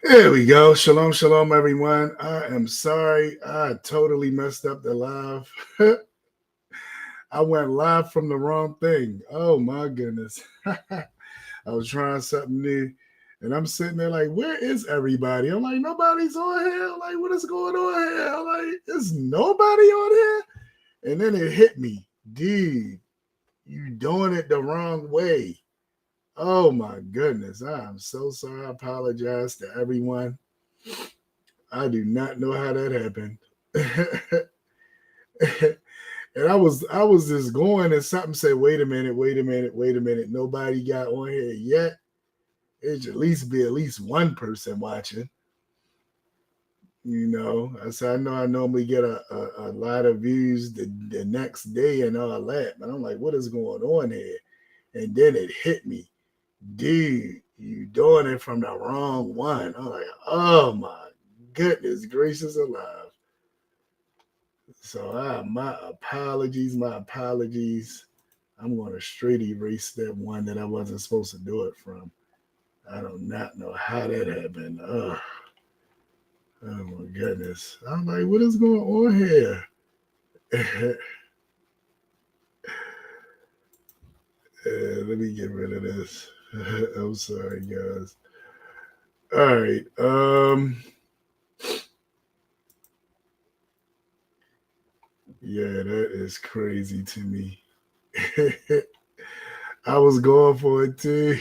There we go. Shalom, shalom, everyone. I am sorry. I totally messed up the live. I went live from the wrong thing. Oh, my goodness. I was trying something new, and I'm sitting there like, where is everybody? I'm like, nobody's on here. I'm like, what is going on here? I'm like, is nobody on here? And then it hit me. Dude, you doing it the wrong way. Oh, my goodness. I am so sorry. I apologize to everyone. I do not know how that happened. And I was just going and something said, wait a minute, wait a minute, wait a minute. Nobody got on here yet. It should at least one person watching. You know, I said, I know I normally get a lot of views the next day and all that, but I'm like, what is going on here? And then it hit me. Dude, you doing it from the wrong one. I'm like, oh my goodness gracious alive. So my apologies. I'm going to straight erase that one that I wasn't supposed to do it from. I do not know how that happened. Oh my goodness. I'm like, what is going on here? Let me get rid of this. I'm sorry, guys. All right. Yeah, that is crazy to me. I was going for it too.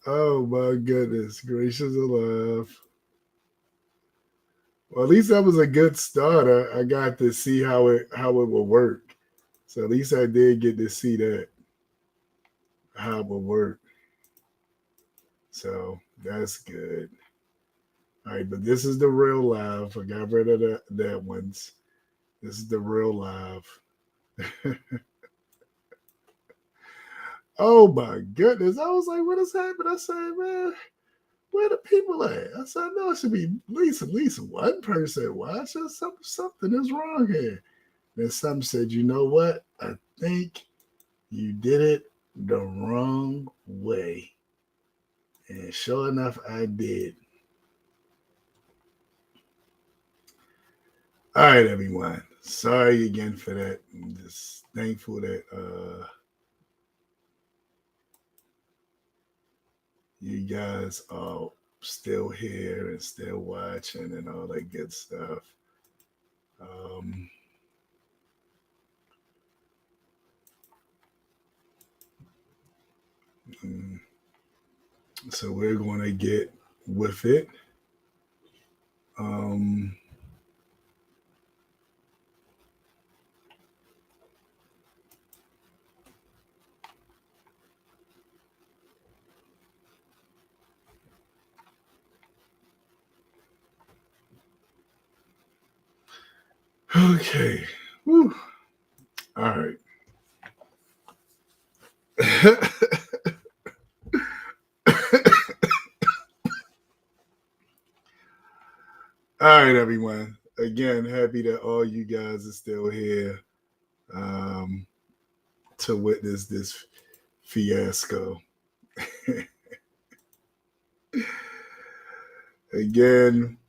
Oh my goodness gracious alive. Well, at least that was a good start. I got to see how it will work. So at least I did get to see that how it will work. So that's good. All right, but this is the real live. I got rid of that ones. This is the real live. Oh my goodness. I was like, what is happening? I said, man, where the people at? I said, no, it should be at least one person watching. Something is wrong here. Then some said, you know what? I think you did it the wrong way. And sure enough, I did. All right, everyone. Sorry again for that. I'm just thankful that you guys are still here and still watching and all that good stuff. So we're going to get with it. Okay. Whew. All right. All right, everyone. Again, happy that all you guys are still here to witness this fiasco. Again,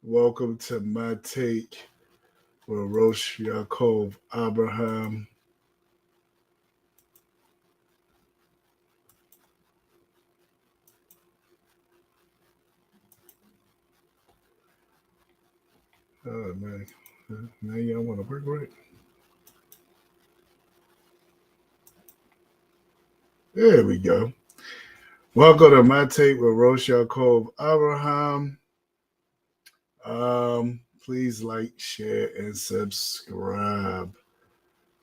welcome to my take for Rosh Ya'acob Abraham. Oh man, now y'all want to work right? There we go. Welcome to my take with Rosh Ya'acob Abraham. Please like, share, and subscribe.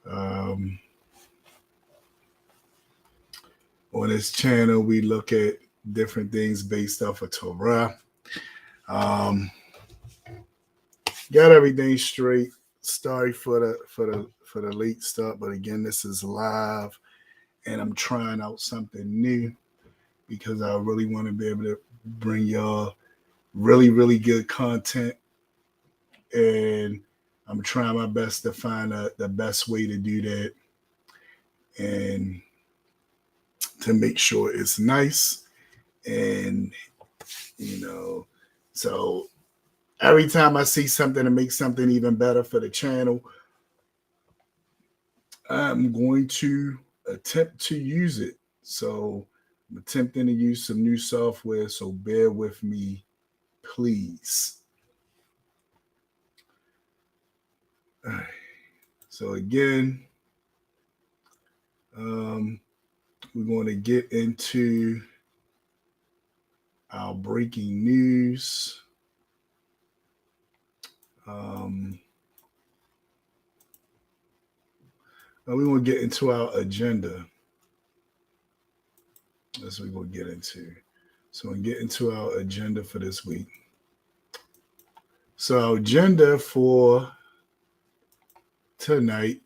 On this channel, we look at different things based off of Torah. Got everything straight. Sorry for the late start, but again, this is live, and I'm trying out something new because I really want to be able to bring y'all really, really good content, and I'm trying my best to find the best way to do that and to make sure it's nice. And, so every time I see something to make something even better for the channel, I'm going to attempt to use it. So I'm attempting to use some new software, so bear with me, please. All right. So again, we're going to get into our breaking news. We're going to get into our agenda. That's what we're going to get into. So we'll get into our agenda for this week. So our agenda for tonight,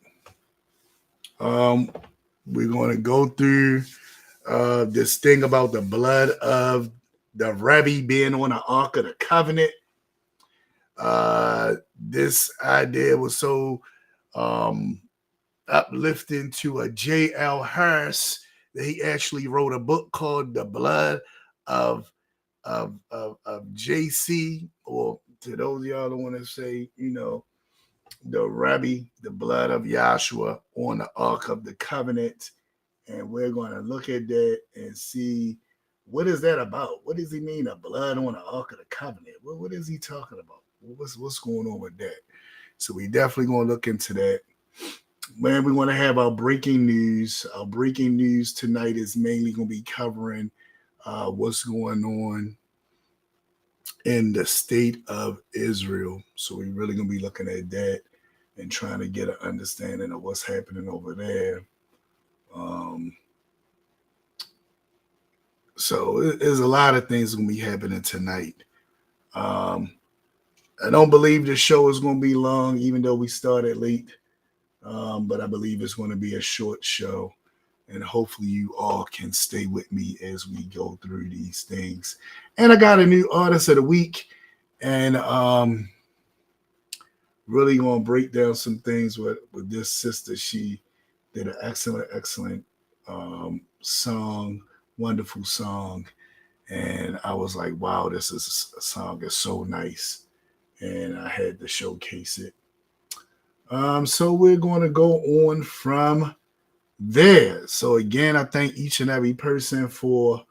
we're going to go through this thing about the blood of the Rebbe being on the Ark of the Covenant. This idea was so uplifting to a J.L. Harris that he actually wrote a book called The Blood of JC, or to those of y'all that want to say, the Rebbe, the blood of Yahshua on the Ark of the Covenant. And we're going to look at that and see, what is that about? What does he mean, a blood on the Ark of the Covenant? What is he talking about? What's going on with that? So we definitely going to look into that. Man, we want to have our breaking news. Our breaking news tonight is mainly going to be covering what's going on in the state of Israel. So we're really going to be looking at that and trying to get an understanding of what's happening over there. So there's a lot of things going to be happening tonight. I don't believe the show is going to be long, even though we started late. But I believe it's going to be a short show. And hopefully you all can stay with me as we go through these things. And I got a new artist of the week. And really going to break down some things with this sister. She did an excellent song, wonderful song. And I was like, wow, this is a song is so nice. And I had to showcase it. So we're going to go on from there. So again, I thank each and every person for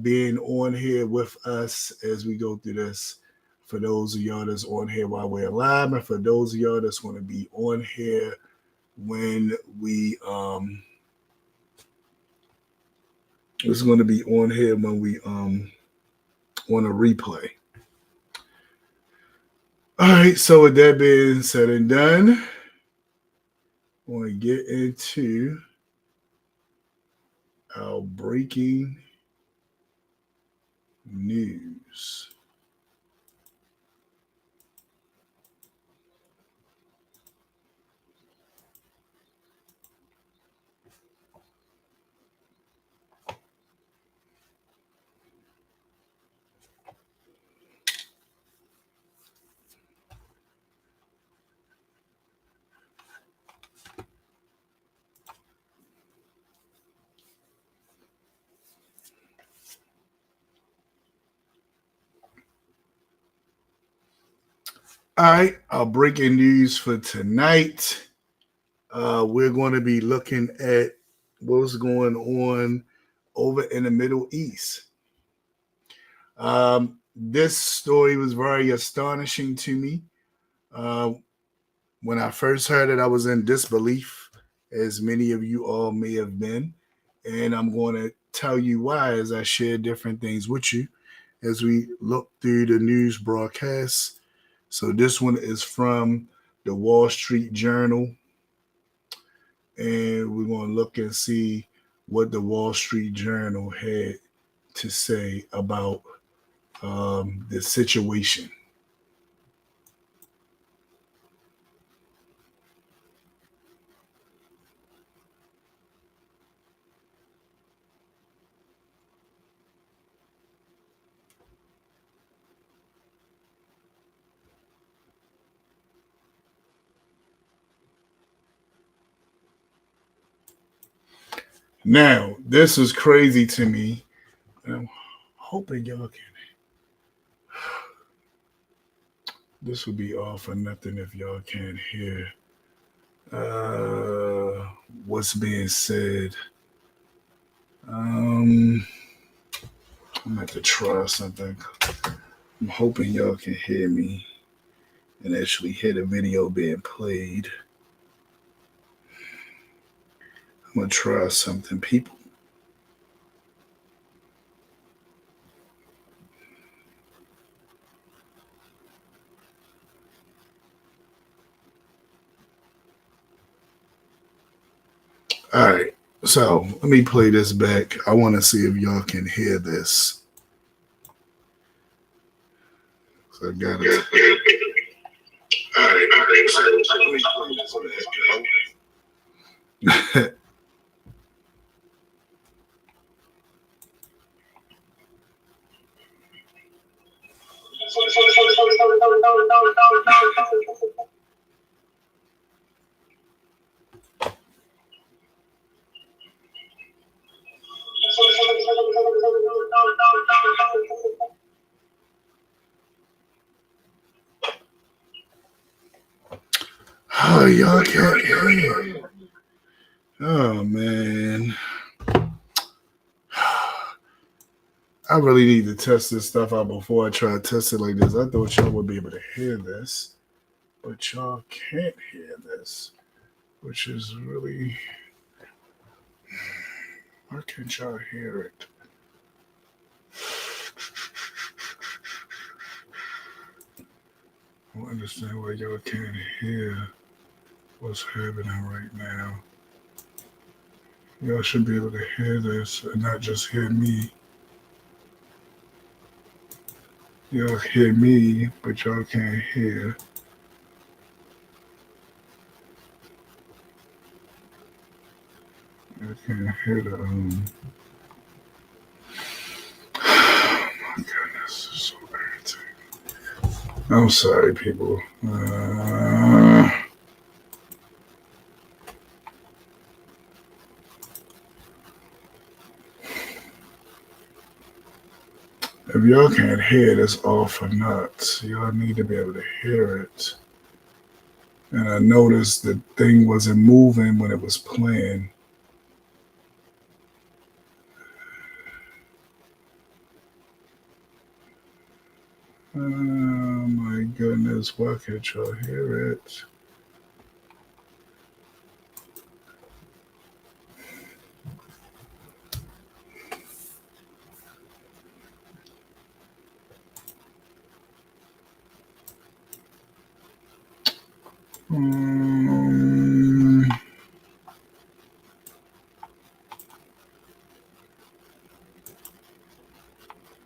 being on here with us as we go through this. For those of y'all that's on here while we're live, and for those of y'all that's going to be on here when we it's going to be on here when we on a replay. All right, so with that being said and done, we're going to get into our breaking news. All right, our breaking news for tonight. We're going to be looking at what's going on over in the Middle East. This story was very astonishing to me. When I first heard it, I was in disbelief, as many of you all may have been. And I'm going to tell you why as I share different things with you as we look through the news broadcasts. So this one is from the Wall Street Journal. And we're going to look and see what the Wall Street Journal had to say about the situation. Now, this is crazy to me. And I'm hoping y'all can. This would be all for nothing if y'all can't hear what's being said. I'm gonna have to try something. I'm hoping y'all can hear me and actually hear the video being played. I'm gonna try something, people. All right, so let me play this back. I want to see if y'all can hear this. So I got it. All right, so let me play this back. Oh, y'all can't hear. Oh, man. I really need to test this stuff out before I try to test it like this. I thought y'all would be able to hear this, but y'all can't hear this, which is really... Why can't y'all hear it? I don't understand why y'all can't hear what's happening right now. Y'all should be able to hear this and not just hear me. Y'all hear me, but y'all can't hear. I can't hear the oh my goodness, it's so irritating. I'm sorry, people. If y'all can't hear it, it's off or nuts. Y'all need to be able to hear it. And I noticed the thing wasn't moving when it was playing. Oh my goodness, why can't y'all hear it?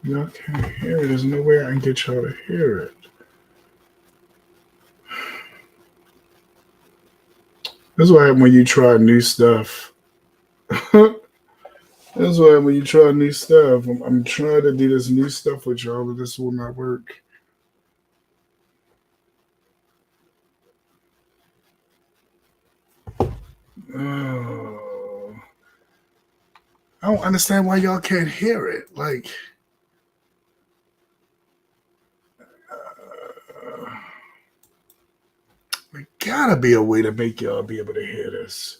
Y'all can't hear it. There's no way I can get y'all to hear it. That's what happens when you try new stuff. That's why when you try new stuff, I'm trying to do this new stuff with y'all, but this will not work. Oh, I don't understand why y'all can't hear it. Like, there gotta be a way to make y'all be able to hear this.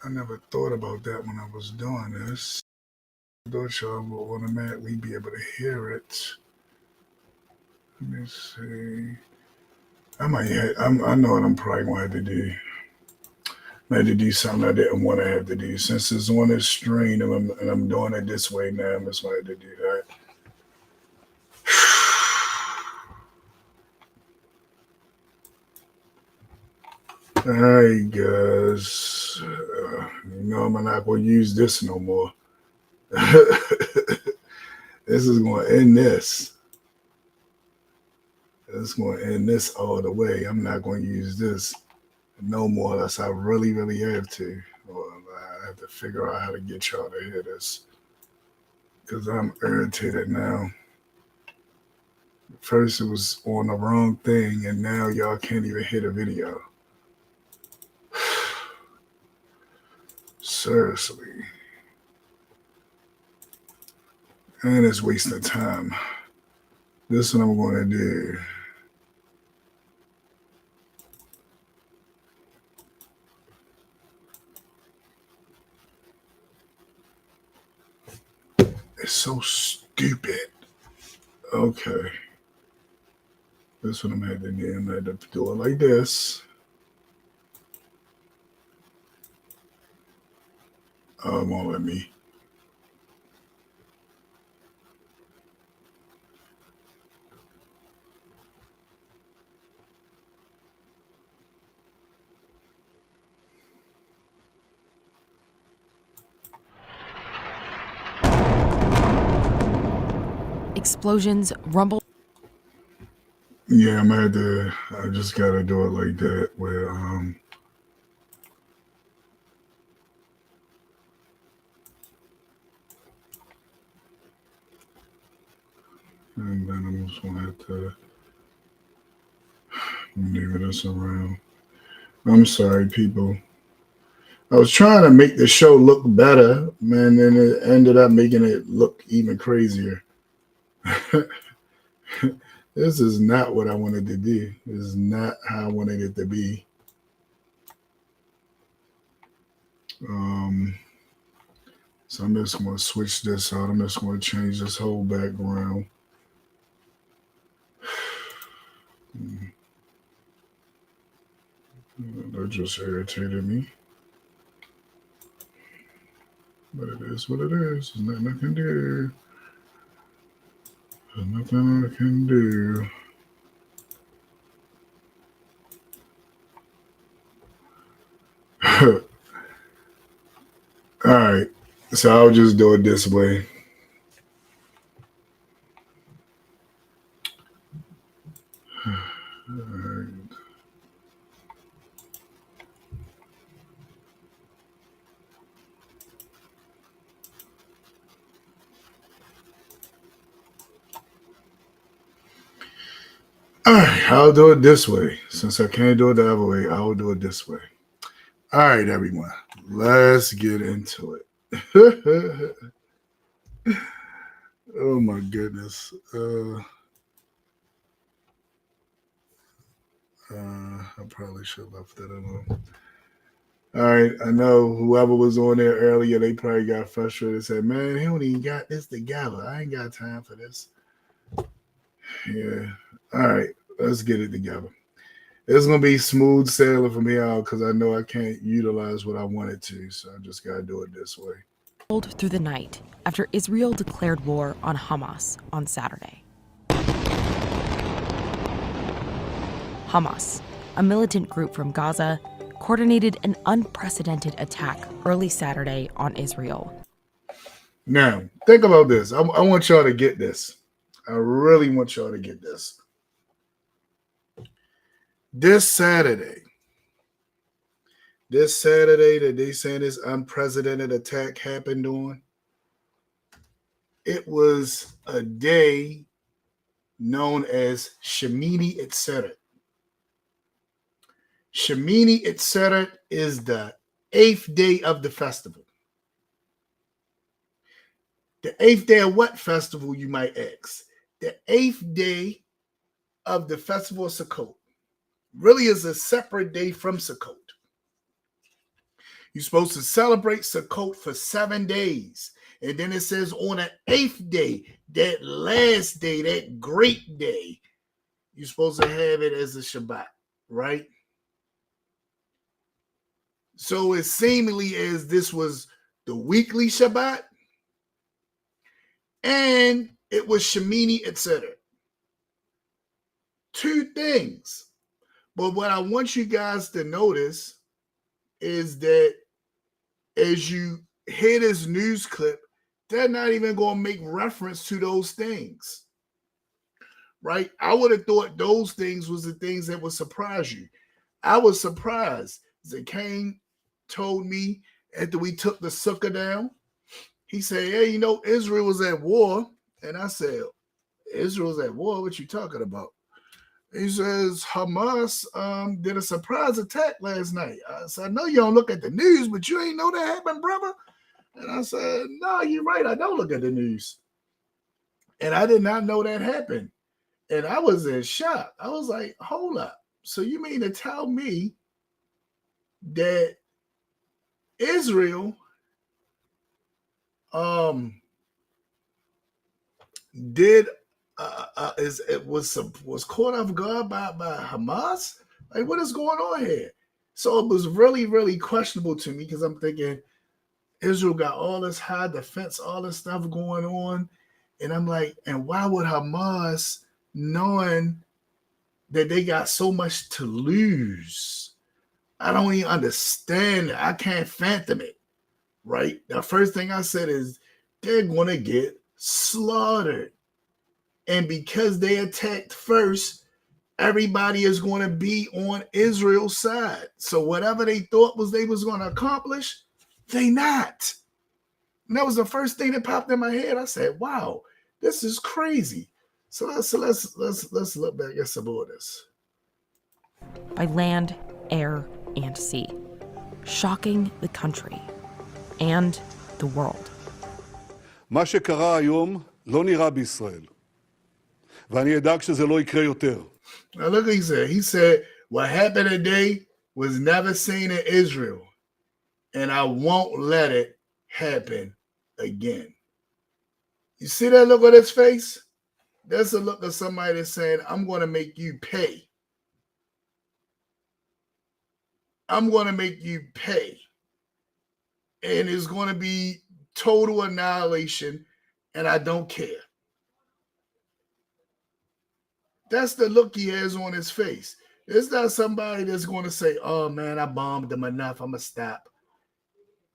I never thought about that when I was doing this. I thought y'all would automatically be able to hear it. Let me see. I know what I'm probably going to have to do. I had to do something I didn't want to have to do. Since it's on this stream and I'm doing it this way now, I'm just going to have to do that. All right, guys. I'm not going to use this no more. This is going to end this. It's going to end this all the way. I'm not going to use this no more unless I really, really have to. Or I have to figure out how to get y'all to hear this. Because I'm irritated now. First it was on the wrong thing, and now y'all can't even hit a video. Seriously. And it's wasting time. This is what I'm going to do. It's so stupid. Okay. This is what I'm going to do. I'm going to do it like this. Oh, it won't let me. Explosions, rumble. Yeah, I'm gonna have to. I just gotta do it like that. Where and then I'm just gonna have to move this around. I'm sorry, people. I was trying to make the show look better, man, and it ended up making it look even crazier. This is not what I wanted to do. This is not how I wanted it to be. So I'm just going to switch this out. I'm just going to change this whole background. That just irritated me. But it is what it is. There's nothing I can do. There's nothing I can do. All right. So I'll just do it this way. All right. All right, I'll do it this way. Since I can't do it the other way, I'll do it this way. All right, everyone. Let's get into it. Oh, my goodness. I probably should have left that alone. All right, I know whoever was on there earlier, they probably got frustrated and said, man, he don't even got this together. I ain't got time for this. Yeah. All right, let's get it together. It's going to be smooth sailing from here out because I know I can't utilize what I wanted to, so I just got to do it this way. Through the night after Israel declared war on Hamas on Saturday. Hamas, a militant group from Gaza, coordinated an unprecedented attack early Saturday on Israel. Now, think about this. I want y'all to get this. I really want y'all to get this. This Saturday that they saying this unprecedented attack happened on, it was a day known as Shemini Atzeret. Shemini Atzeret is the 8th day of the festival. The 8th day of what festival, you might ask? The 8th day of the festival of Sukkot. Really is a separate day from Sukkot. You're supposed to celebrate Sukkot for 7 days. And then it says on the 8th day, that last day, that great day, you're supposed to have it as a Shabbat, right? So it's seemingly as this was the weekly Shabbat, and it was Shemini, etc. Two things. But what I want you guys to notice is that as you hear this news clip, they're not even going to make reference to those things, right? I would have thought those things was the things that would surprise you. I was surprised. Zakane told me after we took the sukkah down, he said, hey, Israel was at war. And I said, Israel's at war. What you talking about? He says Hamas did a surprise attack last night. I said, I know you don't look at the news, but you ain't know that happened, brother. And I said, no, you're right. I don't look at the news. And I did not know that happened. And I was in shock. I was like, hold up. So you mean to tell me that Israel was caught off guard by Hamas? Like, what is going on here? So it was really, really questionable to me because I'm thinking Israel got all this high defense, all this stuff going on. And I'm like, and why would Hamas, knowing that they got so much to lose? I don't even understand it. I can't fathom it, right? The first thing I said is they're going to get slaughtered. And because they attacked first, everybody is going to be on Israel's side. So whatever they thought they was going to accomplish, they not. And that was the first thing that popped in my head. I said, wow, this is crazy. So let's look back at some of this. By land, air, and sea, shocking the country and the world. מה שקרה היום לא נראה בישראל. ואני אדאג שזה לא יקרה יותר. Now look what he said. He said, what happened today was never seen in Israel, and I won't let it happen again. You see that look on his face? That's a look of somebody that's saying, I'm going to make you pay. I'm going to make you pay. And it's going to be total annihilation, and I don't care. That's the look he has on his face. It's not somebody that's going to say, oh, man, I bombed them enough. I'm going to stop.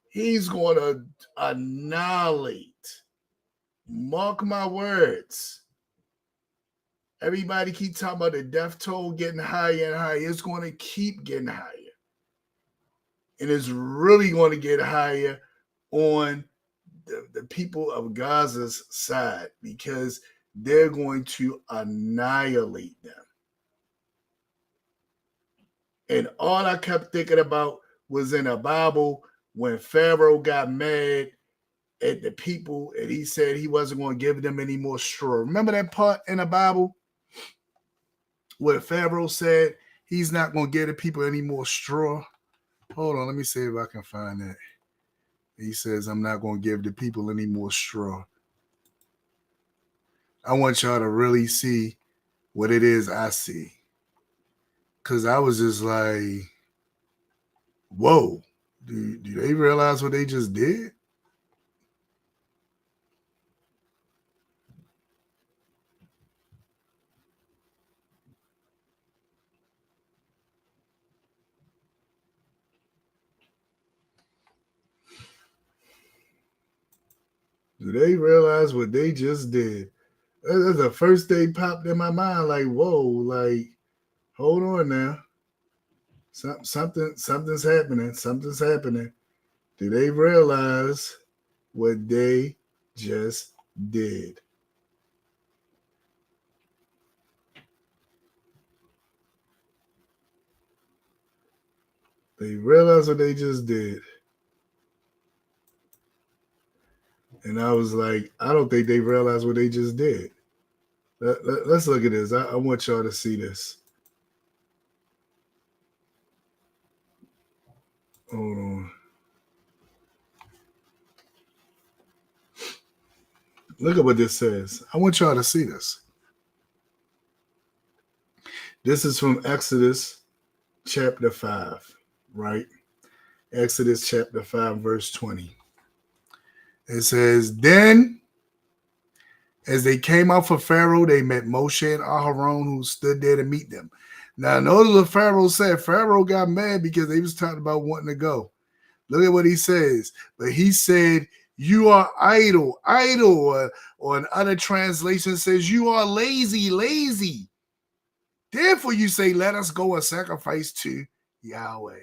He's going to annihilate. Mark my words. Everybody keep talking about the death toll getting higher and higher. It's going to keep getting higher. And it's really going to get higher on the people of Gaza's side because they're going to annihilate them. And all I kept thinking about was in the Bible when Pharaoh got mad at the people and he said he wasn't going to give them any more straw. Remember that part in the Bible where Pharaoh said he's not going to give the people any more straw? Hold on, let me see if I can find that. He says, I'm not going to give the people any more straw. I want y'all to really see what it is I see. Because I was just like, whoa, do they realize what they just did? Do they realize what they just did? That's the first thing popped in my mind. Like, whoa, like, hold on now. Something's happening. Something's happening. Do they realize what they just did? They realize what they just did. And I was like, I don't think they realize what they just did. Let's look at this. I want y'all to see this. Hold on. Look at what this says. I want y'all to see this. This is from Exodus chapter 5, right? Exodus chapter 5, verse 20. It says, then as they came out for Pharaoh, they met Moshe and Aharon, who stood there to meet them. Now, notice what Pharaoh said. Pharaoh got mad because they was talking about wanting to go. Look at what he says. But he said, you are idle. Or in other translations says, you are lazy. Therefore you say, let us go and sacrifice to Yahweh.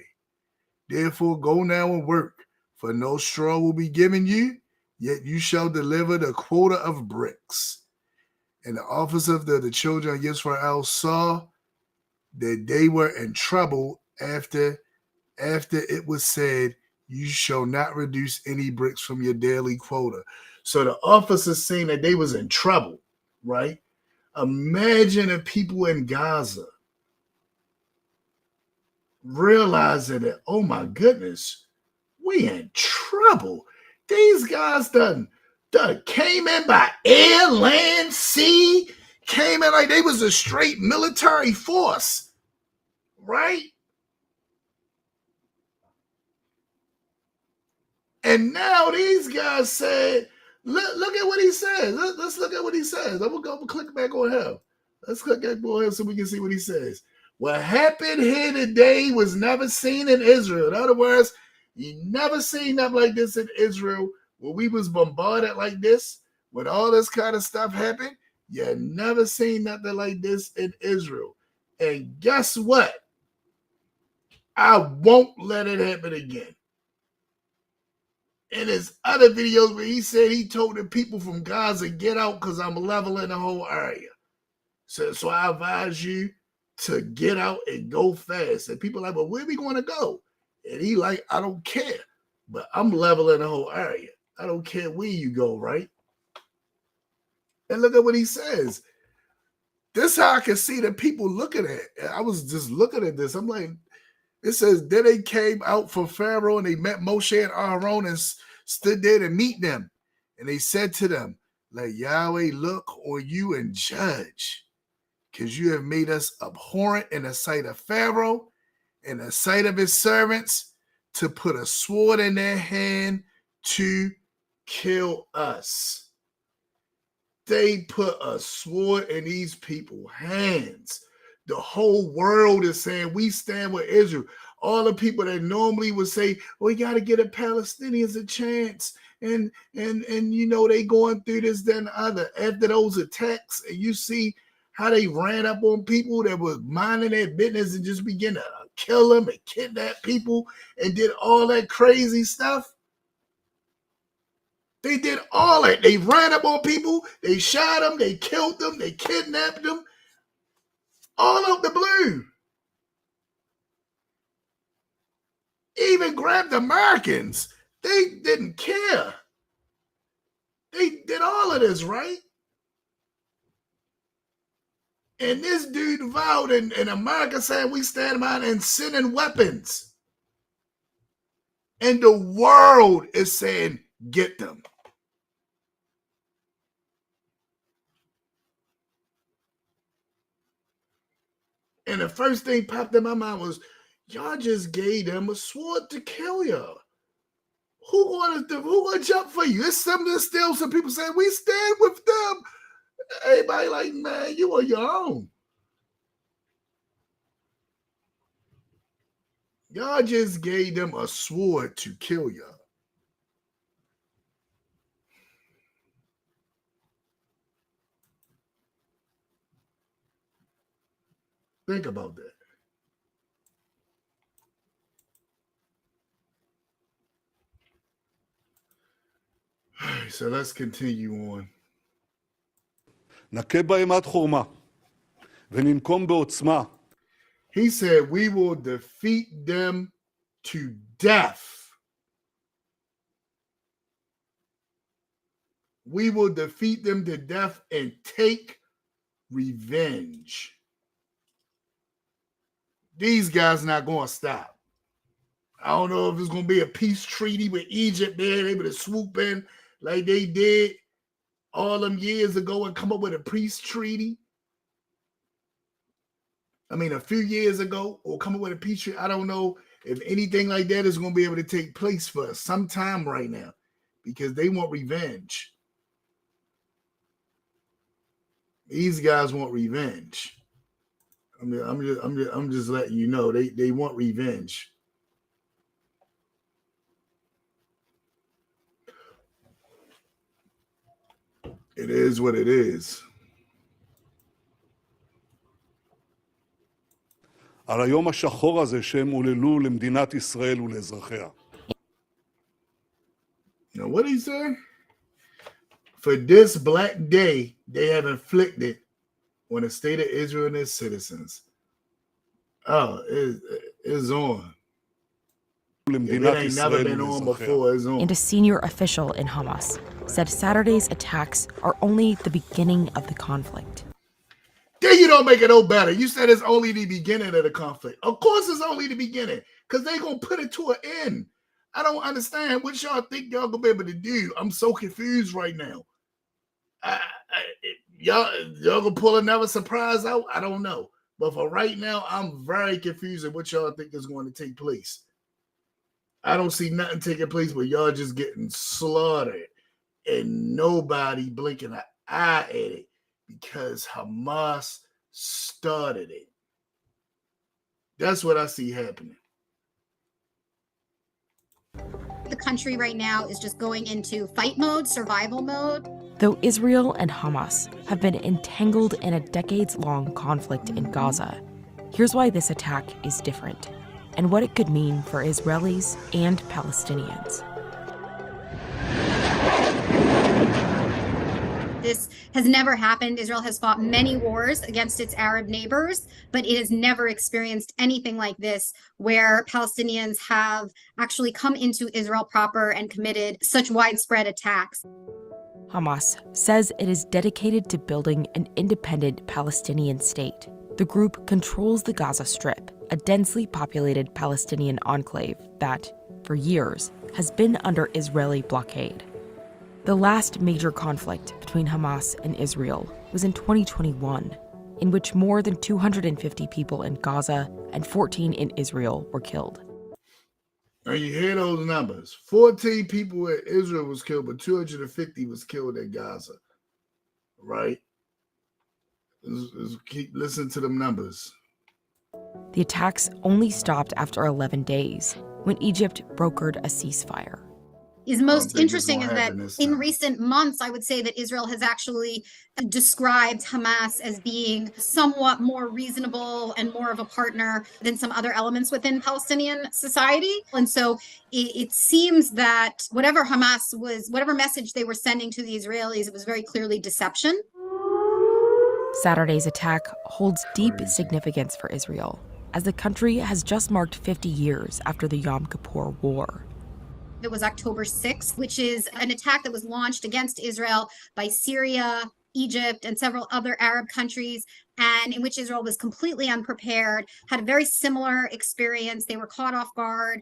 Therefore go now and work, for no straw will be given you, yet you shall deliver the quota of bricks. And the officer of the children of Israel saw that they were in trouble after it was said, you shall not reduce any bricks from your daily quota. So the officers seen that they was in trouble, right? Imagine the people in Gaza realizing that, oh my goodness, we in trouble. These guys done came in by air, land, sea, came in like they was a straight military force, right? And now these guys said, look at what he says. Let's look at what he says. I'm gonna click back on him. Let's click back on him so we can see what he says. What happened here today was never seen in Israel. In other words, you never seen nothing like this in Israel where we was bombarded like this, when all this kind of stuff happened. You never seen nothing like this in Israel. And guess what? I won't let it happen again. In his other videos where he said he told the people from Gaza, get out because I'm leveling the whole area. So I advise you to get out and go fast. And people are like, well, where are we going to go? And he like, I don't care, but I'm leveling the whole area. I don't care where you go, right? And look at what he says. This is how I can see the people looking at it. I was just looking at this. I'm like, it says, then they came out for Pharaoh and they met Moshe and Aaron and stood there to meet them. And they said to them, let Yahweh look on you and judge, because you have made us abhorrent in the sight of Pharaoh, in the sight of his servants, to put a sword in their hand to kill us. They put a sword in these people's hands. The whole world is saying we stand with Israel. All the people that normally would say, we got to get the Palestinians a chance. And you know, they going through this, then the other. After those attacks, and you see how they ran up on people that were minding their business and just began to kill them and kidnap people and did all that crazy stuff. They did all that. They ran up on people. They shot them. They killed them. They kidnapped them. All out the blue. Even grabbed Americans. They didn't care. They did all of this, right? And this dude vowed in America saying we stand by and sending weapons. And the world is saying, get them. And the first thing popped in my mind was, y'all just gave them a sword to kill y'all. Who gonna jump for you? It's something still some people say, we stand with them. Everybody like, man, you on your own. Y'all just gave them a sword to kill y'all. Think about that. All right, so let's continue on. נכה בהם עד חורמה, וננקום בעוצמה. He said, we will defeat them to death. We will defeat them to death and take revenge. These guys not going to stop. I don't know if it's going to be a peace treaty with Egypt there, able to swoop in like they did all them years ago and come up with a peace treaty. I mean, a few years ago, or come up with a peace treaty. I don't know if anything like that is going to be able to take place for us sometime right now, because they want revenge. These guys want revenge. I'm just letting you know they want revenge. It is what it is. על היום השחור הזה שהם עוללו למדינת ישראל ולאזרחיה. Now, what did he say? For this black day they have inflicted on the state of Israel and its citizens. Oh, it's on. If it ain't never been on before, it's on. And a senior official in Hamas said Saturday's attacks are only the beginning of the conflict. Then you don't make it no better. You said it's only the beginning of the conflict. Of course it's only the beginning, because they're going to put it to an end. I don't understand what y'all think y'all going to be able to do. I'm so confused right now. Y'all going to pull another surprise out? I don't know. But for right now, I'm very confused at what y'all think is going to take place. I don't see nothing taking place, but y'all just getting slaughtered and nobody blinking an eye at it because Hamas started it. That's what I see happening. The country right now is just going into fight mode, survival mode. Though Israel and Hamas have been entangled in a decades-long conflict in Gaza, here's why this attack is different and what it could mean for Israelis and Palestinians. This has never happened. Israel has fought many wars against its Arab neighbors, but it has never experienced anything like this, where Palestinians have actually come into Israel proper and committed such widespread attacks. Hamas says it is dedicated to building an independent Palestinian state. The group controls the Gaza Strip, a densely populated Palestinian enclave that, for years, has been under Israeli blockade. The last major conflict between Hamas and Israel was in 2021, in which more than 250 people in Gaza and 14 in Israel were killed. Now you hear those numbers. 14 people in Israel was killed, but 250 was killed in Gaza. Right? Let's keep listening to them numbers. The attacks only stopped after 11 days, when Egypt brokered a ceasefire. Is most interesting is that in recent months, I would say that Israel has actually described Hamas as being somewhat more reasonable and more of a partner than some other elements within Palestinian society. And so it seems that whatever message they were sending to the Israelis, it was very clearly deception. Saturday's attack holds deep significance for Israel, as the country has just marked 50 years after the Yom Kippur War. It was October 6th, which is an attack that was launched against Israel by Syria, Egypt, and several other Arab countries, and in which Israel was completely unprepared, had a very similar experience. They were caught off guard.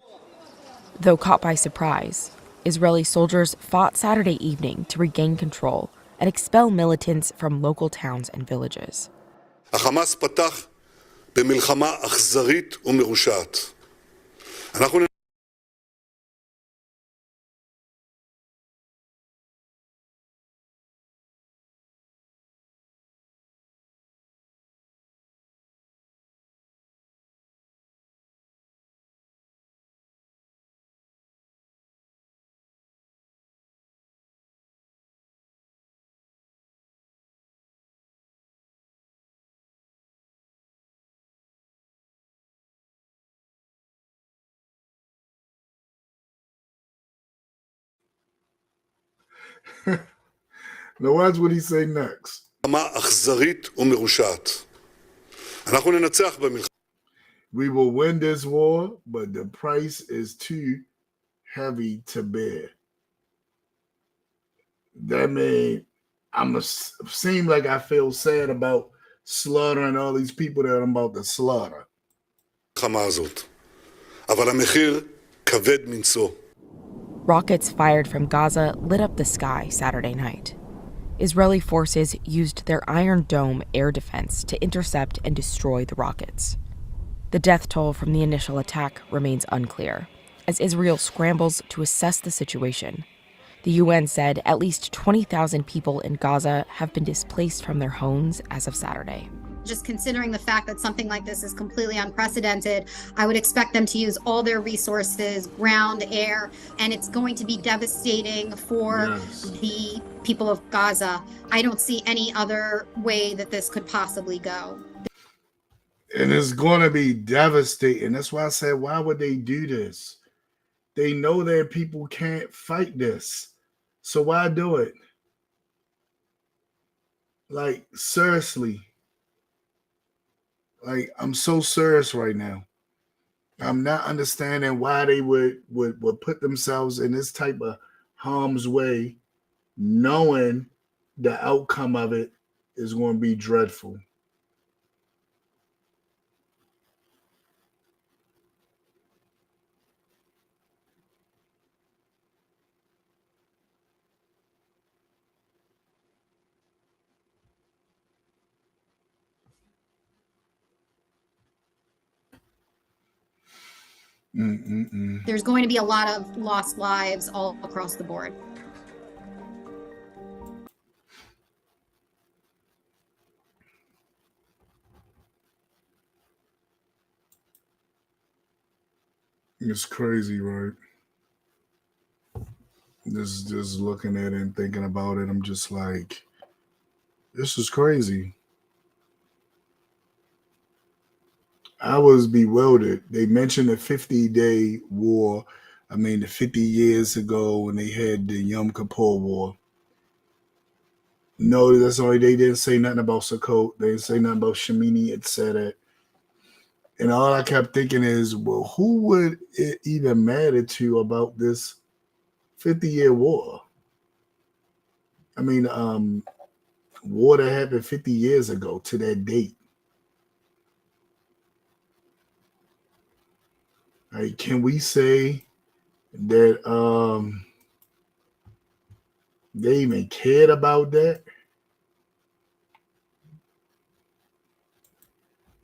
Though caught by surprise, Israeli soldiers fought Saturday evening to regain control and expel militants from local towns and villages. החמאס פתח במלחמה אכזרית ומרושעת. אנחנו Now watch what he say next. אכזרית ומרושעת. אנחנו ננצח במלחמה. We will win this war, but the price is too heavy to bear. That means seem like I feel sad about slaughtering all these people that I'm about to slaughter. המלחמה הזאת. אבל המחיר כבד מנשוא. Rockets fired from Gaza lit up the sky Saturday night. Israeli forces used their Iron Dome air defense to intercept and destroy the rockets. The death toll from the initial attack remains unclear, as Israel scrambles to assess the situation. The UN said at least 20,000 people in Gaza have been displaced from their homes as of Saturday. Just considering the fact that something like this is completely unprecedented, I would expect them to use all their resources, ground, air, and it's going to be devastating for the people of Gaza. I don't see any other way that this could possibly go. And it's going to be devastating. That's why I said, why would they do this? They know their people can't fight this. So why do it? Like, seriously. Like, I'm so serious right now. I'm not understanding why they would put themselves in this type of harm's way, knowing the outcome of it is going to be dreadful. There's going to be a lot of lost lives all across the board. It's crazy, right? Just looking at it and thinking about it, I'm just like, this is crazy. I was bewildered. They mentioned the 50-day war. I mean, the 50 years ago when they had the Yom Kippur War. No, that's only, they didn't say nothing about Sukkot. They didn't say nothing about Shemini, etc. And all I kept thinking is, well, who would it even matter to about this 50-year war? I mean, war that happened 50 years ago to that date. Like, can we say that they even cared about that?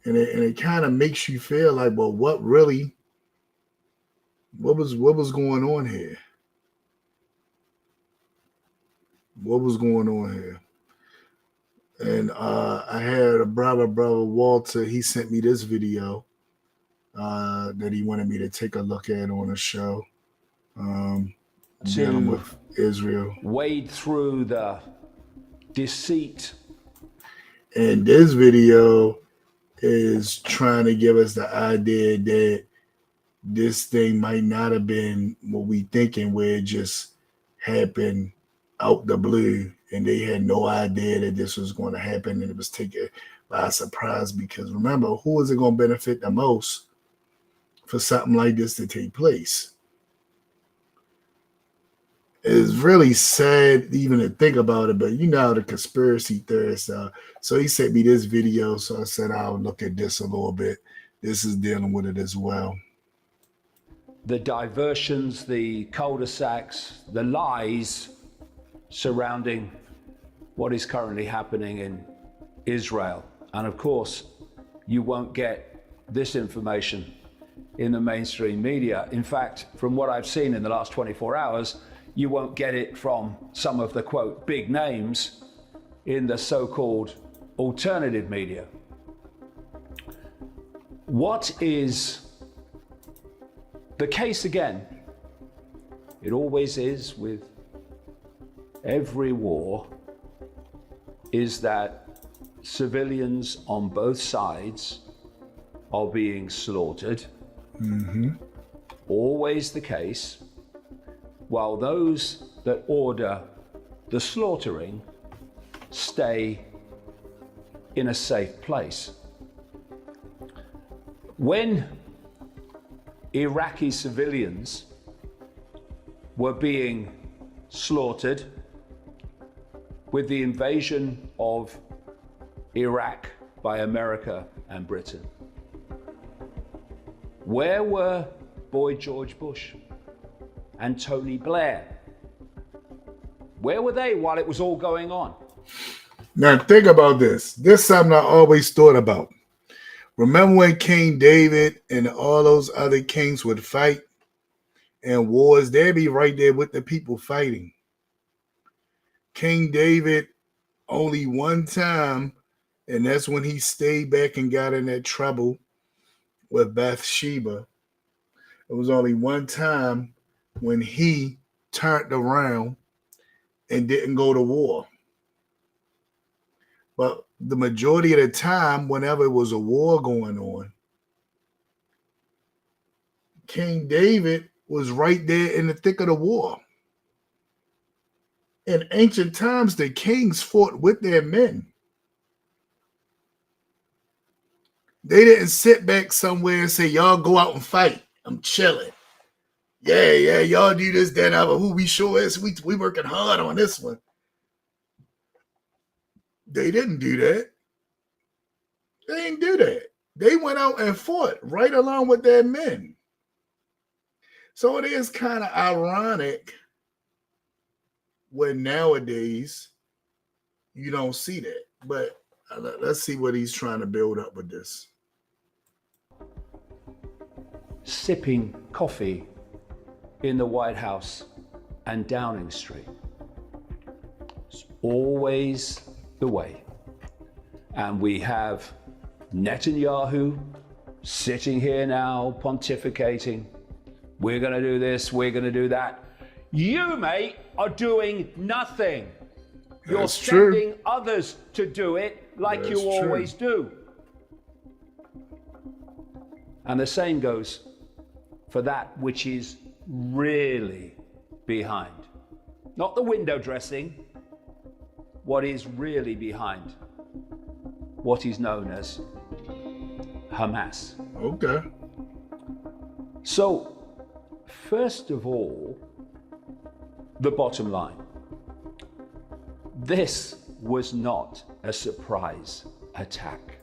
And it kind of makes you feel like, well, what was going on here? What was going on here? And I had a brother Walter. He sent me this video that he wanted me to take a look at on a show dealing with Israel. Wade through the deceit. And this video is trying to give us the idea that this thing might not have been what we thinking, where it just happened out the blue and they had no idea that this was going to happen and it was taken by surprise. Because remember, who is it going to benefit the most for something like this to take place? It's really sad even to think about it, but you know how the conspiracy theorists are. So he sent me this video, so I said I'll look at this a little bit. This is dealing with it as well. The diversions, the cul-de-sacs, the lies surrounding what is currently happening in Israel. And of course, you won't get this information in the mainstream media. In fact, from what I've seen in the last 24 hours, you won't get it from some of the, quote, big names in the so-called alternative media. What is the case again? It always is with every war, is that civilians on both sides are being slaughtered. Always the case, while those that order the slaughtering stay in a safe place. When Iraqi civilians were being slaughtered with the invasion of Iraq by America and Britain, where were Boy George Bush and Tony Blair? Where were they while it was all going on? Now think about this. This is something I always thought about. Remember when King David and all those other kings would fight in wars? They'd be right there with the people fighting. King David only one time, and that's when he stayed back and got in that trouble with Bathsheba. It was only one time when he turned around and didn't go to war. But the majority of the time, whenever it was a war going on, King David was right there in the thick of the war. In ancient times, the kings fought with their men. They didn't sit back somewhere and say, y'all go out and fight. I'm chilling. Yeah, y'all do this, that, other. Who we sure is. We working hard on this one. They didn't do that. They didn't do that. They went out and fought right along with their men. So it is kind of ironic when nowadays you don't see that. But let's see what he's trying to build up with this. Sipping coffee in the White House and Downing Street. It's always the way. And we have Netanyahu sitting here now pontificating. We're going to do this, we're going to do that. You, mate, are doing nothing. You're sending others to do it like you always do. And the same goes for that which is really behind. Not the window dressing, what is really behind what is known as Hamas. Okay. So, first of all, the bottom line. This was not a surprise attack.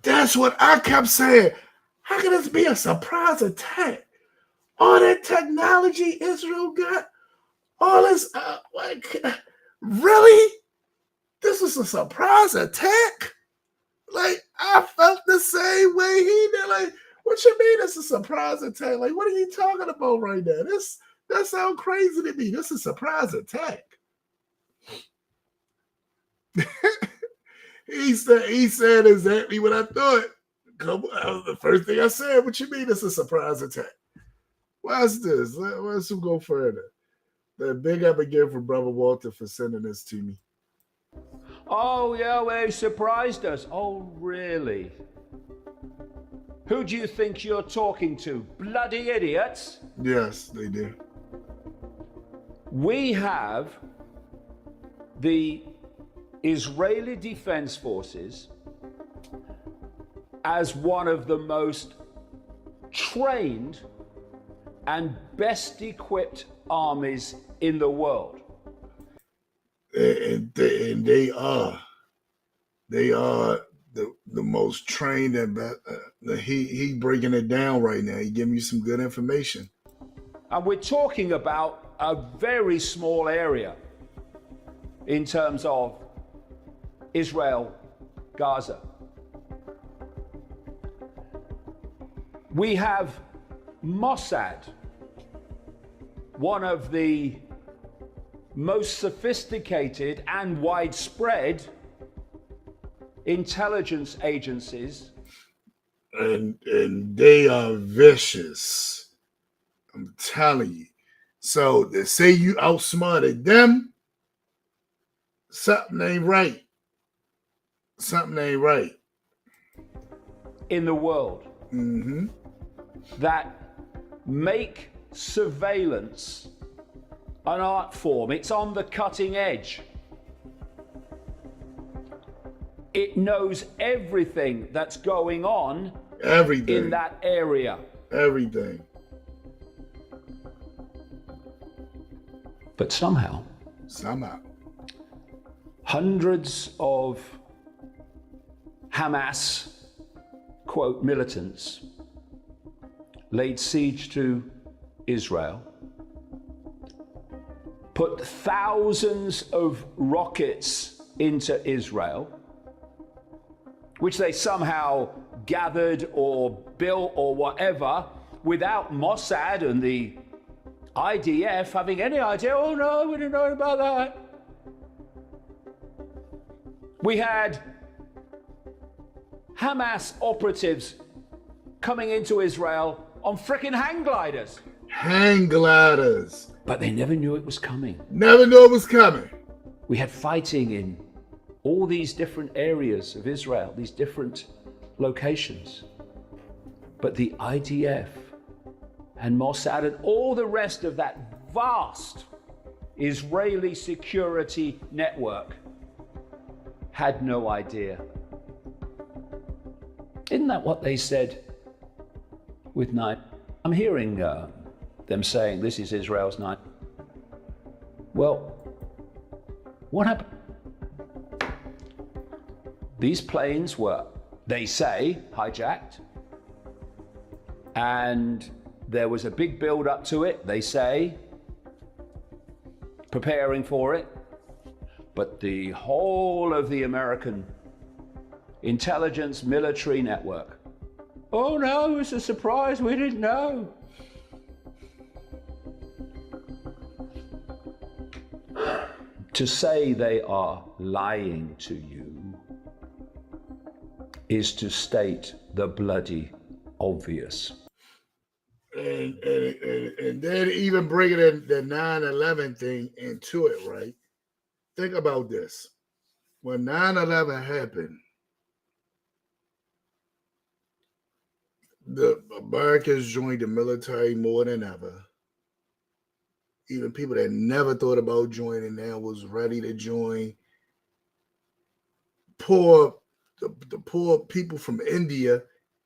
That's what I kept saying. How can this be a surprise attack? All that technology Israel got, all this, really? This was a surprise attack? Like, I felt the same way he did. Like, what you mean it's a surprise attack? Like, what are you talking about right now? That sounds crazy to me. This is a surprise attack. He said exactly what I thought. The first thing I said, what you mean it's a surprise attack? Watch this. Let's go further. The big up again for Brother Walter for sending this to me. Oh, yeah, well, he surprised us. Oh, really? Who do you think you're talking to? Bloody idiots? Yes, they do. We have the Israeli Defense Forces as one of the most trained and best equipped armies in the world. And they are the most trained and he breaking it down right now. He giving you some good information. And we're talking about a very small area in terms of Israel, Gaza. We have Mossad, one of the most sophisticated and widespread intelligence agencies. And they are vicious. I'm telling you. So they say you outsmarted them, something ain't right. Something ain't right. In the world. Mm-hmm. That make surveillance an art form. It's on the cutting edge. It knows everything that's going on in that area. Everything. But somehow, hundreds of Hamas, quote, militants laid siege to Israel, put thousands of rockets into Israel, which they somehow gathered or built or whatever, without Mossad and the IDF having any idea. Oh no, we didn't know about that. We had Hamas operatives coming into Israel on frickin' hang gliders. Hang gliders. But they never knew it was coming. Never knew it was coming. We had fighting in all these different areas of Israel, these different locations. But the IDF and Mossad and all the rest of that vast Israeli security network had no idea. Isn't that what they said with 9? I'm hearing them saying this is Israel's 9. Well, what happened? These planes were, they say, hijacked, and there was a big build up to it, they say, preparing for it, but the whole of the American intelligence military network, oh no, it's a surprise, we didn't know. To say they are lying to you is to state the bloody obvious. And then even bringing in the 9/11 thing into it, right? Think about this. When 9/11 happened, the Americans joined the military more than ever. Even people that never thought about joining now was ready to join. The poor people from India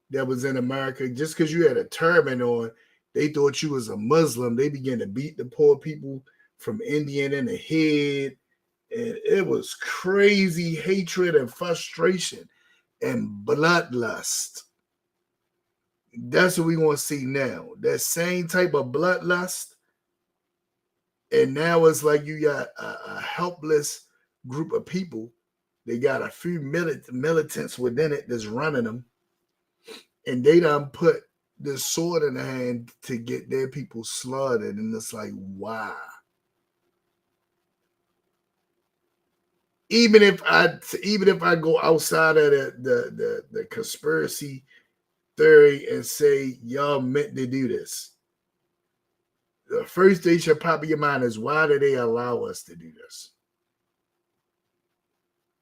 that was in America, just because you had a turban on, they thought you was a Muslim. They began to beat the poor people from India in the head. And it was crazy hatred and frustration and bloodlust. That's what we want to see now. That same type of bloodlust. And now it's like you got a helpless group of people. They got a few militants within it that's running them. And they done put this sword in the hand to get their people slaughtered. And it's like, wow. Even if I go outside of the conspiracy theory and say y'all meant to do this, the first thing should pop in your mind is, why do they allow us to do this?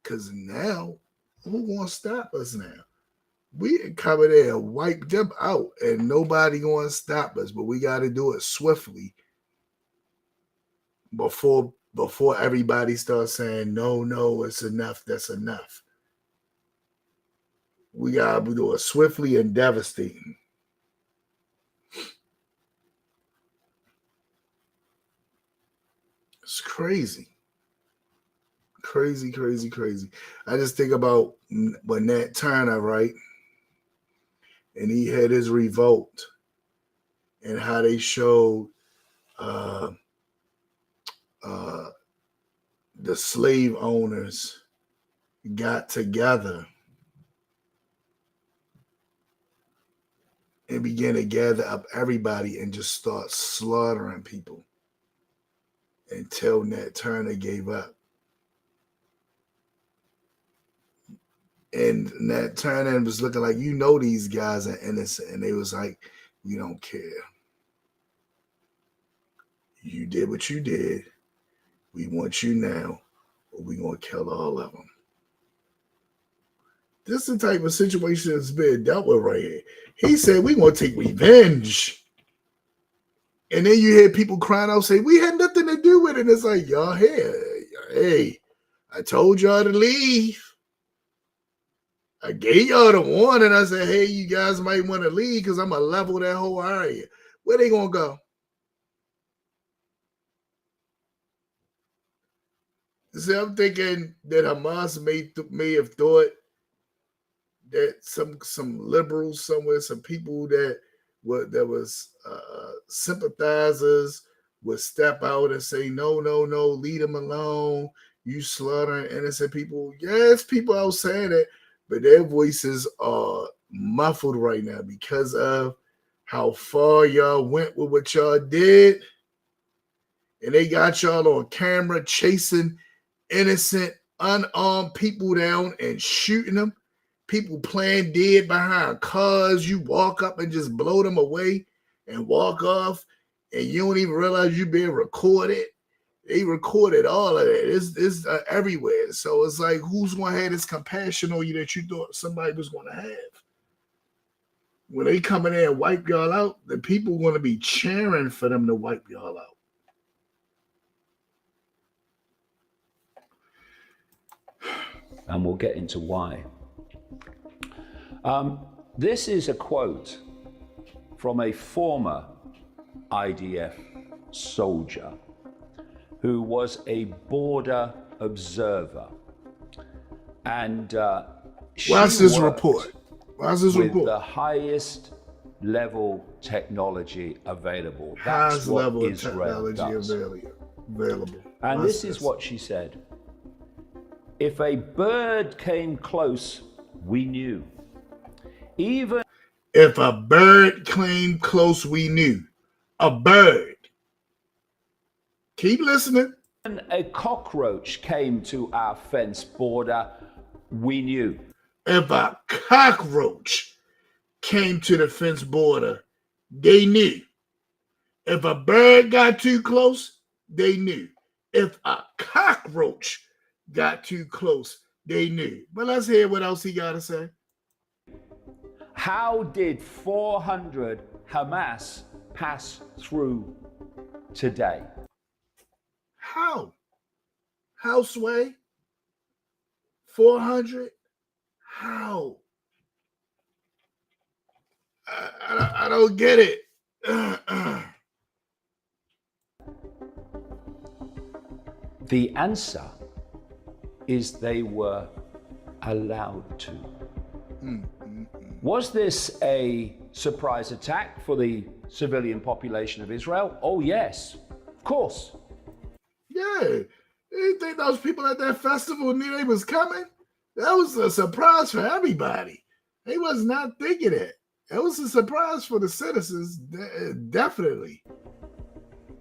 Because now, who gonna stop us now? We can come in there and wipe them out, and nobody gonna stop us. But we got to do it swiftly before everybody starts saying, no, it's enough. That's enough. We got to do it swiftly and devastating. It's crazy. Crazy. I just think about when Nat Turner, right? And he had his revolt and how they showed the slave owners got together and began to gather up everybody and just start slaughtering people until Nat Turner gave up. And Nat Turner was looking like, these guys are innocent. And they was like, we don't care. You did what you did. We want you now, or we're going to kill all of them. This is the type of situation that's being dealt with right here. He said, we're going to take revenge. And then you hear people crying out, say, we had nothing to do with it. And it's like, y'all here. Hey, I told y'all to leave. I gave y'all the warning. I said, hey, you guys might want to leave because I'm going to level that whole area. Where they going to go? See, I'm thinking that Hamas may have thought that some liberals somewhere, some people that was sympathizers would step out and say, no, leave them alone. You slaughtering innocent people. Yes, people out saying it, but their voices are muffled right now because of how far y'all went with what y'all did. And they got y'all on camera chasing innocent, unarmed people down and shooting them. People playing dead behind cars. You walk up and just blow them away and walk off, and you don't even realize you're being recorded. They recorded all of it. It's everywhere. So it's like, who's going to have this compassion on you that you thought somebody was going to have? When they come in there and wipe y'all out, the people going to be cheering for them to wipe y'all out. And we'll get into why. This is a quote from a former IDF soldier who was a border observer. And what's this report? What's this with report? The highest level technology available. That's what level Israel does. Available. And this is what she said. If a bird came close, we knew. Even if a bird came close, we knew. A bird. Keep listening. when a cockroach came to our fence border, we knew. If a cockroach came to the fence border, they knew. If a bird got too close, they knew. If a cockroach got too close, they knew. But let's hear what else he got to say. How did 400 Hamas pass through today? How? How, Sway? 400? How? I don't get it. The answer is they were allowed to. Was this a surprise attack for the civilian population of Israel? Oh, yes, of course. Yeah. You think those people at that festival knew they was coming? That was a surprise for everybody. They was not thinking it. It was a surprise for the citizens, definitely.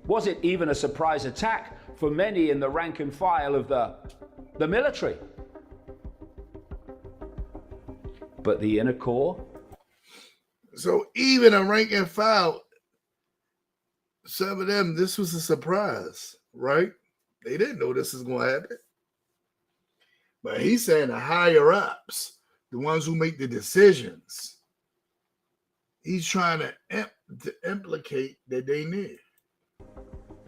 Was it even a surprise attack for many in the rank and file of the military? But the inner core? So even a rank and file, some of them, this was a surprise, right? They didn't know this was going to happen. But he's saying the higher ups, the ones who make the decisions, he's trying to implicate that they knew.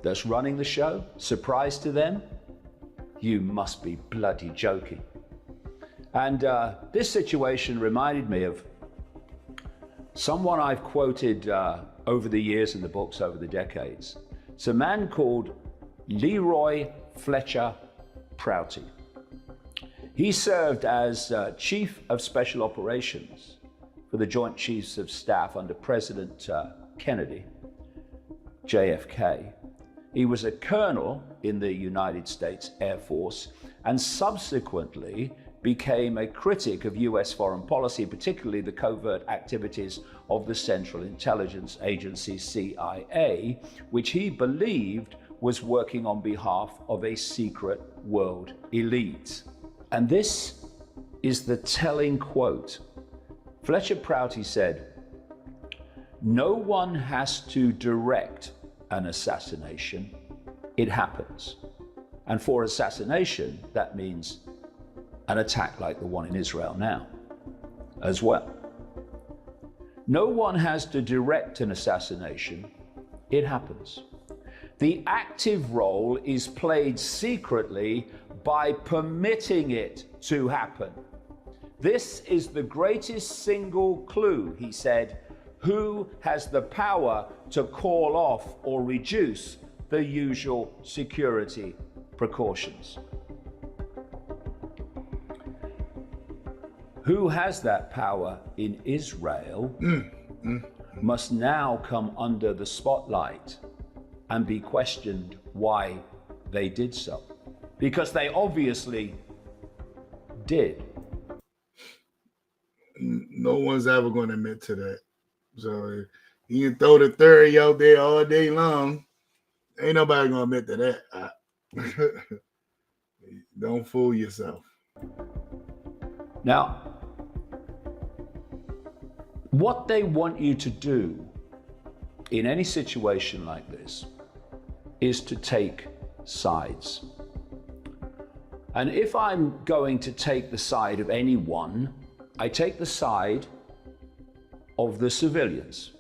That's running the show? Surprise to them? You must be bloody joking. And this situation reminded me of someone I've quoted over the years in the books, over the decades. It's a man called Leroy Fletcher Prouty. He served as Chief of Special Operations for the Joint Chiefs of Staff under President Kennedy, JFK. He was a colonel in the United States Air Force and subsequently became a critic of US foreign policy, particularly the covert activities of the Central Intelligence Agency, CIA, which he believed was working on behalf of a secret world elite. And this is the telling quote. Fletcher Prouty said, "No one has to direct an assassination, it happens. And for assassination, that means an attack like the one in Israel now as well. No one has to direct an assassination, it happens. The active role is played secretly by permitting it to happen. This is the greatest single clue," he said, "who has the power to call off or reduce the usual security precautions." Who has that power in Israel must now come under the spotlight and be questioned why they did so. Because they obviously did. No one's ever going to admit to that. So you can throw the theory out there all day long. Ain't nobody going to admit to that. Don't fool yourself. Now, what they want you to do in any situation like this is to take sides. And if I'm going to take the side of anyone, I take the side of the civilians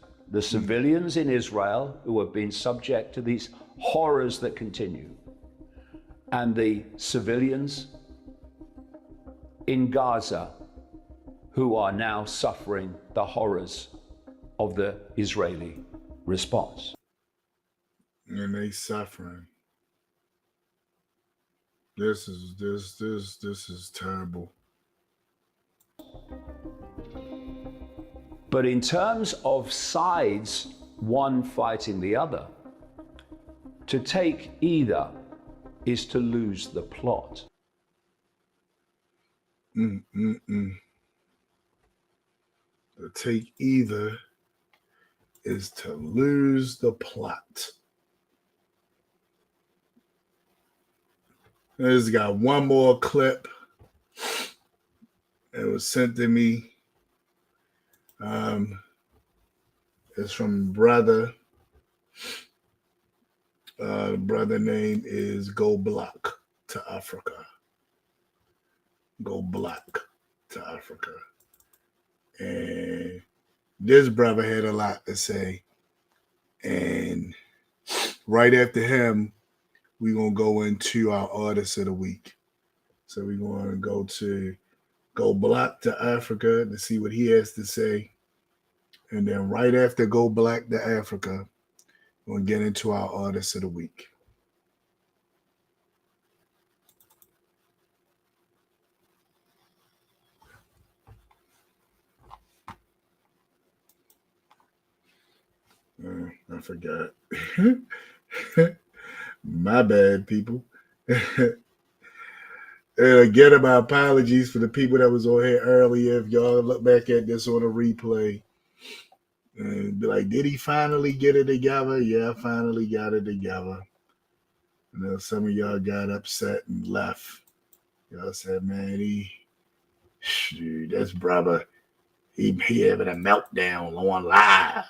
in Israel who have been subject to these horrors that continue, and the civilians in Gaza who are now suffering the horrors of the Israeli response. And they suffering. This is terrible. But in terms of sides, one fighting the other, to take either is to lose the plot. To take either is to lose the plot. I just got one more clip. It was sent to me. It's from brother. The brother name is Go Black to Africa. Go Black to Africa. And this brother had a lot to say. And right after him, we're going to go into our artist of the week. So we're going to go to Go Black to Africa to see what he has to say. And then right after Go Black to Africa, we'll get into our artist of the week. I forgot. My bad, people. And again, my apologies for the people that was on here earlier. If y'all look back at this on a replay and be like, did he finally get it together? Yeah, I finally got it together. You know, some of y'all got upset and left. Y'all said, man, that's brother. He having a meltdown on live.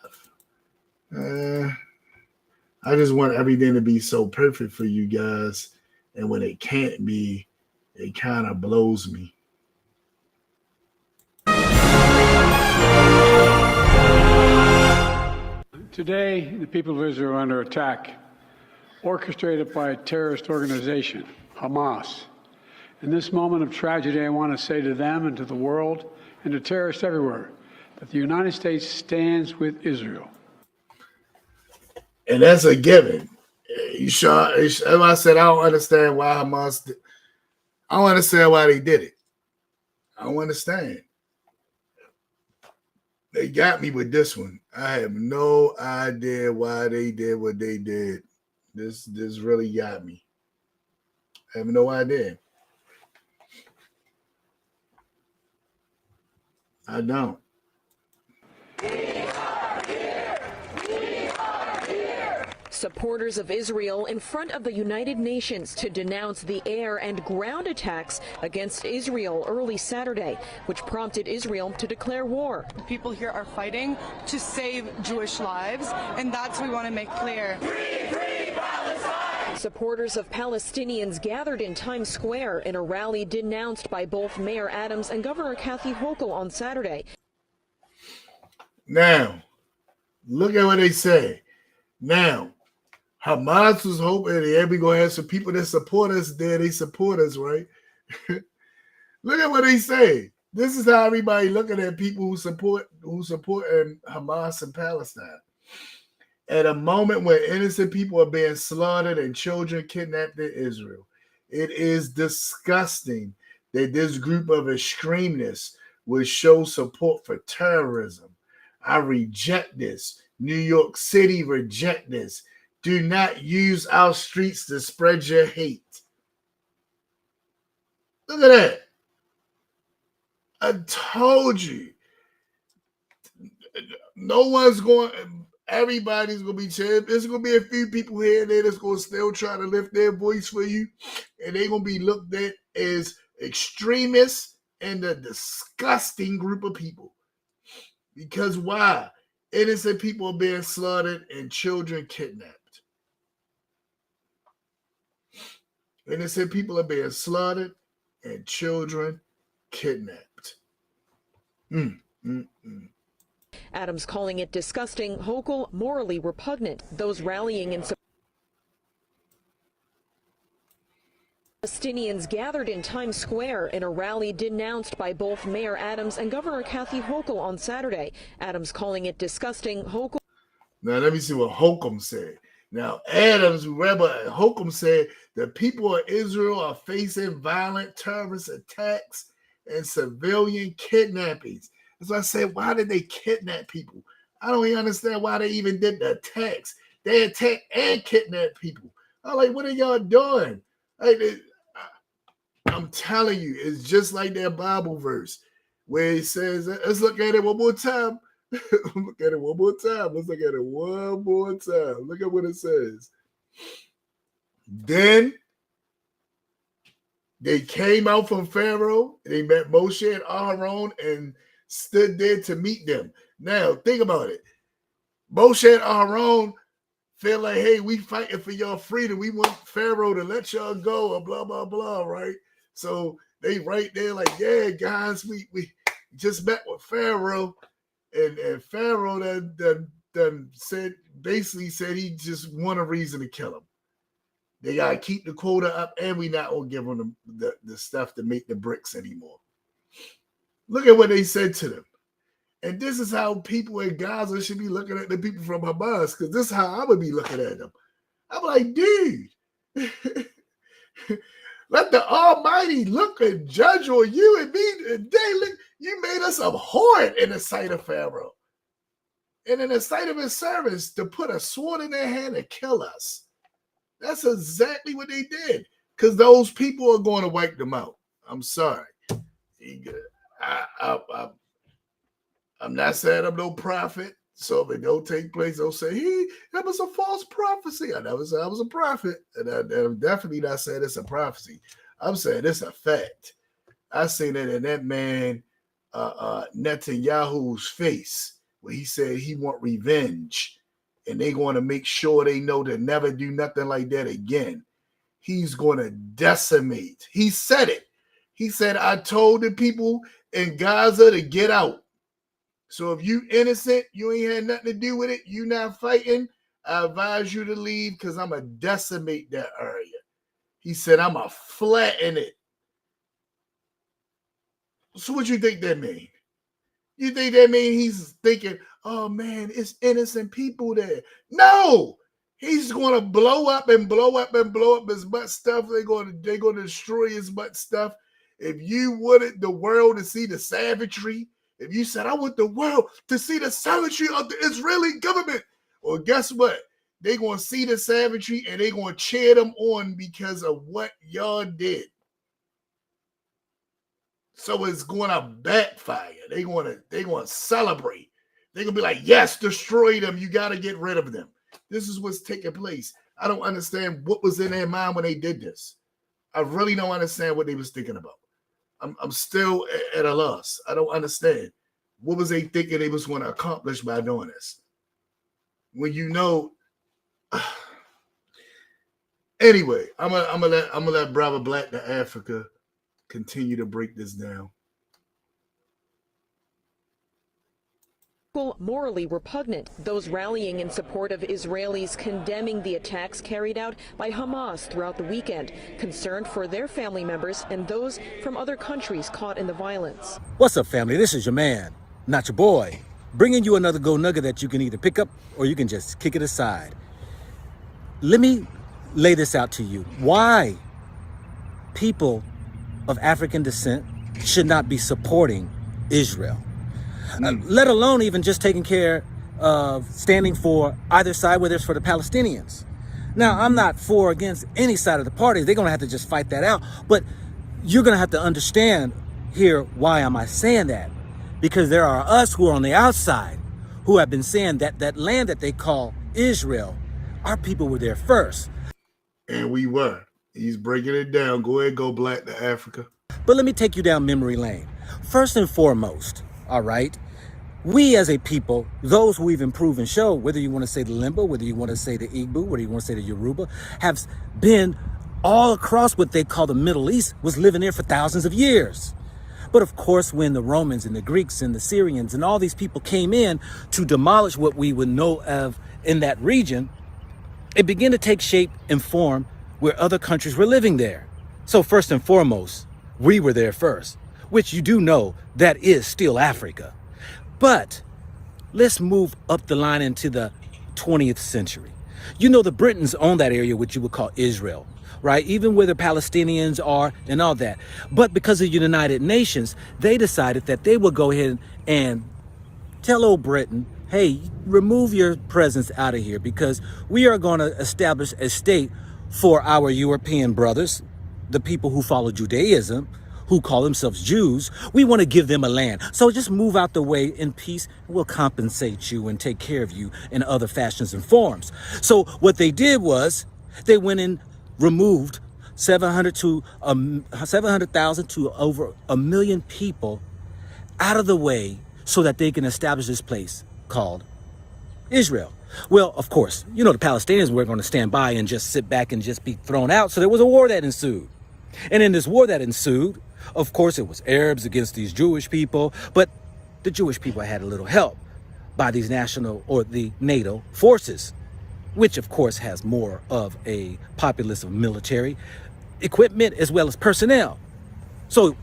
I just want everything to be so perfect for you guys. And when it can't be, it kind of blows me. Today, the people of Israel are under attack, orchestrated by a terrorist organization, Hamas. In this moment of tragedy, I want to say to them and to the world and to terrorists everywhere that the United States stands with Israel. And that's a given. You sure? As I said, I don't understand why Hamas. I don't understand why they did it. I don't understand. They got me with this one. I have no idea why they did what they did. This really got me. I have no idea. I don't. Supporters of Israel in front of the United Nations to denounce the air and ground attacks against Israel early Saturday, which prompted Israel to declare war. People here are fighting to save Jewish lives, and that's what we want to make clear. Free, free Palestine! Supporters of Palestinians gathered in Times Square in a rally denounced by both Mayor Adams and Governor Kathy Hochul on Saturday. Now, look at what they say. Now, Hamas was hoping that we gonna have some people that support us there. They support us, right? Look at what they say. This is how everybody looking at people who support Hamas and Palestine. At a moment when innocent people are being slaughtered and children kidnapped in Israel, it is disgusting that this group of extremists would show support for terrorism. I reject this. New York City reject this. Do not use our streets to spread your hate. Look at that. I told you. No one's going, everybody's going to be champ. There's going to be a few people here and there that's going to still try to lift their voice for you. And they're going to be looked at as extremists and a disgusting group of people. Because why? Innocent people are being slaughtered and children kidnapped. Innocent people are being slaughtered and children kidnapped. Adams calling it disgusting, Hochul morally repugnant. Those rallying in Palestinians gathered in Times Square in a rally denounced by both Mayor Adams and Governor Kathy Hochul on Saturday. Adams calling it disgusting. Hochul. Now, let me see what Hochul said. Now, Adams, Rebbe, and Hochul said the people of Israel are facing violent terrorist attacks and civilian kidnappings. So I said, why did they kidnap people? I don't even understand why they even did the attacks. They attacked and kidnapped people. I'm like, what are y'all doing? I'm telling you, it's just like that Bible verse where it says, let's look at it one more time. Look at it one more time. Let's look at it one more time. Look at what it says. Then they came out from Pharaoh. They met Moshe and Aaron and stood there to meet them. Now, think about it. Moshe and Aaron feel like, hey, we fighting for your freedom. We want Pharaoh to let y'all go, or blah, blah, blah, right? So they right there like, yeah, guys, we just met with Pharaoh. And Pharaoh done said, basically said he just want a reason to kill him. They got to keep the quota up, and we not going to give them the stuff to make the bricks anymore. Look at what they said to them. And this is how people in Gaza should be looking at the people from Hamas, because this is how I would be looking at them. I'm like, dude, let the Almighty look and judge on you and me. And you made us abhorrent in the sight of Pharaoh and in the sight of his servants to put a sword in their hand and kill us. That's exactly what they did, because those people are going to wipe them out. I'm sorry. I'm not saying I'm no prophet, so if it don't take place, don't say, that was a false prophecy. I never said I was a prophet, and I'm definitely not saying it's a prophecy. I'm saying it's a fact. I seen it in that man Netanyahu's face, where he said he want revenge, and they going to make sure they know to never do nothing like that again. He's going to decimate. He said it. He said, I told the people in Gaza to get out. So if you innocent, you ain't had nothing to do with it, you not fighting, I advise you to leave, because I'm going to decimate that area. He said, I'm going to flatten it. So what you think that mean? You think that mean he's thinking, oh man, it's innocent people there? No! He's going to blow up and blow up and blow up as much stuff. They're going to destroy as much stuff. If you wanted the world to see the savagery, if you said, I want the world to see the savagery of the Israeli government, well, guess what? They're going to see the savagery and they're going to cheer them on because of what y'all did. So it's going to backfire. They're going to celebrate. They're going to be like, yes, destroy them. You got to get rid of them. This is what's taking place. I don't understand what was in their mind when they did this. I really don't understand what they was thinking about. I'm still at a loss. I don't understand. What was they thinking they was going to accomplish by doing this? When you know. Anyway, I'm gonna let Brother Black to Africa continue to break this down. Morally repugnant, those rallying in support of Israelis condemning the attacks carried out by Hamas throughout the weekend, concerned for their family members and those from other countries caught in the violence. What's up, family? This is your man, not your boy, bringing you another Go Nugget that you can either pick up or you can just kick it aside. Let me lay this out to you. Why people of African descent should not be supporting Israel. Let alone even just taking care of standing for either side, whether it's for the Palestinians. Now, I'm not for or against any side of the party. They're going to have to just fight that out. But you're going to have to understand here, why am I saying that? Because there are us who are on the outside who have been saying that that land that they call Israel, our people were there first. And we were. He's breaking it down. Go ahead, Go Black to Africa. But let me take you down memory lane. First and foremost, all right, we as a people, those who we've improved and show, whether you want to say the Limba, whether you want to say the Igbo, whether you want to say the Yoruba, have been all across what they call the Middle East, was living there for thousands of years. But of course, when the Romans and the Greeks and the Syrians and all these people came in to demolish what we would know of in that region, it began to take shape and form where other countries were living there. So first and foremost, we were there first, which you do know that is still Africa. But let's move up the line into the 20th century. You know, the Britons own that area, which you would call Israel, right? Even where the Palestinians are and all that. But because of the United Nations, they decided that they would go ahead and tell old Britain, hey, remove your presence out of here because we are going to establish a state for our European brothers, the people who follow Judaism, who call themselves Jews. We want to give them a land. So just move out the way in peace. We'll compensate you and take care of you in other fashions and forms. So what they did was they went and removed 700,000 to over 1 million people out of the way so that they can establish this place called Israel. Well, of course, you know, the Palestinians weren't going to stand by and just sit back and just be thrown out. So there was a war that ensued. And in this war that ensued, of course, it was Arabs against these Jewish people, but the Jewish people had a little help by these national or the NATO forces, which of course has more of a populace of military equipment as well as personnel. So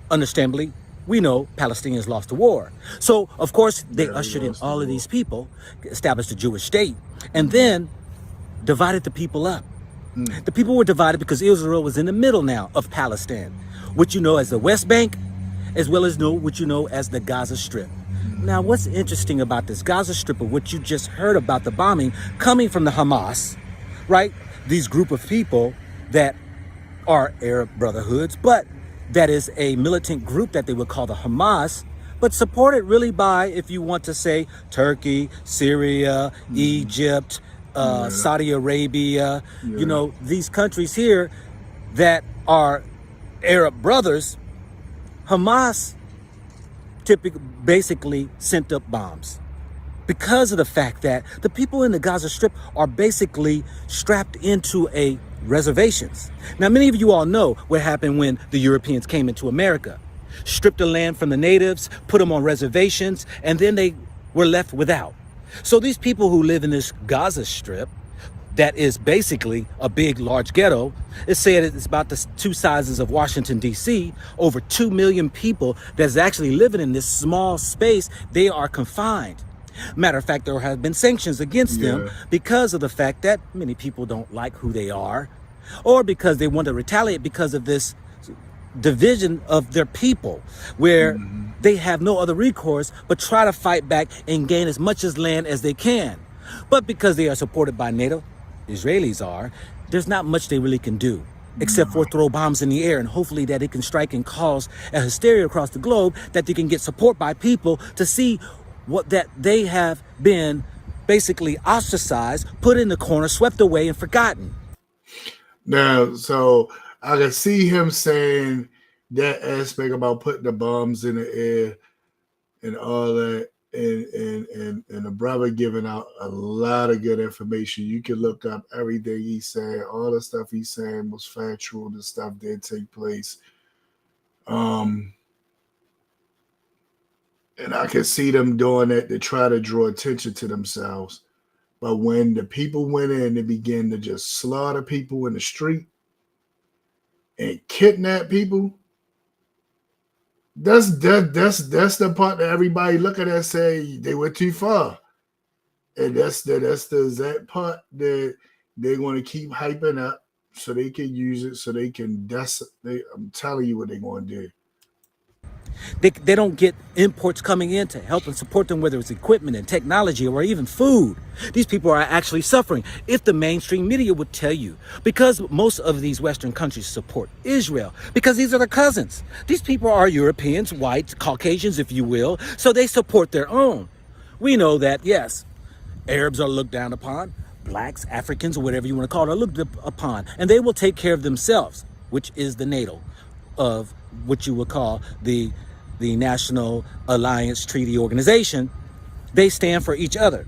understandably, we know Palestinians lost the war. So of course, they ushered in all of these people, established a Jewish state, and then divided the people up. The people were divided because Israel was in the middle now of Palestine, what you know as the West Bank, as well as what you know as the Gaza Strip. Now, what's interesting about this Gaza Strip, or what you just heard about the bombing coming from the Hamas, right? These group of people that are Arab Brotherhoods, but that is a militant group that they would call the Hamas, but supported really by, if you want to say, Turkey, Syria, Egypt, Saudi Arabia, you know, these countries here that are Arab brothers. Hamas basically sent up bombs because of the fact that the people in the Gaza Strip are basically strapped into a reservations. Now, many of you all know what happened when the Europeans came into America, stripped the land from the natives, put them on reservations, and then they were left without. So these people who live in this Gaza Strip, that is basically a big, large ghetto, it's said it's about the 2 sizes of Washington, D.C., over 2 million people that's actually living in this small space. They are confined. Matter of fact, there have been sanctions against them because of the fact that many people don't like who they are, or because they want to retaliate because of this division of their people, where they have no other recourse but try to fight back and gain as much as land as they can. But because they are supported by NATO, Israelis are, there's not much they really can do except for throw bombs in the air, and hopefully that it can strike and cause a hysteria across the globe, that they can get support by people to see what that they have been basically ostracized, put in the corner, swept away, and forgotten. Now, so I can see him saying that aspect about putting the bombs in the air and all that, and the brother giving out a lot of good information. You can look up everything he said. All the stuff he's saying was factual. The stuff did take place. And I can see them doing that to try to draw attention to themselves. But when the people went in, they began to just slaughter people in the street and kidnap people. That's the part that everybody look at and say they went too far. And that's the exact part that they're going to keep hyping up so they can use it, so they can I'm telling you what they're going to do. They don't get imports coming in to help and support them, whether it's equipment and technology or even food. These people are actually suffering. If the mainstream media would tell you, because most of these Western countries support Israel, because these are their cousins. These people are Europeans, whites, Caucasians, if you will, so they support their own. We know that, yes, Arabs are looked down upon, blacks, Africans, or whatever you want to call it, are looked upon, and they will take care of themselves, which is the NATO of what you would call the National Alliance Treaty Organization. They stand for each other.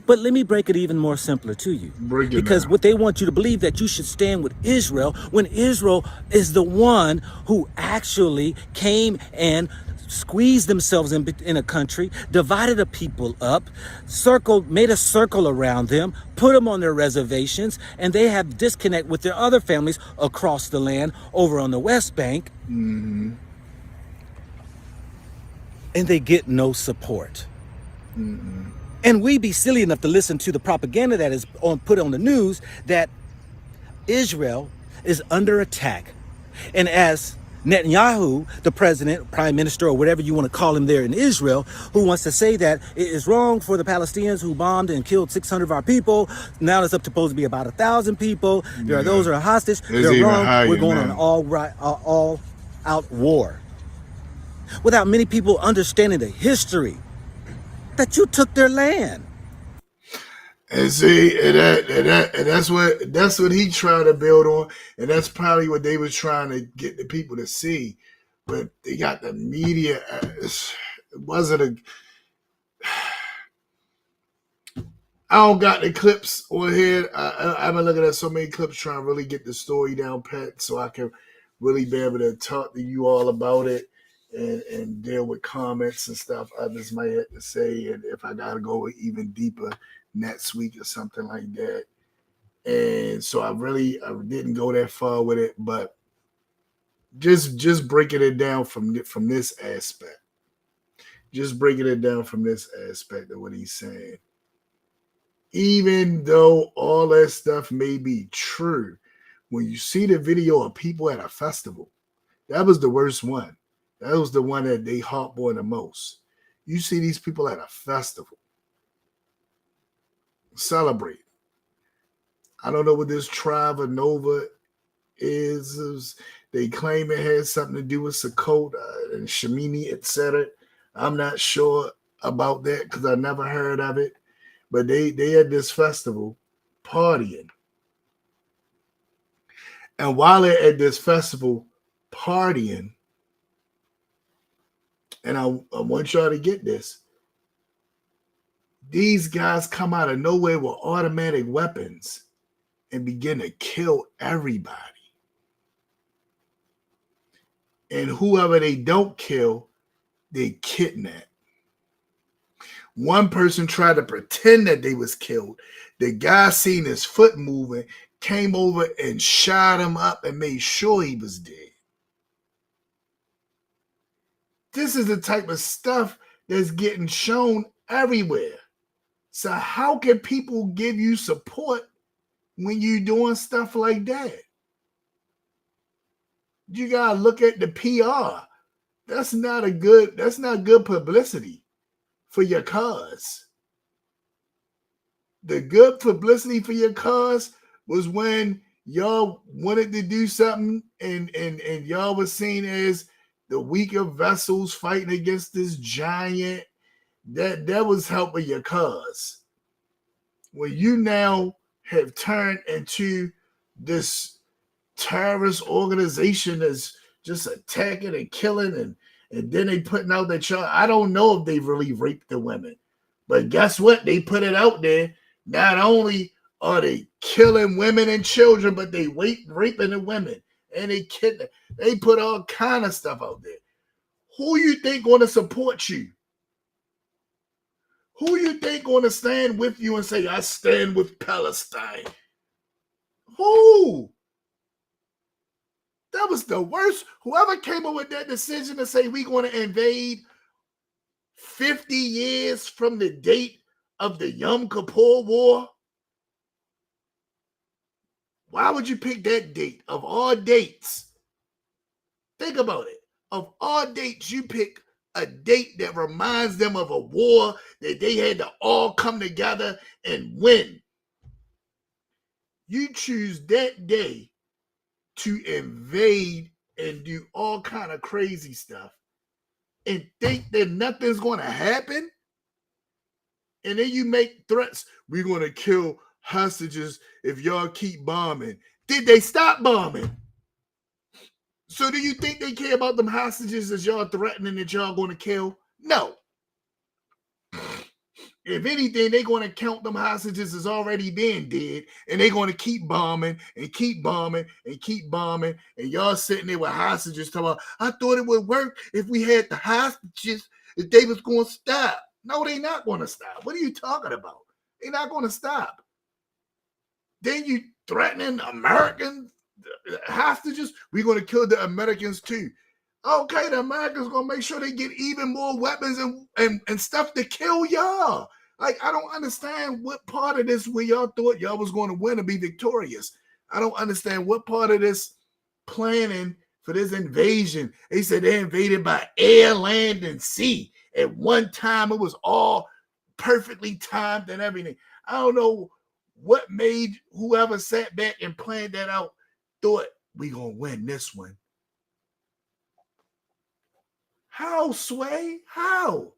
But let me break it even more simpler to you. Because what they want you to believe, that you should stand with Israel, when Israel is the one who actually came and squeezed themselves in a country, divided the people up, made a circle around them, put them on their reservations, and they have disconnect with their other families across the land over on the West Bank. Mm-hmm. And they get no support. Mm-hmm. And we be silly enough to listen to the propaganda that is put on the news that Israel is under attack. And as Netanyahu, the president, prime minister, or whatever you want to call him there in Israel, who wants to say that it is wrong for the Palestinians who bombed and killed 600 of our people. Now it's supposed to be about 1,000 people. There are those who are hostage. They're wrong. We're going on an all-out war. Without many people understanding the history that you took their land. And see, and that's what he tried to build on, and that's probably what they was trying to get the people to see. But they got the media. It wasn't I don't got the clips on here. I've been looking at so many clips trying to really get the story down pat, so I can really be able to talk to you all about it and deal with comments and stuff others might have to say, and if I gotta go even deeper next week or something like that. And so I didn't go that far with it, but just breaking it down from this aspect. Just breaking it down from this aspect of what he's saying. Even though all that stuff may be true, when you see the video of people at a festival, that was the worst one. That was the one that they harp on the most. You see these people at a festival celebrate. I don't know what this tribe of Nova is. They claim it has something to do with Sukkot and Shemini, etc. I'm not sure about that because I never heard of it. But they had this festival partying. And while they're at this festival partying, and I want y'all to get this, these guys come out of nowhere with automatic weapons and begin to kill everybody. And whoever they don't kill, they kidnap. One person tried to pretend that they was killed. The guy seen his foot moving, came over and shot him up and made sure he was dead. This is the type of stuff that's getting shown everywhere. So how can people give you support when you're doing stuff like that? You gotta look at the PR. That's not good publicity for your cause. The good publicity for your cause was when y'all wanted to do something and y'all was seen as the weaker vessels fighting against this giant. That was helping your cause. When you now have turned into this terrorist organization that's just attacking and killing, and then they putting out that y'all, I don't know if they really raped the women, but guess what? They put it out there. Not only are they killing women and children, but they raping the women and they kidnap. They put all kind of stuff out there. Who you think going to support you? Who you think going to stand with you and say, I stand with Palestine? Who? That was the worst. Whoever came up with that decision to say we're going to invade 50 years from the date of the Yom Kippur War. Why would you pick that date of all dates? Think about it. Of all dates, you pick a date that reminds them of a war that they had to all come together and win. You choose that day to invade and do all kind of crazy stuff and think that nothing's going to happen. And then you make threats. We're going to kill hostages if y'all keep bombing. Did they stop bombing? So do you think they care about them hostages as y'all threatening that y'all going to kill? No. If anything, they're going to count them hostages as already being dead, and they're going to keep bombing and keep bombing and keep bombing. And y'all sitting there with hostages talking about, I thought it would work if we had the hostages, if they was going to stop. No, they're not going to stop. What are you talking about? They're not going to stop. Then you threatening American hostages? We're going to kill the Americans too. Okay, the Americans going to make sure they get even more weapons and stuff to kill y'all. Like, I don't understand what part of this where y'all thought y'all was going to win and be victorious. I don't understand what part of this planning for this invasion. They said they invaded by air, land, and sea. At one time, it was all perfectly timed and everything. I don't know what made whoever sat back and planned that out thought we going to win this one. How, Sway? How?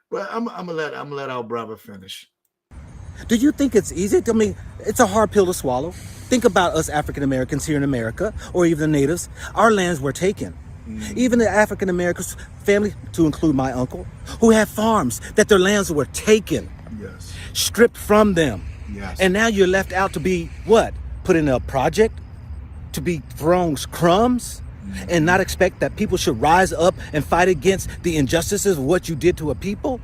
But I'm gonna let our brother finish. Do you think it's easy? I mean, it's a hard pill to swallow. Think about us African Americans here in America, or even the natives. Our lands were taken. Even the African Americans, family, to include my uncle, who had farms, that their lands were taken, stripped from them. And now you're left out to be what? Put in a project? To be thrown crumbs? And not expect that people should rise up and fight against the injustices of what you did to a people?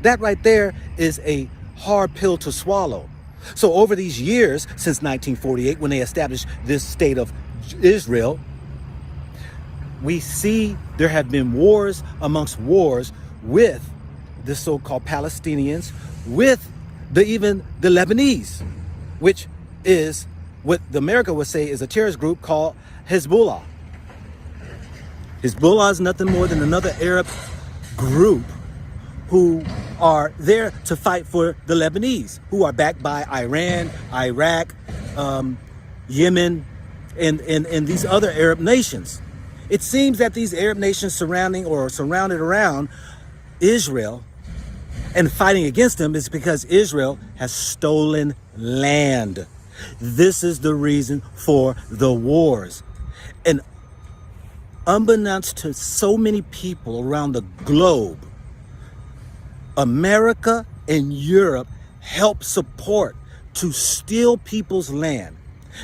That right there is a hard pill to swallow. So over these years, since 1948, when they established this state of Israel, we see there have been wars amongst wars with the so-called Palestinians, with even the Lebanese, which is what America would say is a terrorist group called Hezbollah. Hezbollah is nothing more than another Arab group who are there to fight for the Lebanese, who are backed by Iran, Iraq, Yemen, and these other Arab nations. It seems that these Arab nations surrounded around Israel and fighting against them is because Israel has stolen land. This is the reason for the wars. And unbeknownst to so many people around the globe, America and Europe help support to steal people's land.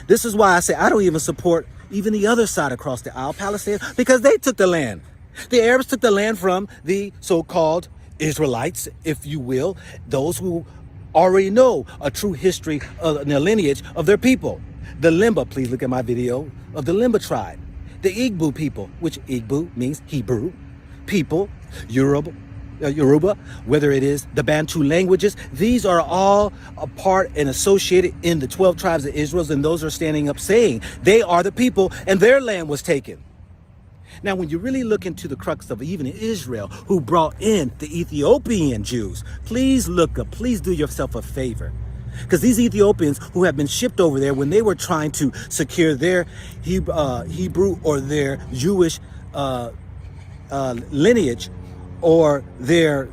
This is why I say I don't even support even the other side across the aisle, Palestine, because they took the land. The Arabs took the land from the so-called Israelites, if you will, those who already know a true history and the lineage of their people. The Limba, please look at my video, of the Limba tribe. The Igbo people, which Igbo means Hebrew people, Yoruba, whether it is the Bantu languages, these are all a part and associated in the 12 tribes of Israel, and those are standing up saying they are the people and their land was taken. Now, when you really look into the crux of even Israel, who brought in the Ethiopian Jews, please look up, please do yourself a favor. Because these Ethiopians who have been shipped over there when they were trying to secure their Hebrew or their Jewish lineage or their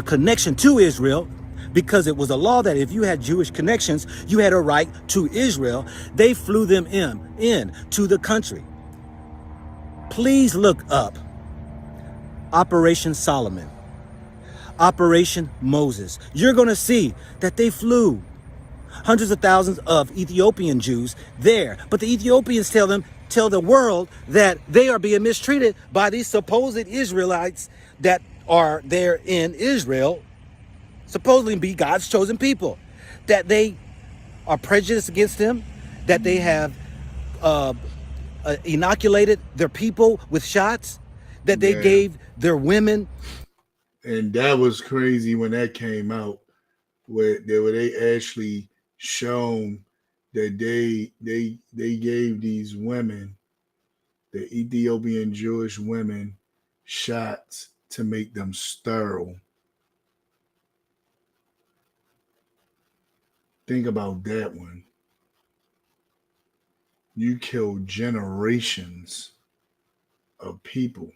connection to Israel, because it was a law that if you had Jewish connections, you had a right to Israel, they flew them in to the country. Please look up Operation Solomon, Operation Moses. You're going to see that they flew hundreds of thousands of Ethiopian Jews there. But the Ethiopians tell the world that they are being mistreated by these supposed Israelites that are there in Israel, supposedly be God's chosen people, that they are prejudiced against them, that they have inoculated their people with shots, that they gave their women. And that was crazy when that came out, where they actually shown that they gave these women, the Ethiopian Jewish women, shots to make them sterile. Think about that one. You killed generations of people.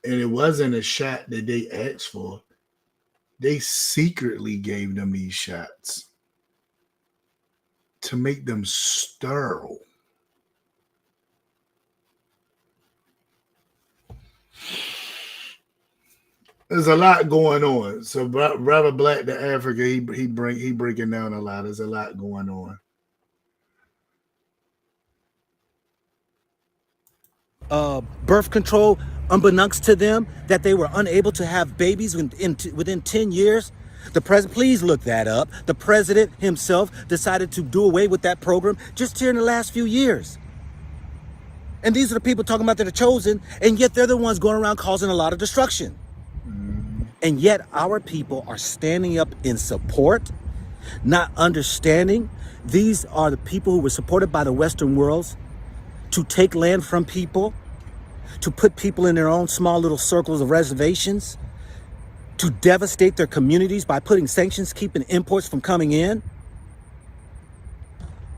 And it wasn't a shot that they asked for. They secretly gave them these shots to make them sterile. There's a lot going on. So Brother Black to Africa, he breaking down a lot. There's a lot going on. Birth control, unbeknownst to them, that they were unable to have babies within 10 years. The president, please look that up. The president himself decided to do away with that program just here in the last few years. And these are the people talking about that are chosen, and yet they're the ones going around causing a lot of destruction. And yet our people are standing up in support, not understanding these are the people who were supported by the Western worlds to take land from people, to put people in their own small little circles of reservations, to devastate their communities by putting sanctions, keeping imports from coming in.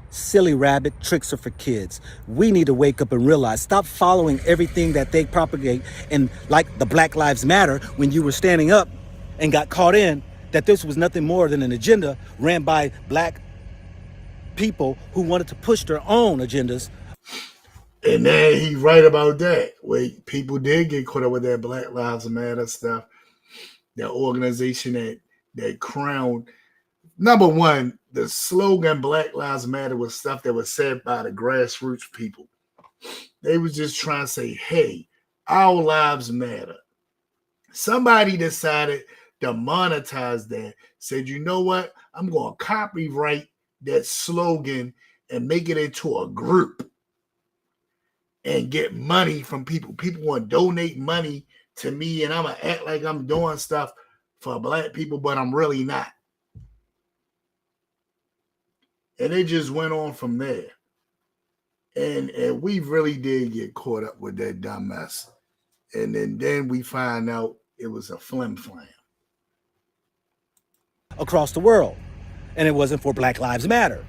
Silly rabbit, tricks are for kids. We need to wake up and realize, stop following everything that they propagate. And like the Black Lives Matter, when you were standing up and got caught in, that this was nothing more than an agenda ran by black people who wanted to push their own agendas. And then he's right about that. Wait, people did get caught up with that Black Lives Matter stuff. That organization that crowned. Number one, the slogan Black Lives Matter was stuff that was said by the grassroots people. They was just trying to say, hey, our lives matter. Somebody decided to monetize that, said, you know what? I'm going to copyright that slogan and make it into a group and get money from people. People want to donate money to me, and I'm going to act like I'm doing stuff for black people, but I'm really not. And it just went on from there. And we really did get caught up with that dumb mess. And then we find out it was a flim-flam. Across the world. And it wasn't for Black Lives Matter.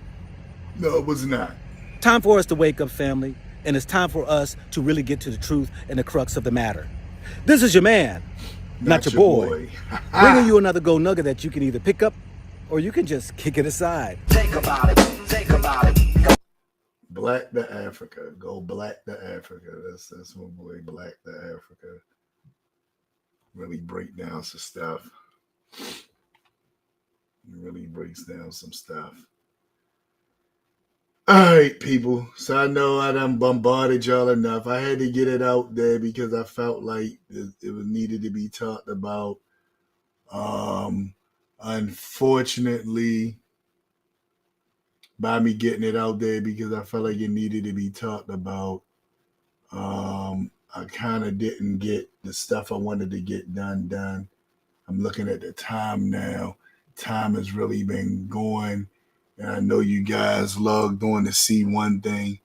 No, it was not. Time for us to wake up, family. And it's time for us to really get to the truth and the crux of the matter. This is your man, not your boy. Bringing you another gold nugget that you can either pick up or you can just kick it aside. Think about it. Think about it. Black to Africa. Go Black to Africa. That's my boy, Black to Africa. Really break down some stuff. He really breaks down some stuff. All right, people. So I know I done bombarded y'all enough. I had to get it out there because I felt like it was needed to be talked about. Unfortunately, by me getting it out there because I felt like it needed to be talked about, I kind of didn't get the stuff I wanted to get done. I'm looking at the time now. Time has really been going. And I know you guys logged on to see one thing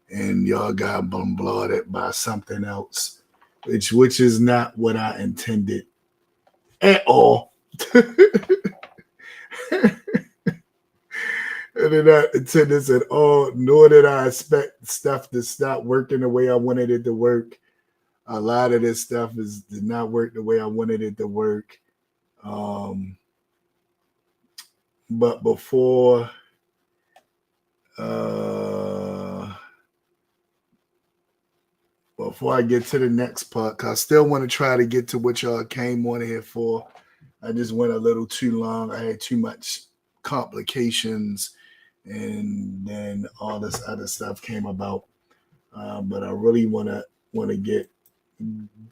and y'all got bombarded by something else, which is not what I intended at all. I did not intend this at all, nor did I expect stuff to stop working the way I wanted it to work. A lot of this stuff did not work the way I wanted it to work. But before I get to the next part, 'cause I still want to try to get to what y'all came on here for. I just went a little too long. I had too much complications, and then all this other stuff came about. But I really want to get,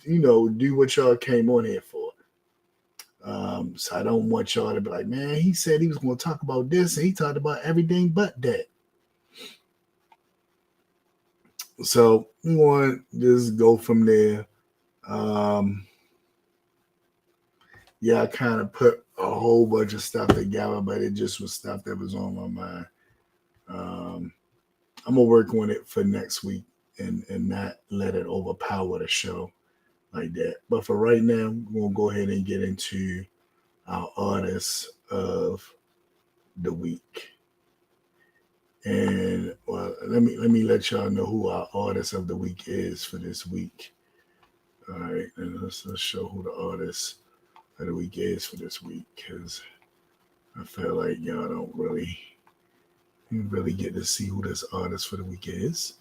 do what y'all came on here for. So I don't want y'all to be like, man, he said he was going to talk about this, and he talked about everything but that. So we want to just go from there. I kind of put a whole bunch of stuff together, but it just was stuff that was on my mind. I'm going to work on it for next week and not let it overpower the show like that. But for right now, we're going to go ahead and get into our artists of the week. And well, let me let y'all know who our artist of the week is for this week. All right, and let's show who the artist of the week is for this week, because I feel like y'all don't really get to see who this artist for the week is.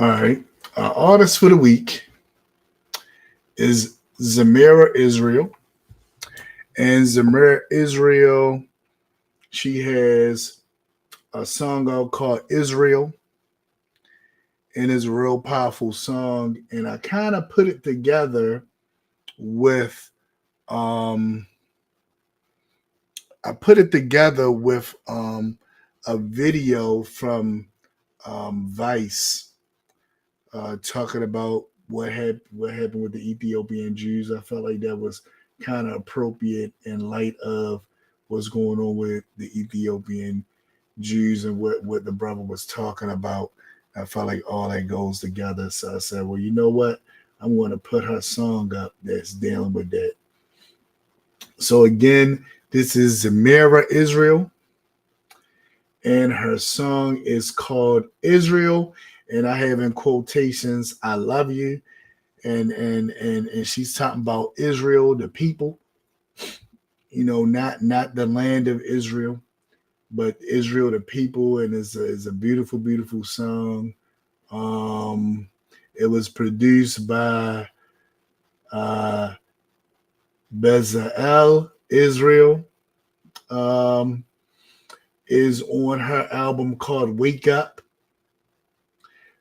All right. Our artist for the week is Zamira Israel. And Zamira Israel, she has a song out called Israel. And it's a real powerful song. And I kind of put it together with a video from Vice talking about what happened with the Ethiopian Jews. I felt like that was kind of appropriate in light of what's going on with the Ethiopian Jews and what the brother was talking about. I felt like all that goes together. So I said, well, you know what? I'm going to put her song up that's dealing with that. So again, this is Zamira Israel, and her song is called Israel, and I have in quotations, I love you, and she's talking about Israel, the people, not the land of Israel, but Israel, the people, and it's a beautiful, beautiful song. It was produced by Bezalel Israel. Is on her album called Wake Up,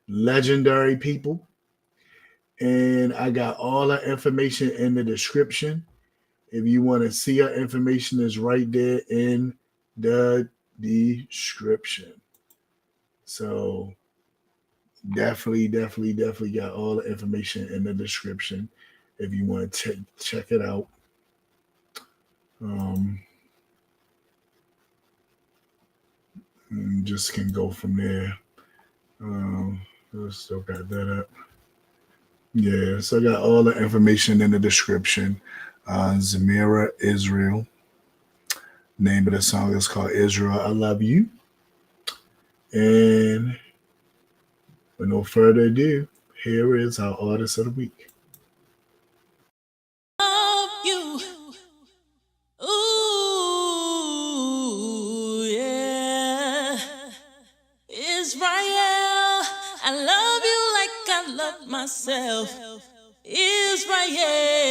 Legendary People. And I got all the information in the description. If you want to see her information, is right there in the description. So definitely got all the information in the description if you want to check it out. Just can go from there. Still got that up. Yeah, so I got all the information in the description. Zamira Israel. Name of the song is called Israel, I Love You. And with no further ado, here is our artist of the week. Love you. Ooh, yeah. Israel, I love you like I love myself. Israel.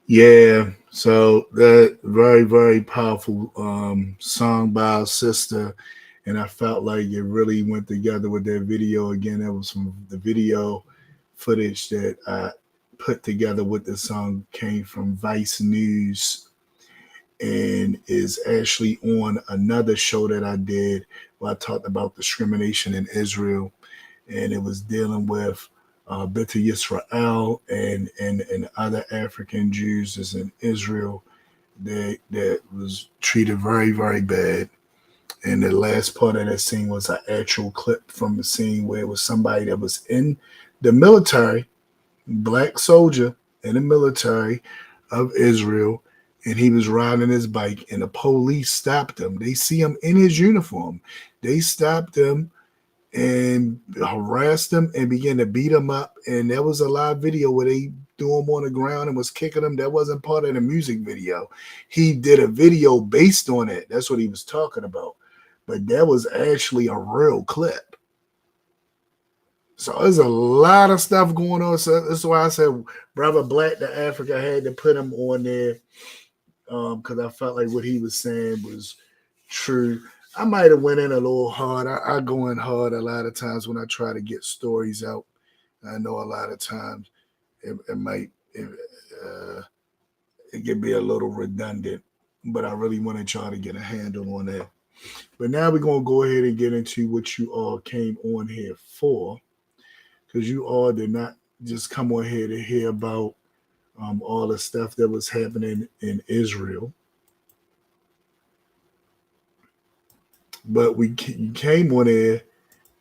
Yeah, so that very, very powerful song by our sister, and I felt like it really went together with that video. Again, that was from the video footage that I put together with the song came from Vice News, and is actually on another show that I did where I talked about discrimination in Israel, and it was dealing with Beta Yisrael and other African Jews is in Israel that was treated very, very bad. And the last part of that scene was an actual clip from the scene where it was somebody that was in the military, black soldier in the military of Israel, and he was riding his bike and the police stopped him. They see him in his uniform. They stopped him and harassed him and began to beat him up. And there was a live video where they threw him on the ground and was kicking him. That wasn't part of the music video. He did a video based on it. That's what he was talking about. But that was actually a real clip. So there's a lot of stuff going on. So that's why I said Brother Black to Africa, I had to put him on there because I felt like what he was saying was true. I might have went in a little hard. I go in hard a lot of times when I try to get stories out. I know a lot of times it can be a little redundant, but I really want to try to get a handle on that. But now we're going to go ahead and get into what you all came on here for, because you all did not just come on here to hear about all the stuff that was happening in Israel. But you came on here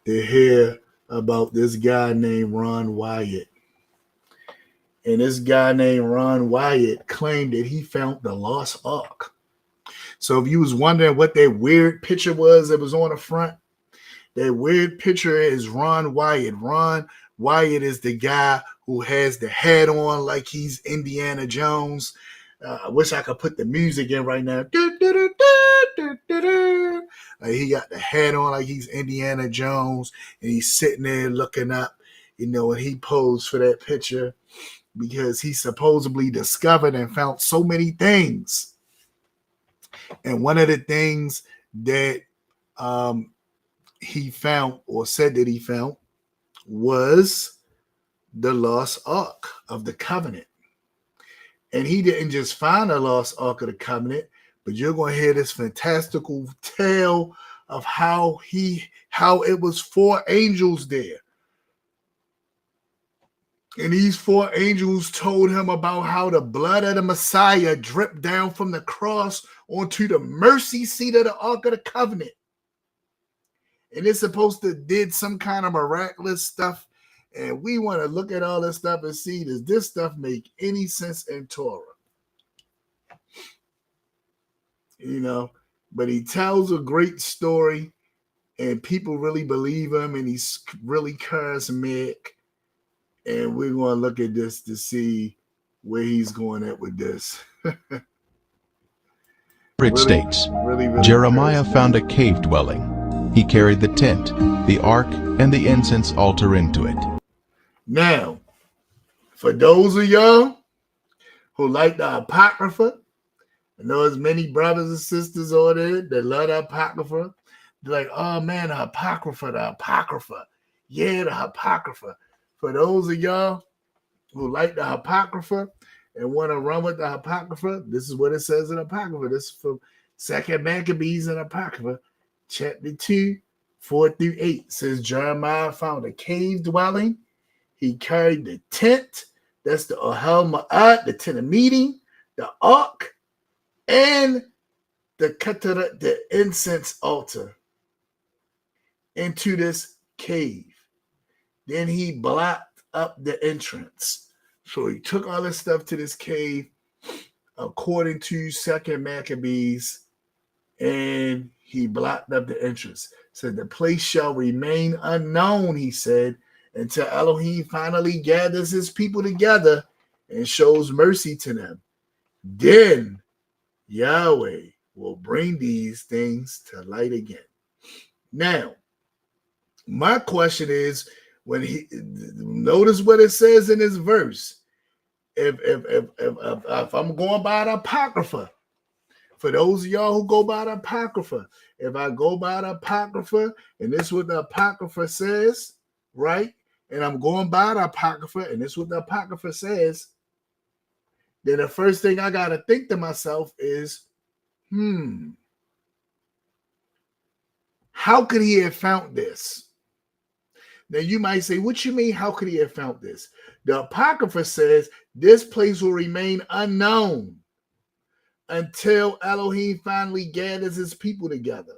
to hear about this guy named Ron Wyatt. And this guy named Ron Wyatt claimed that he found the lost ark. So if you was wondering what that weird picture was that was on the front, that weird picture is Ron Wyatt. Ron Wyatt is the guy who has the hat on like he's Indiana Jones. I wish I could put the music in right now. Like he got the hat on like he's Indiana Jones, and he's sitting there looking up, and he posed for that picture because he supposedly discovered and found so many things. And one of the things that he found, or said that he found, was the lost ark of the covenant. And he didn't just find the lost ark of the covenant, but you're going to hear this fantastical tale of how it was 4 angels there. And these 4 angels told him about how the blood of the Messiah dripped down from the cross onto the mercy seat of the Ark of the Covenant. And it's supposed to did some kind of miraculous stuff. And we want to look at all this stuff and see, does this stuff make any sense in Torah? But he tells a great story, and people really believe him, and he's really charismatic. And we're going to look at this to see where he's going at with this. States, Jeremiah found a cave dwelling. He carried the tent, the ark, and the incense altar into it. Now, for those of y'all who like the Apocrypha, I know there's many brothers and sisters on there that love the Apocrypha. They're like, oh man, the Apocrypha. Yeah, the Apocrypha. For those of y'all who like the Apocrypha and want to run with the Apocrypha, this is what it says in the Apocrypha. This is from 2 Maccabees in Apocrypha, chapter 2, 4-8. It says Jeremiah found a cave dwelling. He carried the tent. That's the Ohel Ma'at, the tent of meeting, the ark, and the incense altar into this cave. Then he blocked up the entrance. So he took all this stuff to this cave, according to 2 Maccabees, and he blocked up the entrance. Said the place shall remain unknown, he said, until Elohim finally gathers his people together and shows mercy to them. Then Yahweh will bring these things to light again. Now, my question is, when he notice what it says in this verse, if I'm going by the Apocrypha, for those of y'all who go by the Apocrypha, if I go by the Apocrypha and this is what the Apocrypha says, right? And I'm going by the Apocrypha and this is what the Apocrypha says, then the first thing I got to think to myself is, how could he have found this? Now you might say, what you mean, how could he have found this? The Apocrypha says this place will remain unknown until Elohim finally gathers his people together.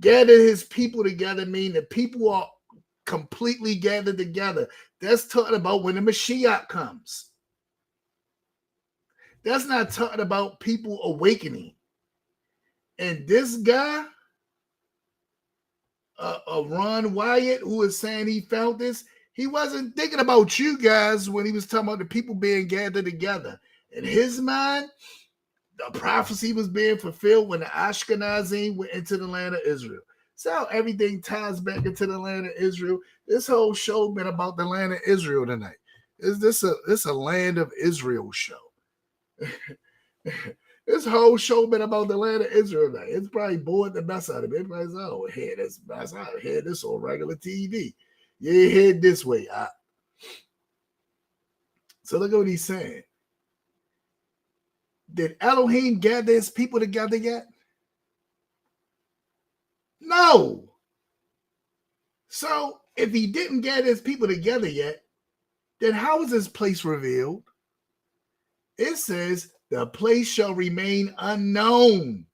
Gather his people together mean that people are completely gathered together. That's talking about when the Mashiach comes. That's not talking about people awakening. And this guy Ron Wyatt, who is saying he found this, he wasn't thinking about you guys when he was talking about the people being gathered together. In his mind, the prophecy was being fulfilled when the Ashkenazim went into the land of Israel. So everything ties back into the land of Israel. This whole show been about the land of Israel tonight. Is this a land of Israel show? This whole show been about the land of Israel tonight. It's probably bored the mess out of it. Everybody's like, oh, hear this mess. I hear this on regular TV. You ain't heard this way. So look at what he's saying. Did Elohim gather his people together yet? No. So if he didn't gather his people together yet, then how is this place revealed? It says the place shall remain unknown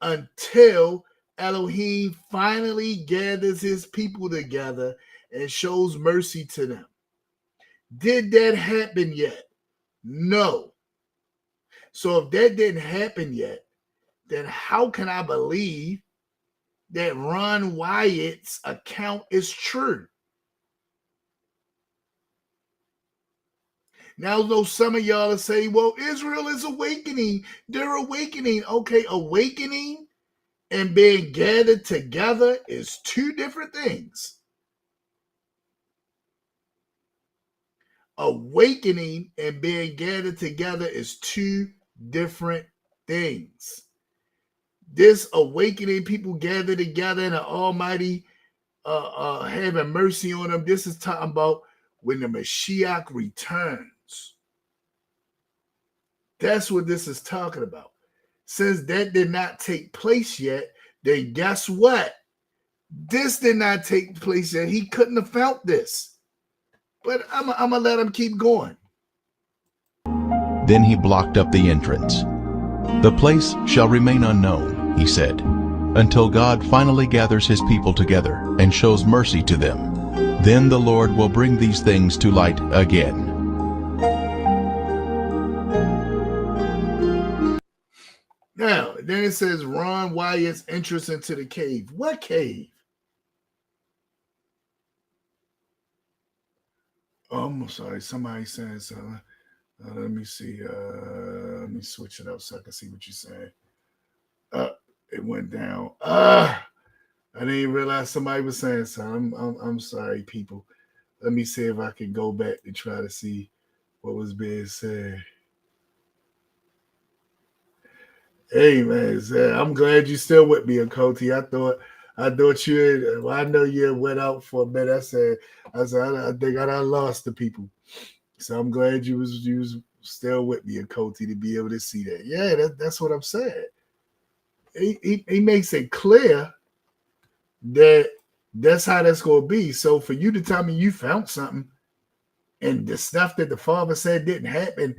until Elohim finally gathers his people together and shows mercy to them. Did that happen yet? No. So if that didn't happen yet, then how can I believe that Ron Wyatt's account is true? Now, though some of y'all are saying, well, Israel is awakening. They're awakening. Okay, awakening and being gathered together is two different things. Awakening and being gathered together is two different things. This awakening, people gather together and the Almighty having mercy on them. This is talking about when the Mashiach returns. That's what this is talking about. Since that did not take place yet, then guess what? This did not take place yet. He couldn't have felt this. But I'm going to let him keep going. Then he blocked up the entrance. The place shall remain unknown, he said, until God finally gathers his people together and shows mercy to them. Then the Lord will bring these things to light again. Now, then it says Ron Wyatt's entrance into the cave. What cave? Oh, I'm sorry. Somebody saying something. Let me see. Let me switch it up so I can see what you're saying. It went down. I didn't even realize somebody was saying something. I'm sorry, people. Let me see if I can go back to try to see what was being said. Hey man, I'm glad you still with me, Coty. I thought you had, well, I know you had went out for a minute. I said I think I lost the people. So I'm glad you was still with me, Coty, to be able to see that. Yeah, that's what I'm saying. He makes it clear that that's how that's going to be. So for you to tell me you found something and the stuff that the father said didn't happen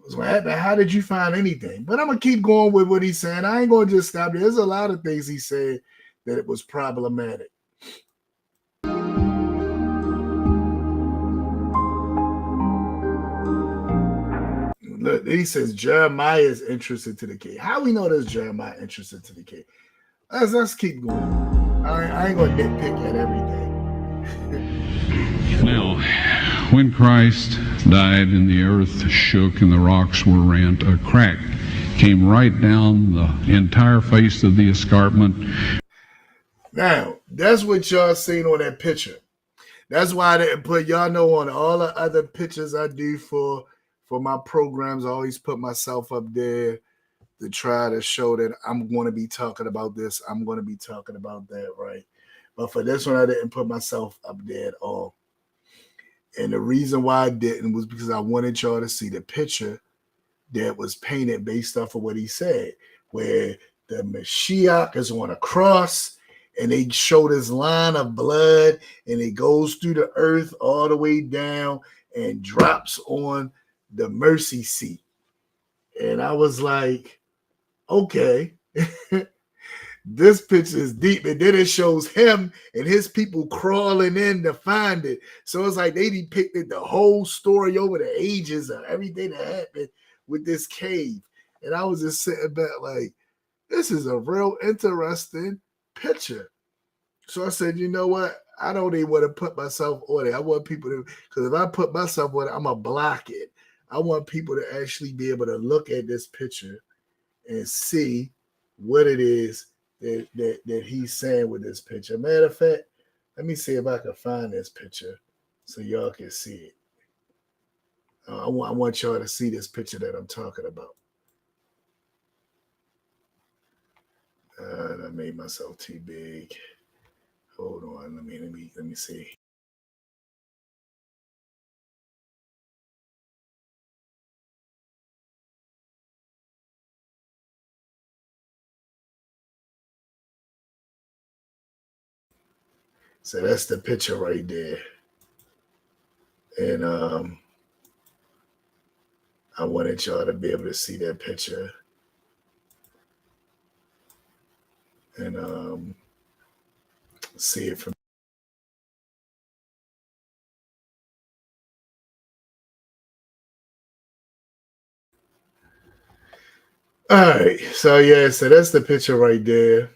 was what happened, how did you find anything? But I'm going to keep going with what he's saying. I ain't going to just stop there. There's a lot of things he said that it was problematic. Look, he says Jeremiah is interested to the cave. How we know there's Jeremiah interested to the cave? Let's keep going. I ain't going to nitpick at everything. Now, when Christ died and the earth shook and the rocks were rent, a crack came right down the entire face of the escarpment. Now, that's what y'all seen on that picture. That's why I didn't put, y'all know, on all the other pictures I do for my programs, I always put myself up there to try to show that I'm going to be talking about this. I'm going to be talking about that, right? But for this one, I didn't put myself up there at all. And the reason why I didn't was because I wanted y'all to see the picture that was painted based off of what he said, where the Mashiach is on a cross and they show this line of blood and it goes through the earth all the way down and drops on the mercy seat. And I was like, okay, this picture is deep. And then it shows him and his people crawling in to find it. So it's like they depicted the whole story over the ages of everything that happened with this cave. And I was just sitting back like, this is a real interesting picture. So I said, you know what? I don't even want to put myself on it. I want people to, because if I put myself on it, I'm going to block it. I want people to actually be able to look at this picture and see what it is that he's saying with this picture. Matter of fact, let me see if I can find this picture so y'all can see it. I want y'all to see this picture that I'm talking about. I made myself too big. Hold on, let me see. So that's the picture right there. And I wanted y'all to be able to see that picture. And see it from. All right, so yeah, so that's the picture right there.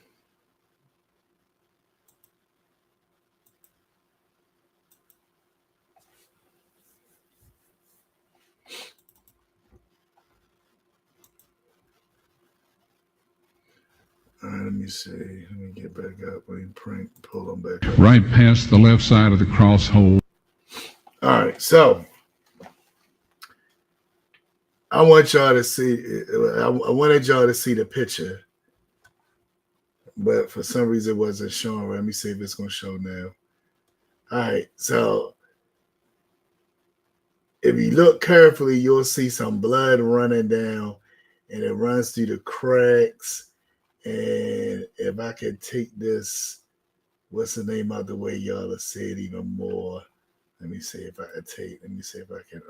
All right, let me see. Let me get back up. Let me pull them back up. Right past the left side of the cross hole. All right, so I want y'all to see. I wanted y'all to see the picture, but for some reason it wasn't showing. Let me see if it's going to show now. All right, so if you look carefully, you'll see some blood running down, and it runs through the cracks. And if I could take this, what's the name of the way y'all will see it even more? Let me see if I can take. Let me see if I can.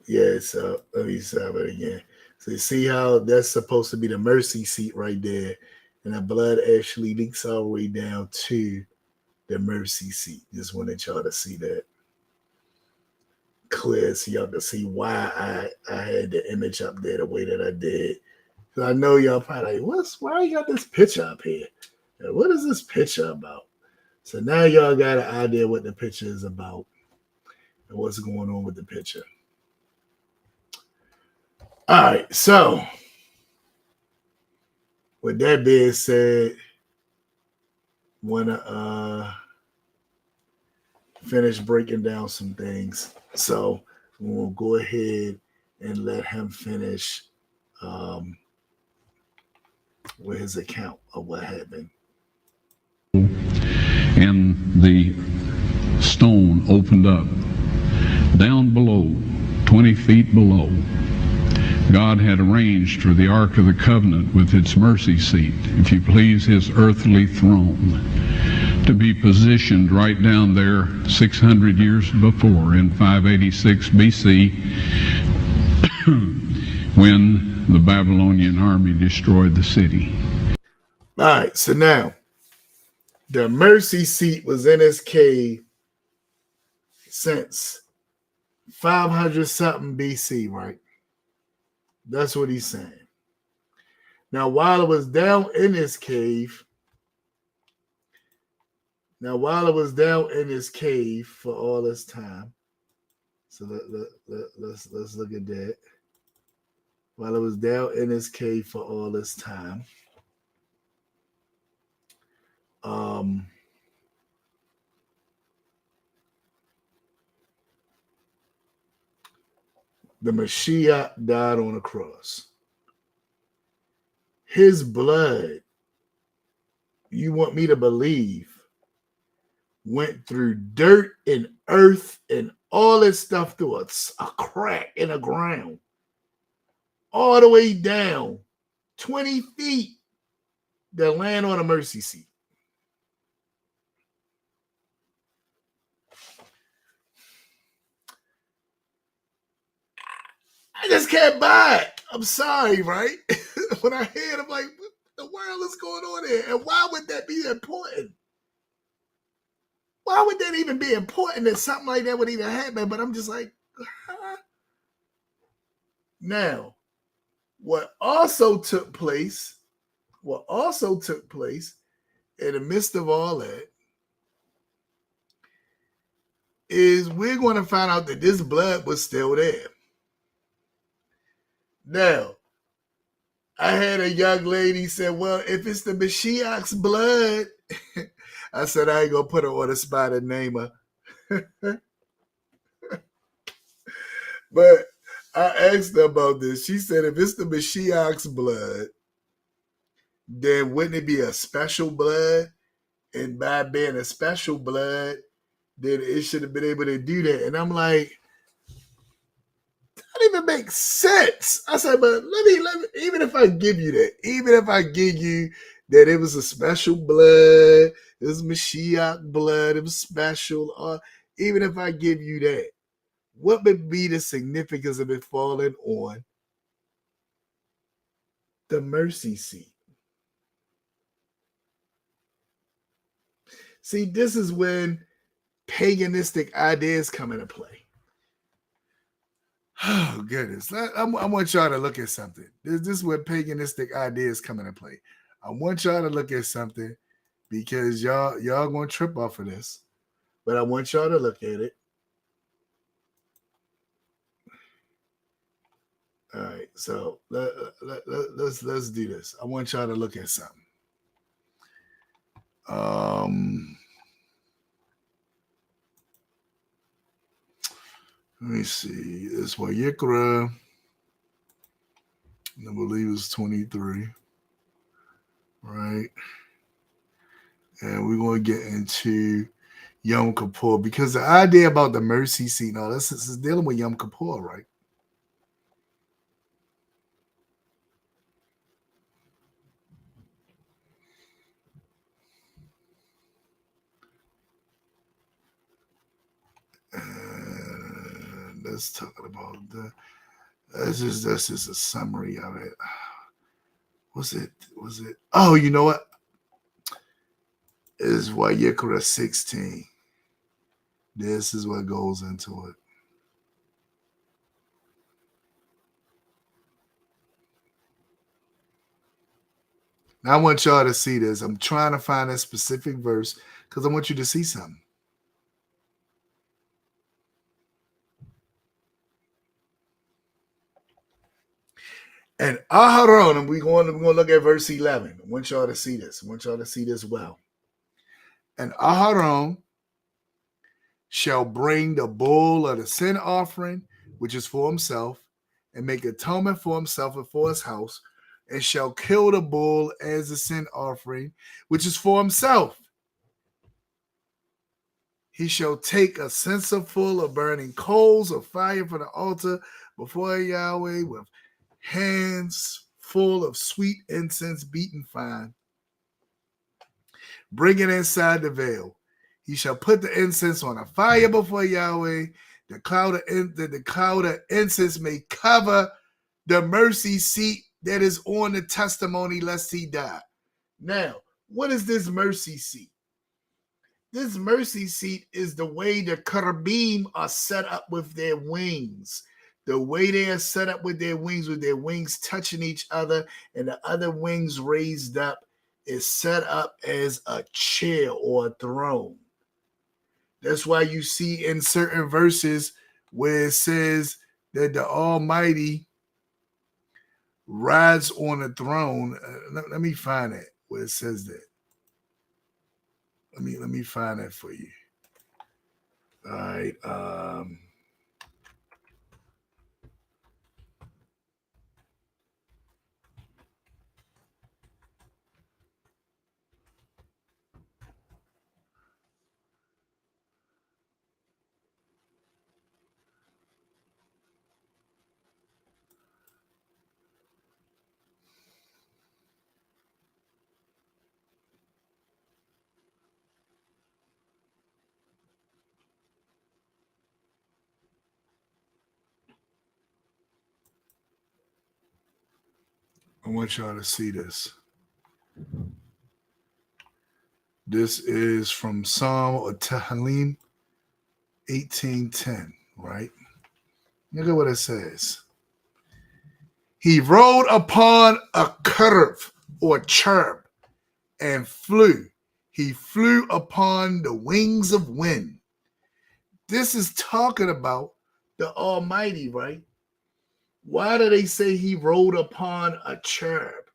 Yeah, so let me stop it again. So you see how that's supposed to be the mercy seat right there, and the blood actually leaks all the way down to the mercy seat. Just wanted y'all to see that clear, so y'all can see why I had the image up there the way that I did. Because I know y'all probably like, why you got this picture up here? What is this picture about? So now y'all got an idea what the picture is about and what's going on with the picture. All right, so with that being said, want to finish breaking down some things. So we'll go ahead and let him finish with his account of what happened. And the stone opened up. Down below, 20 feet below, God had arranged for the Ark of the Covenant with its mercy seat, if you please, his earthly throne, to be positioned right down there 600 years before in 586 BC when the Babylonian army destroyed the city. All right, so now the mercy seat was in his cave since 500 something BC, right? That's what he's saying. Now, while it was down in his cave, for all this time, so let's look at that. While it was down in his cave for all this time, the Mashiach died on a cross. His blood, you want me to believe, went through dirt and earth and all this stuff through a crack in the ground, all the way down 20 feet to land on a mercy seat. I just can't buy it. I'm sorry, right? When I hear it, I'm like, what the world is going on here? And why would that be important? Why would that even be important that something like that would even happen? But I'm just like, huh? Now, What also took place in the midst of all that is we're going to find out that this blood was still there. Now, I had a young lady say, well, if it's the Mashiach's blood, I said, I ain't going to put her on the spot and name her. But I asked her about this. She said, if it's the Mashiach's blood, then wouldn't it be a special blood? And by being a special blood, then it should have been able to do that. And I'm like, that don't even make sense. I said, but let me, even if I give you that, even if I give you that it was a special blood, it was Mashiach blood, it was special, even if I give you that, what would be the significance of it falling on the mercy seat? See, this is when paganistic ideas come into play. Oh, goodness. I want y'all to look at something. This is where paganistic ideas come into play. I want y'all to look at something because y'all going to trip off of this. But I want y'all to look at it. All right, so let's do this. I want y'all to look at something. Let me see. It's Vayikra. I believe it's 23. Right? And we're going to get into Yom Kippur because the idea about the mercy seat, no, this is dealing with Yom Kippur, right? Let's talk about that's just a summary of it. Was it? Oh, you know what? It's Vayikra 16. This is what goes into it. Now I want y'all to see this. I'm trying to find a specific verse because I want you to see something. And Aharon, and we're going to look at verse 11. I want y'all to see this. I want y'all to see this well. And Aharon shall bring the bull of the sin offering, which is for himself, and make atonement for himself and for his house, and shall kill the bull as a sin offering, which is for himself. He shall take a censer full of burning coals of fire from the altar before Yahweh with hands full of sweet incense beaten fine. Bring it inside the veil. He shall put the incense on a fire before Yahweh. The cloud of incense may cover the mercy seat that is on the testimony lest he die. Now, what is this mercy seat? This mercy seat is the way the cherubim are set up with their wings. The way they are set up with their wings touching each other and the other wings raised up, is set up as a chair or a throne. That's why you see in certain verses where it says that the Almighty rides on a throne. Let me find it where it says that. Let me find that for you. All right. I want y'all to see this. This is from Psalm or Tehillim 18:10, right? Look at what it says. He rode upon a curve or cherub and flew. He flew upon the wings of wind. This is talking about the Almighty, right? Why do they say he rode upon a cherub?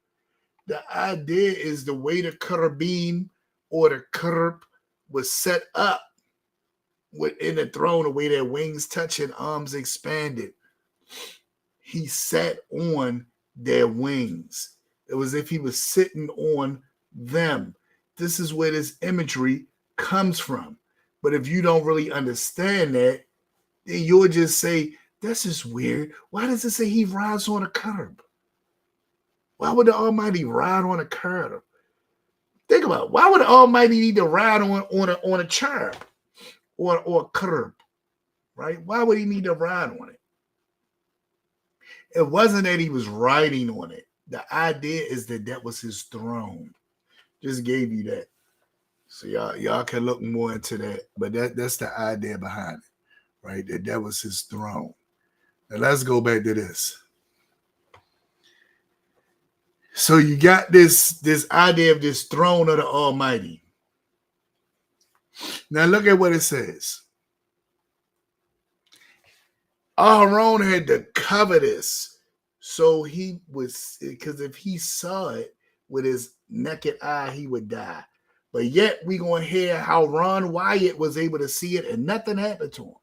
The idea is the way the cherubim or the cherub was set up within the throne, the way their wings touch and arms expanded. He sat on their wings. It was as if he was sitting on them. This is where this imagery comes from. But if you don't really understand that, then you'll just say, that's just weird. Why does it say he rides on a curb? Why would the Almighty ride on a curb? Think about it. Why would the Almighty need to ride on a cherub or a curb? Right? Why would he need to ride on it? It wasn't that he was riding on it. The idea is that was his throne. Just gave you that. So y'all can look more into that. But that's the idea behind it, right? That was his throne. Now let's go back to this. So you got this idea of this throne of the Almighty. Now look at what it says. Aharon had to cover this. So he was, because if he saw it with his naked eye, he would die. But yet we're going to hear how Ron Wyatt was able to see it and nothing happened to him.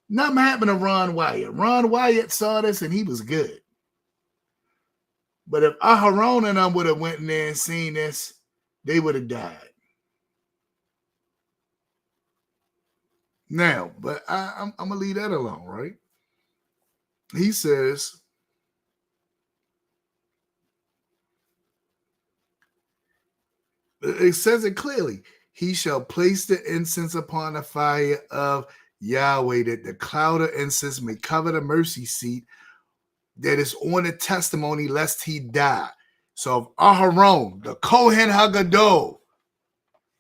Nothing happened to Ron Wyatt. Ron Wyatt saw this and he was good. But if Aharon and them would have went in there and seen this, they would have died. Now, but I'm going to leave that alone, right? He says, it says it clearly. He shall place the incense upon the fire of Yahweh, that the cloud of incense may cover the mercy seat that is on the testimony, lest he die. So if Aharon, the Kohen Hagadol,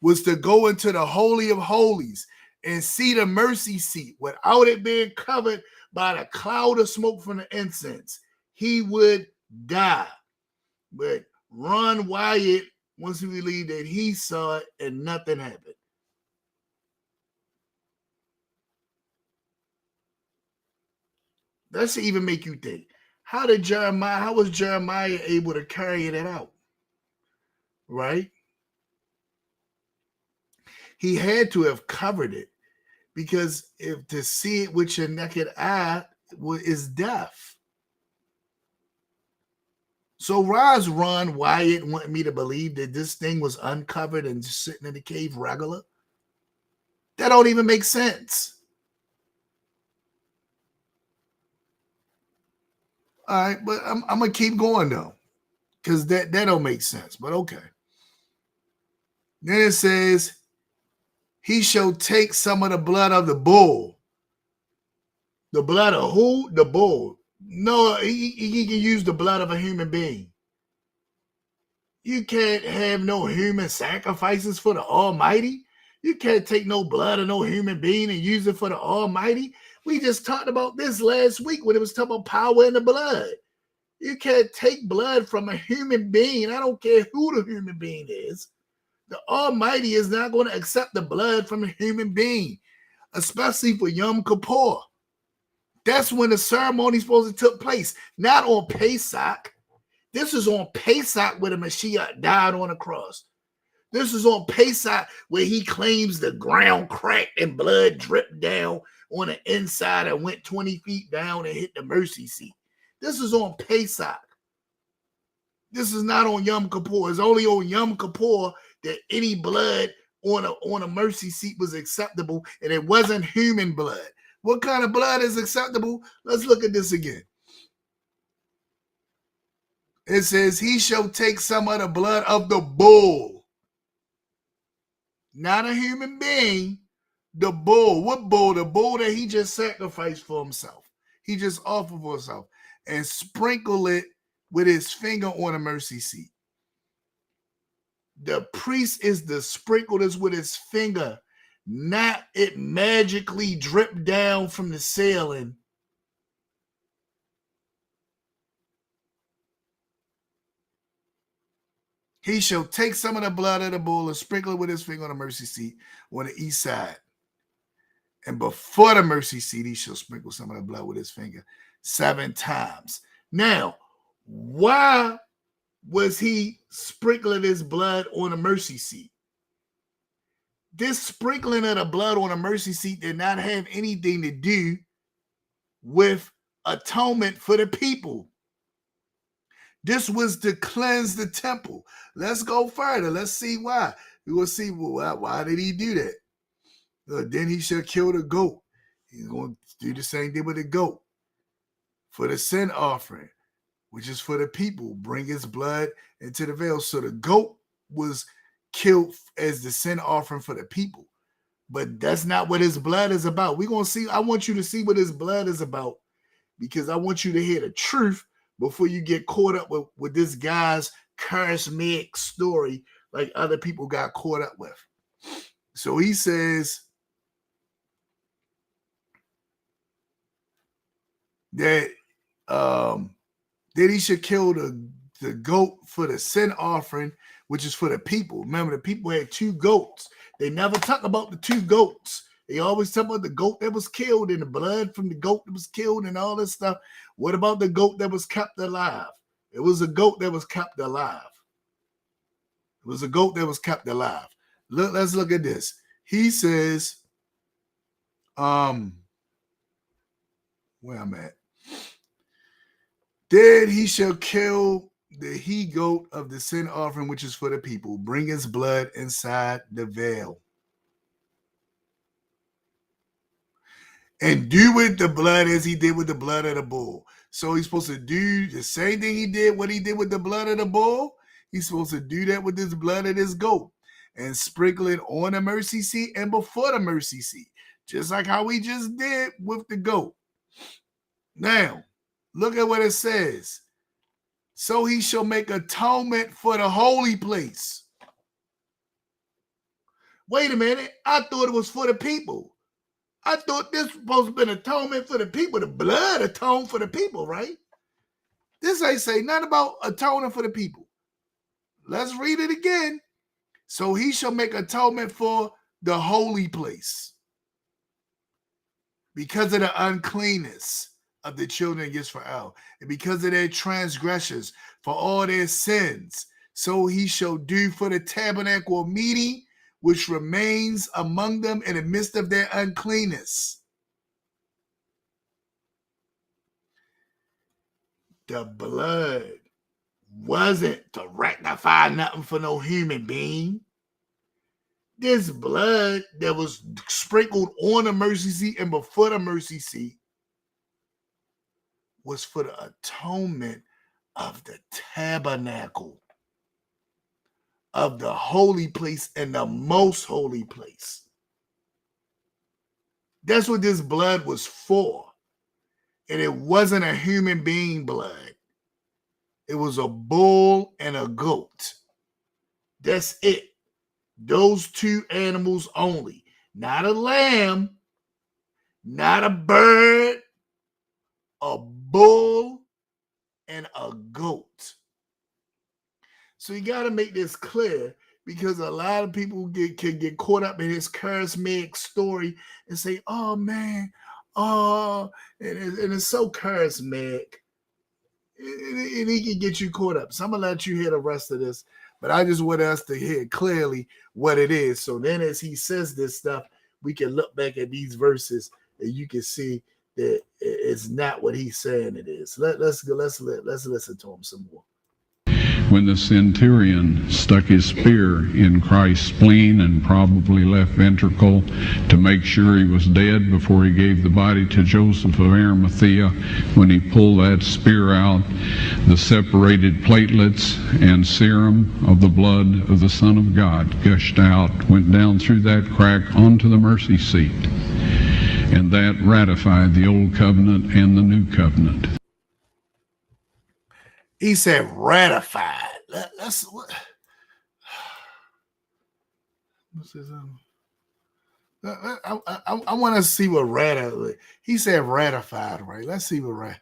was to go into the Holy of Holies and see the mercy seat without it being covered by the cloud of smoke from the incense, he would die. But Ron Wyatt wants to believe that he saw it and nothing happened. That should even make you think. How was Jeremiah able to carry that out? Right? He had to have covered it, because if to see it with your naked eye is death. So Ron Wyatt wanted me to believe that this thing was uncovered and just sitting in the cave regular. That don't even make sense. All right, but I'm gonna keep going though, because that don't make sense. But okay. Then it says, he shall take some of the blood of the bull. The blood of who? The bull. No, he can use the blood of a human being. You can't have no human sacrifices for the Almighty. You can't take no blood of no human being and use it for the Almighty. We just talked about this last week when it was talking about power in the blood. You can't take blood from a human being. I don't care who the human being is. The Almighty is not going to accept the blood from a human being, especially for Yom Kippur. That's when the ceremony supposed to take place, not on Pesach. This is on Pesach where the Mashiach died on the cross. This is on Pesach where he claims the ground cracked and blood dripped down on the inside and went 20 feet down and hit the mercy seat. This is on Pesach. This is not on Yom Kippur. It's only on Yom Kippur that any blood on a mercy seat was acceptable, and it wasn't human blood. What kind of blood is acceptable? Let's look at this again. It says, he shall take some of the blood of the bull. Not a human being, the bull. What bull? The bull that he just sacrificed for himself. He just offered for himself. And sprinkle it with his finger on a mercy seat. The priest is to sprinkle this with his finger, not it magically drip down from the ceiling He shall take some of the blood of the bull and sprinkle it with his finger on the mercy seat on the east side. And before the mercy seat, he shall sprinkle some of the blood with his finger 7 times. Now, why was he sprinkling his blood on the mercy seat? This sprinkling of the blood on the mercy seat did not have anything to do with atonement for the people. This was to cleanse the temple. Let's go further. Let's see why. We will see, well, why did he do that? Then he shall kill the goat. He's going to do the same thing with the goat for the sin offering, which is for the people. Bring his blood into the veil. So the goat was killed as the sin offering for the people. But that's not what his blood is about. We're going to see. I want you to see what his blood is about, because I want you to hear the truth before you get caught up with this guy's charismatic story like other people got caught up with. So he says that he should kill the goat for the sin offering, which is for the people. Remember, the people had 2 goats. They never talk about the 2 goats. They always talk about the goat that was killed and the blood from the goat that was killed and all this stuff. What about the goat that was kept alive? It was a goat that was kept alive. It was a goat that was kept alive. Let's look at this. He says, where I'm at. Then he shall kill the he-goat of the sin offering, which is for the people. Bring his blood inside the veil. And do with the blood as he did with the blood of the bull. So he's supposed to do the same thing he did, what he did with the blood of the bull. He's supposed to do that with this blood of this goat and sprinkle it on the mercy seat and before the mercy seat, just like how we just did with the goat. Now, look at what it says. So he shall make atonement for the holy place. Wait a minute. I thought it was for the people. I thought this was supposed to be an atonement for the people. The blood atoned for the people, right? This ain't say nothing about atoning for the people. Let's read it again. So he shall make atonement for the holy place because of the uncleanness of the children of Israel, and because of their transgressions, for all their sins. So he shall do for the tabernacle of meeting, which remains among them in the midst of their uncleanness. The blood wasn't to rectify nothing for no human being. This blood that was sprinkled on the mercy seat and before the mercy seat was for the atonement of the tabernacle, of the holy place and the most holy place. That's what this blood was for. And it wasn't a human being blood. It was a bull and a goat. That's it. Those 2 animals only. Not a lamb, not a bird, a bull and a goat. So you got to make this clear, because a lot of people can get caught up in his charismatic story and say, oh man, and it's so charismatic. And he can get you caught up. So I'm going to let you hear the rest of this, but I just want us to hear clearly what it is. So then as he says this stuff, we can look back at these verses and you can see that it's not what he's saying it is. Let's listen to him some more. When the centurion stuck his spear in Christ's spleen and probably left ventricle to make sure he was dead before he gave the body to Joseph of Arimathea, when he pulled that spear out, the separated platelets and serum of the blood of the Son of God gushed out, went down through that crack onto the mercy seat. And that ratified the old covenant and the new covenant. He said ratified. What's this? I want to see what ratified. He said ratified, right? Let's see what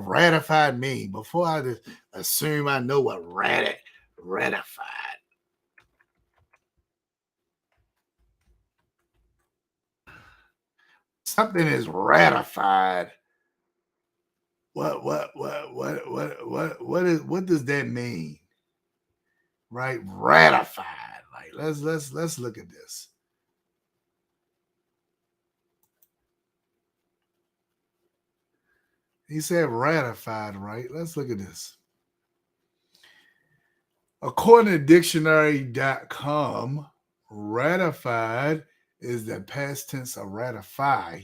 ratified mean before I just assume I know what Ratified. Something is ratified. What does that mean? Right? Ratified. Like let's look at this. He said ratified, right? Let's look at this. According to dictionary.com, ratified is the past tense of ratify,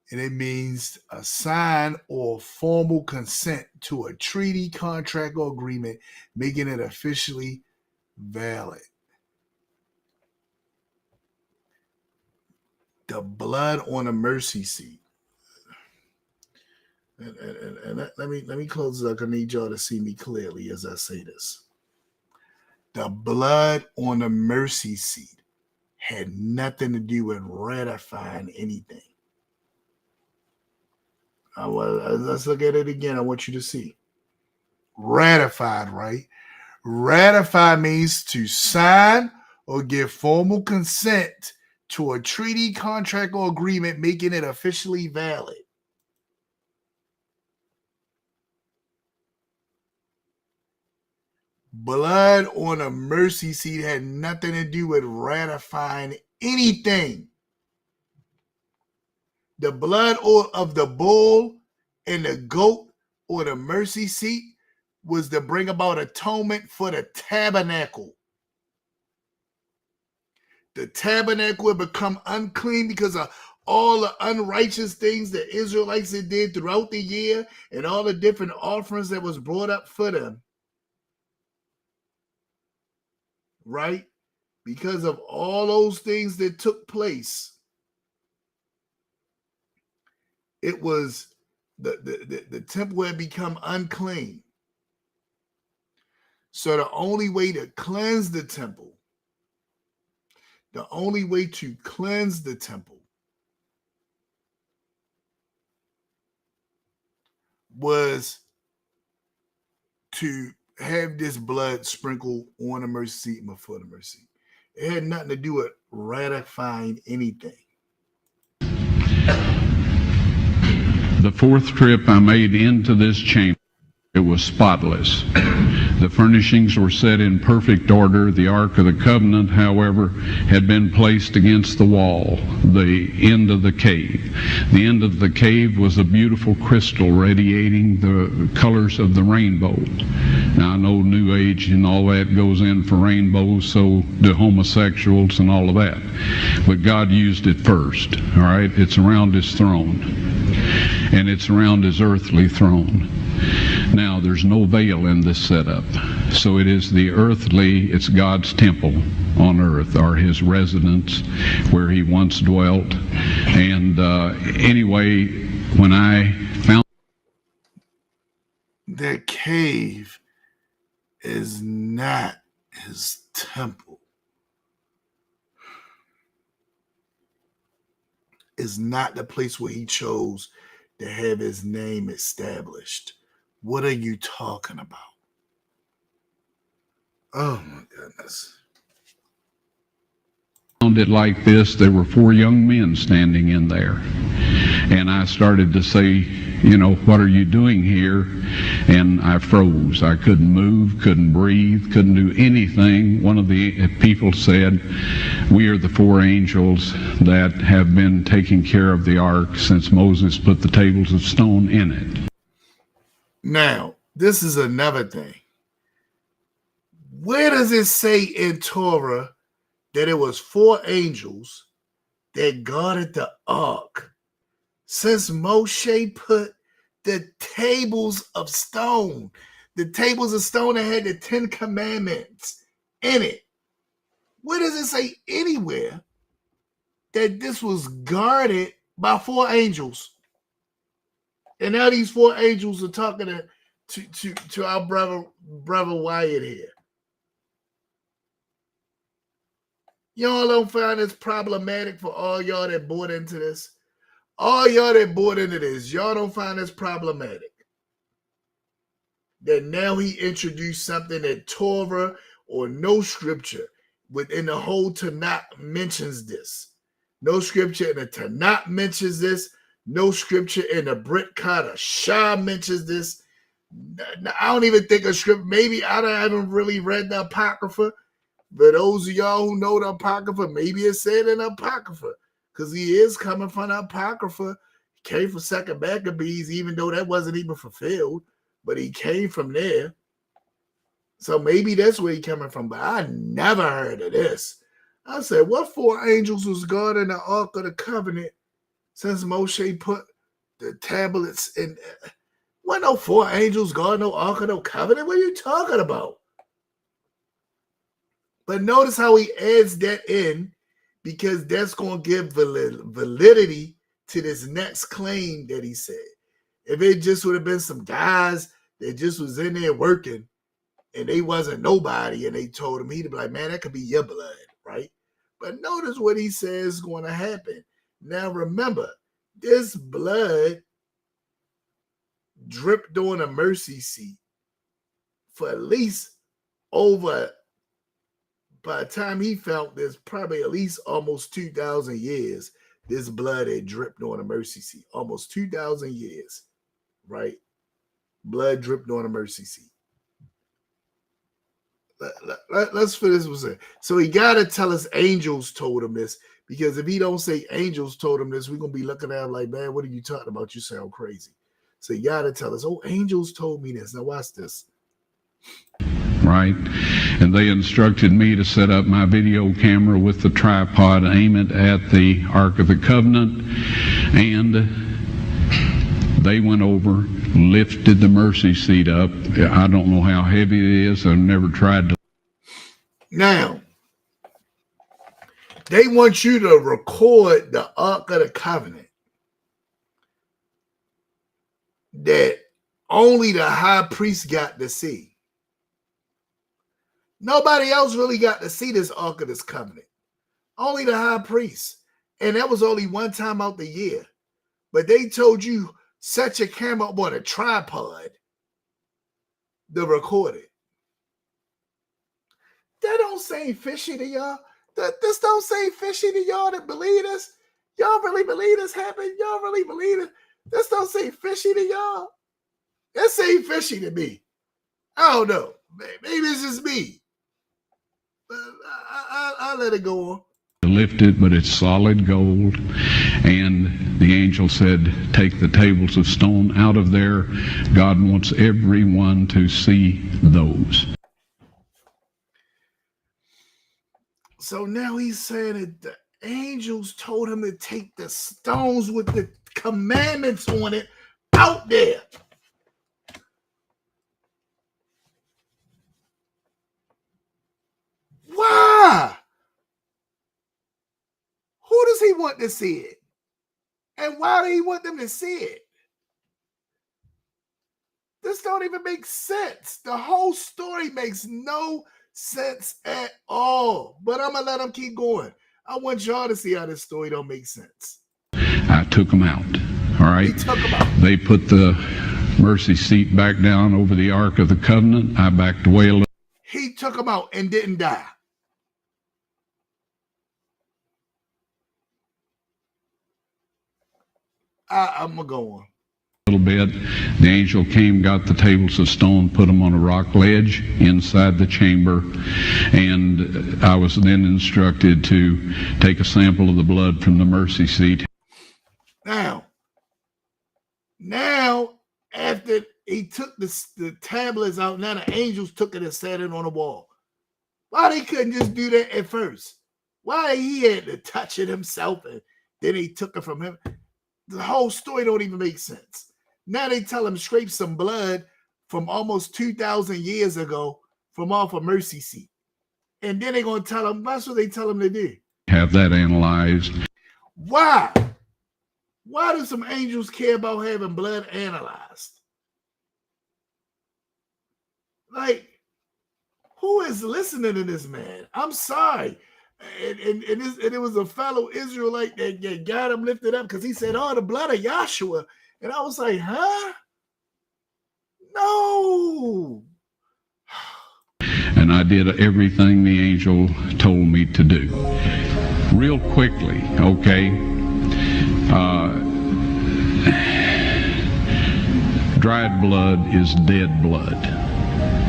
and it means a sign or formal consent to a treaty, contract, or agreement, making it officially valid. The blood on a mercy seat. And let me close it up. I need y'all to see me clearly as I say this. The blood on the mercy seat had nothing to do with ratifying anything. Let's look at it again. I want you to see. Ratified, right? Ratify means to sign or give formal consent to a treaty, contract, or agreement, making it officially valid. Blood on a mercy seat had nothing to do with ratifying anything. The blood of the bull and the goat or the mercy seat was to bring about atonement for the tabernacle. The tabernacle would become unclean because of all the unrighteous things the Israelites did throughout the year and all the different offerings that was brought up for them. Right? Because of all those things that took place, it was the temple had become unclean. So the only way to cleanse the temple, was to have this blood sprinkled on the mercy seat and before the mercy. It had nothing to do with ratifying anything. The fourth trip I made into this chamber, it was spotless. The furnishings were set in perfect order. The Ark of the Covenant, however, had been placed against the wall, the end of the cave. The end of the cave was a beautiful crystal radiating the colors of the rainbow. Now, I know New Age and all that goes in for rainbows, so do homosexuals and all of that. But God used it first, all right? It's around his throne, and it's around his earthly throne. Now, there's no veil in this setup. So it is the earthly, it's God's temple on earth, or his residence where he once dwelt. And anyway, when I found that cave is not his temple. Is not the place where he chose to have his name established. What are you talking about? Oh my goodness. Found it like this. There were 4 young men standing in there. And I started to say, you know, what are you doing here? And I froze. I couldn't move, couldn't breathe, couldn't do anything. One of the people said, we are the 4 angels that have been taking care of the ark since Moses put the tables of stone in it. Now, this is another thing. Where does it say in Torah that it was 4 angels that guarded the ark since Moshe put the tables of stone that had the 10 commandments in it? Where does it say anywhere that this was guarded by 4 angels? And now these 4 angels are talking to our brother Wyatt here. Y'all don't find this problematic for all y'all that bought into this? All y'all that bought into this, y'all don't find this problematic? that now he introduced something that Torah or no scripture within the whole Tanakh mentions this. No scripture in the Tanakh mentions this. No scripture in the Brit Shah mentions this. I don't even think a script, maybe I haven't really read the Apocrypha, but those of y'all who know the Apocrypha, maybe it said in the Apocrypha, because he is coming from the Apocrypha. He came from Second Maccabees, even though that wasn't even fulfilled, but he came from there. So maybe that's where he coming from, but I never heard of this. I said, what 4 angels was guarding the Ark of the Covenant since Moshe put the tablets in? What no 4 angels guarding no Ark of the Covenant? What are you talking about? But notice how he adds that in, because that's going to give validity to this next claim that he said. If it just would have been some guys that just was in there working and they wasn't nobody and they told him, he'd be like, man, that could be your blood, right? But notice what he says is going to happen. Now remember, this blood dripped on a mercy seat for at least over, by the time he felt this, probably at least almost 2,000 years, this blood had dripped on a mercy seat. Almost 2,000 years, right? Blood dripped on a mercy seat. Let's finish with it. So he got to tell us angels told him this, because if he don't say angels told him this, we're going to be looking at him like, man, what are you talking about? You sound crazy. So you got to tell us, oh, angels told me this. Now watch this. Right? And they instructed me to set up my video camera with the tripod, aim it at the Ark of the Covenant, and they went over, lifted the mercy seat up. I don't know how heavy it is. I've never tried to. Now, they want you to record the Ark of the Covenant that only the high priest got to see. Nobody else really got to see this Ark of this Covenant. Only the high priest. And that was only one time out the year. But they told you, set your camera up on a tripod to record it. That don't seem fishy to y'all. This don't seem fishy to y'all that believe this. Y'all really believe this happened? Y'all really believe it? This don't seem fishy to y'all. It seems fishy to me. I don't know. Maybe it's just me. But I'll let it go on. Lift it, but it's solid gold. And the angel said, take the tables of stone out of there. God wants everyone to see those. So now he's saying that the angels told him to take the stones with the commandments on it out there. Why? Who does he want to see it? And why do he want them to see it? This don't even make sense. The whole story makes no sense at all. But I'm going to let him keep going. I want y'all to see how this story don't make sense. I took them out. All right. He took them out. They put the mercy seat back down over the Ark of the Covenant. I backed away a little. He took them out and didn't die. I'm going to go on. Little bit. The angel came, got the tables of stone, put them on a rock ledge inside the chamber, and I was then instructed to take a sample of the blood from the mercy seat. Now, after he took the tablets out, now the angels took it and set it on the wall. Why they couldn't just do that at first? Why he had to touch it himself and then he took it from him? The whole story don't even make sense. Now they tell him scrape some blood from almost 2,000 years ago from off a mercy seat. And then they're going to tell him, that's what they tell him to do. Have that analyzed. Why? Why do some angels care about having blood analyzed? Like, who is listening to this man? I'm sorry. And it was a fellow Israelite that got him lifted up because he said, oh, the blood of Yahshua. And I was like, huh? No. And I did everything the angel told me to do. Real quickly, okay? Dried blood is dead blood.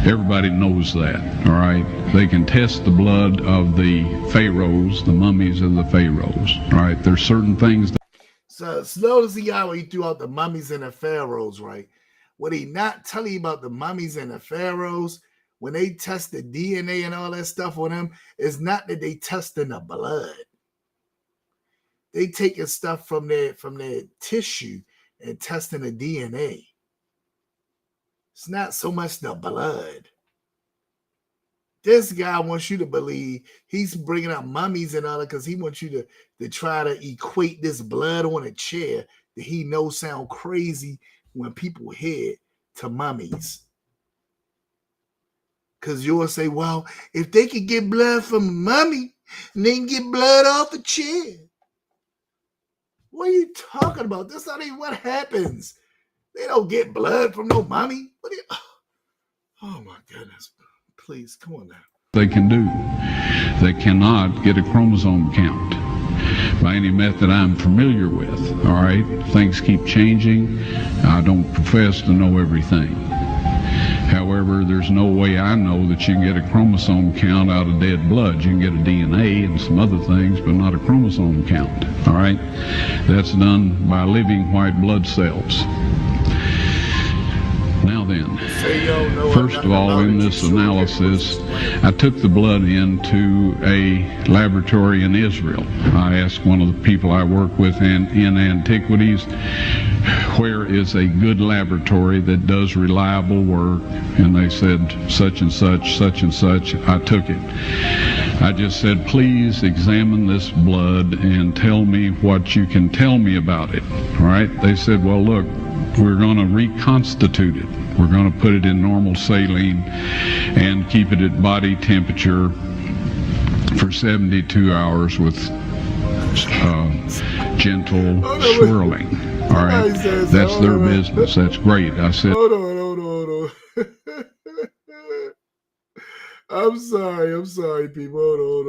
Everybody knows that, all right? They can test the blood of the pharaohs, the mummies of the pharaohs, all right? There's certain things that... So notice how he threw out the mummies and the pharaohs, right? What he not telling you about the mummies and the pharaohs, when they test the DNA and all that stuff on them, is not that they testing the blood. They taking stuff from their tissue and testing the DNA. It's not so much the blood. This guy wants you to believe he's bringing up mummies and all that because he wants you to try to equate this blood on a chair that he knows sound crazy when people hear it to mummies. Because you'll say, well, if they could get blood from a mummy, and they can get blood off a chair. What are you talking about? That's not even what happens. They don't get blood from no mummy. Oh my goodness. Please, come on now. They can do. They cannot get a chromosome count by any method I'm familiar with, all right? Things keep changing. I don't profess to know everything. However, there's no way I know that you can get a chromosome count out of dead blood. You can get a DNA and some other things, but not a chromosome count, all right? That's done by living white blood cells. Now then, first of all, in this analysis, I took the blood into a laboratory in Israel. I asked one of the people I work with in antiquities, where is a good laboratory that does reliable work? And they said, such and such, such and such. I took it. I just said, please examine this blood and tell me what you can tell me about it. All right? They said, well, look, we're going to reconstitute it. We're going to put it in normal saline and keep it at body temperature for 72 hours with gentle swirling. All right? That's their business. That's great. I said... Hold on. I'm sorry, people. Hold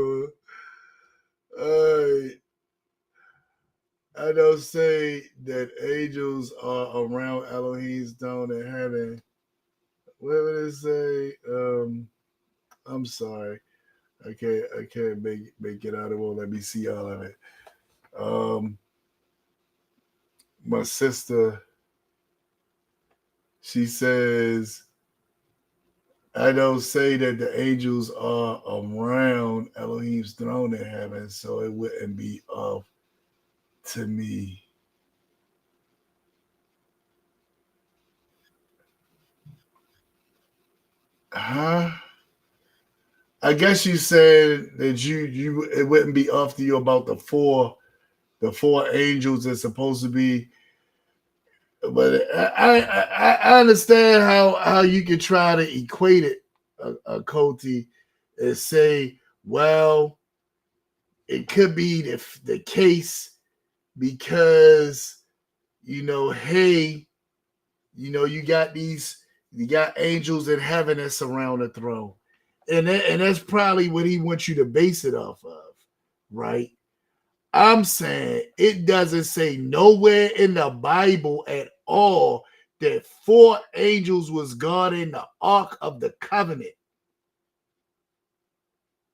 on. I don't say that angels are around Elohim's throne in heaven. What would it say? I'm sorry. I can't make it out. It won't let me see all of it. My sister, she says, I don't say that the angels are around Elohim's throne in heaven, so it wouldn't be off to me. Huh? I guess you said that you it wouldn't be off to you about the four angels that's supposed to be. But I understand how you can try to equate it, Koti, and say, well, it could be the case because, hey, you got angels in heaven that surround the throne. And that's probably what he wants you to base it off of, right? I'm saying it doesn't say nowhere in the Bible at all that 4 angels was guarding the Ark of the Covenant.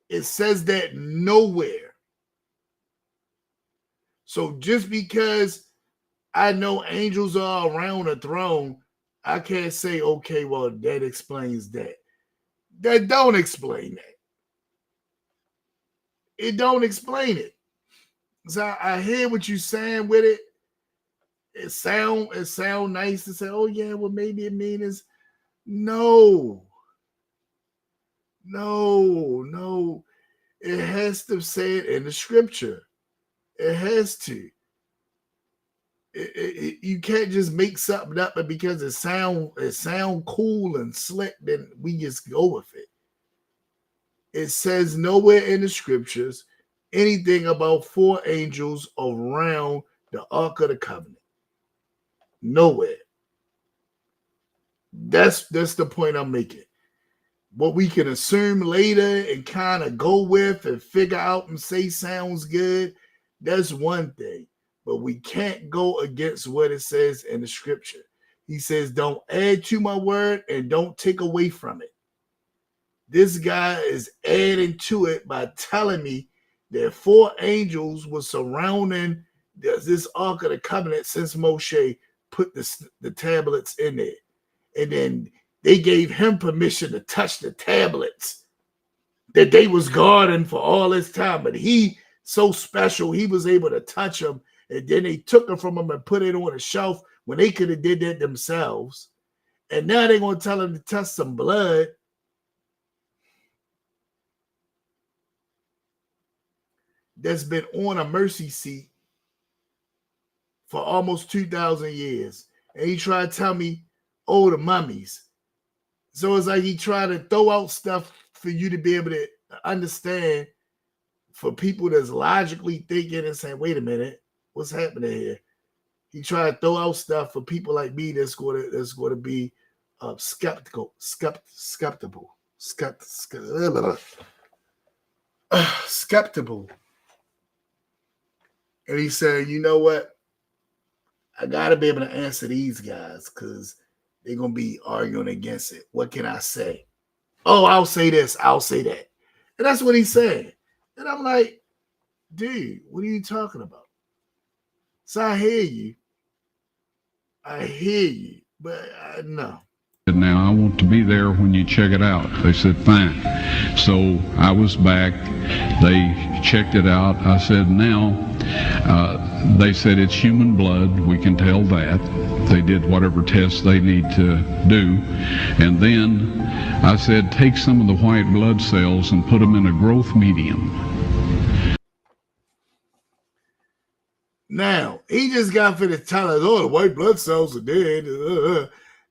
It says that nowhere. So just because I know angels are around the throne, I can't say, okay, well, that explains that. That don't explain that. It don't explain it. So I hear what you're saying with it. It sound nice to say, oh yeah, well maybe it means no. It has to say it in the scripture. It has to. You can't just make something up, but because it sound cool and slick, then we just go with it. It says nowhere in the scriptures anything about 4 angels around the Ark of the Covenant. Nowhere. That's the point I'm making. What we can assume later and kind of go with and figure out and say sounds good, that's one thing. But we can't go against what it says in the scripture. He says, don't add to my word and don't take away from it. This guy is adding to it by telling me that 4 angels were surrounding this Ark of the Covenant since Moshe put the tablets in there. And then they gave him permission to touch the tablets that they was guarding for all this time. But he, so special, he was able to touch them. And then they took them from him and put it on a shelf when they could have did that themselves. And now they're going to tell him to touch some blood. That's been on a mercy seat for almost 2,000 years. And he tried to tell me, oh, the mummies. So it's like he tried to throw out stuff for you to be able to understand, for people that's logically thinking and saying, wait a minute, what's happening here? He tried to throw out stuff for people like me that's going to be skeptical. And he said, you know what? I got to be able to answer these guys because they're going to be arguing against it. What can I say? Oh, I'll say this. I'll say that. And that's what he said. And I'm like, dude, what are you talking about? So I hear you. But no. Now I want to be there when you check it out. They said, fine. So I was back. They checked it out. I said, now, they said it's human blood. We can tell that. They did whatever tests they need to do. And then I said, take some of the white blood cells and put them in a growth medium. Now, he just got finished telling us, oh, the white blood cells are dead.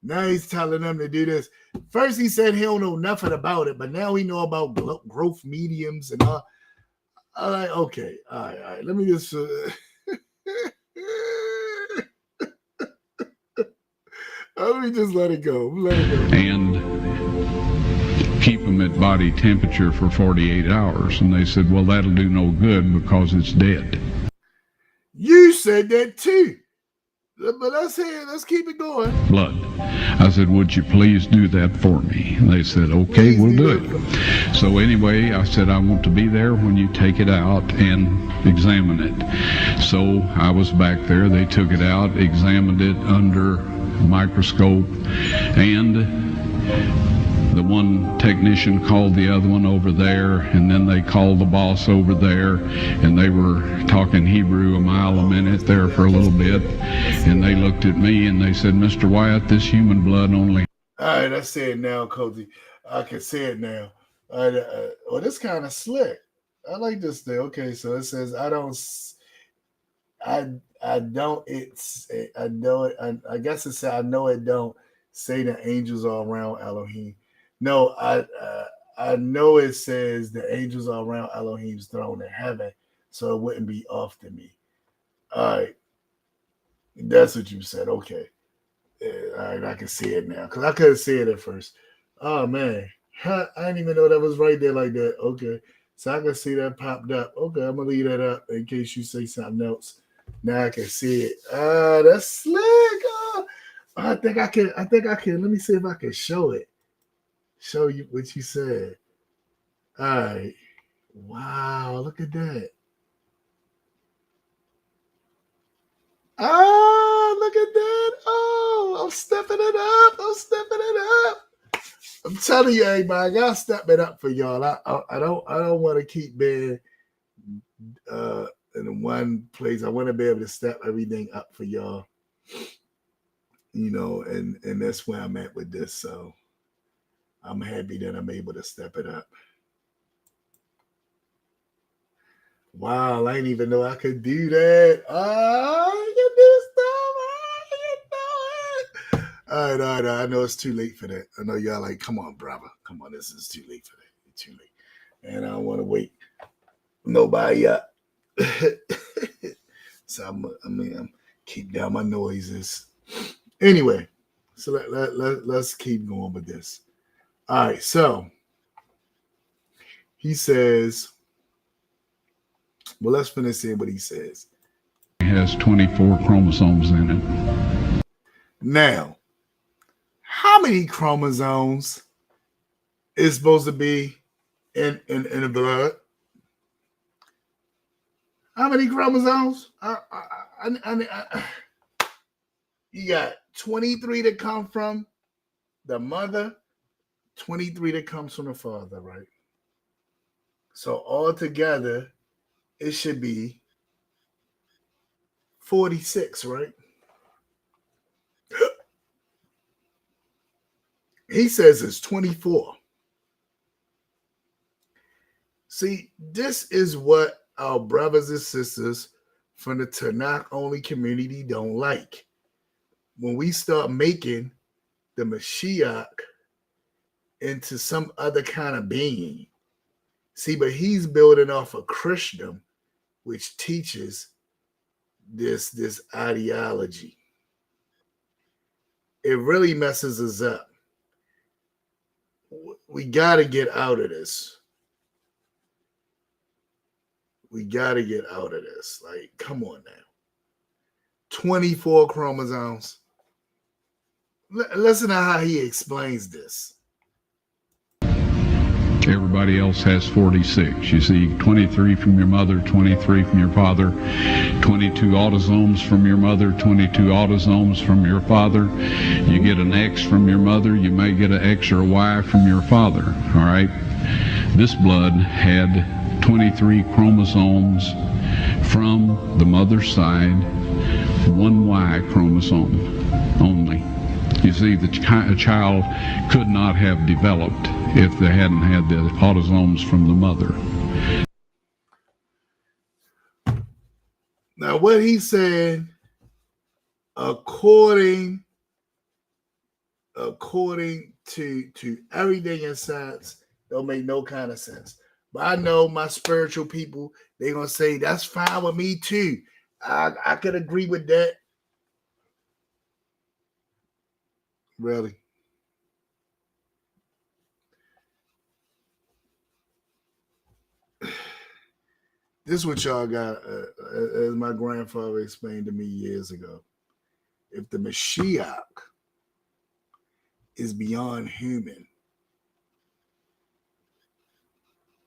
Now he's telling them to do this. First, he said he don't know nothing about it, but now he know about growth mediums and all. I'm like, okay, all right. Let me just... let me just let it go. And keep them at body temperature for 48 hours. And they said, well, that'll do no good because it's dead. You said that too. But let's keep it going. Blood. I said, would you please do that for me? And they said, okay, we'll do it. So anyway, I said, I want to be there when you take it out and examine it. So I was back there. They took it out, examined it under a microscope, and the one technician called the other one over there, and then they called the boss over there, and they were talking Hebrew a mile a minute there for a little bit, and they looked at me and they said, Mr. Wyatt, this human blood only... All right, I say it now, Cody. I can say it now. Well, this kind of slick. I like this thing. Okay, so it says, I guess it said, I know it don't say the angels are around Elohim. No, I know it says the angels are around Elohim's throne in heaven, so it wouldn't be off to me. All right. That's what you said. Okay. All right, I can see it now, because I couldn't see it at first. Oh, man. I didn't even know that was right there like that. Okay. So I can see that popped up. Okay, I'm going to leave that up in case you say something else. Now I can see it. That's slick. I think I can. Let me see if I can show it. Show you what you said. All right. Wow, look at that. Look at that. Oh, I'm stepping it up. I'm telling you, everybody, I gotta step it up for y'all. I don't want to keep being in one place. I want to be able to step everything up for y'all. You know, and that's where I'm at with this. So I'm happy that I'm able to step it up. Wow, I didn't even know I could do that. Oh, you can do stuff. All right. I know it's too late for that. I know y'all like, come on, brother. Come on, this is too late for that. It's too late. And I don't want to wake nobody up. So I'm keep down my noises. Anyway, So let's keep going with this. All right, so he says, well, let's finish seeing what he says. It has 24 chromosomes in it. Now, how many chromosomes is supposed to be in the blood? How many chromosomes? You got 23 that come from the mother, 23 that comes from the father, right? So altogether, it should be 46, right? He says it's 24. See, this is what our brothers and sisters from the Tanakh only community don't like. When we start making the Mashiach into some other kind of being. See, but he's building off of Christendom, which teaches this ideology. It really messes us up. We got to get out of this. We got to get out of this. Like, come on now. 24 chromosomes. Listen to how he explains this. Everybody else has 46. You see 23 from your mother, 23 from your father, 22 autosomes from your mother, 22 autosomes from your father. You get an X from your mother, you may get an X or a Y from your father, all right? This blood had 23 chromosomes from the mother's side, one Y chromosome only. You see, the child could not have developed if they hadn't had the autosomes from the mother. Now, what he said, according to everything in science, don't make no kind of sense. But I know my spiritual people, they're going to say, that's fine with me too. I could agree with that. Really? This is what y'all got, as my grandfather explained to me years ago. If the Mashiach is beyond human,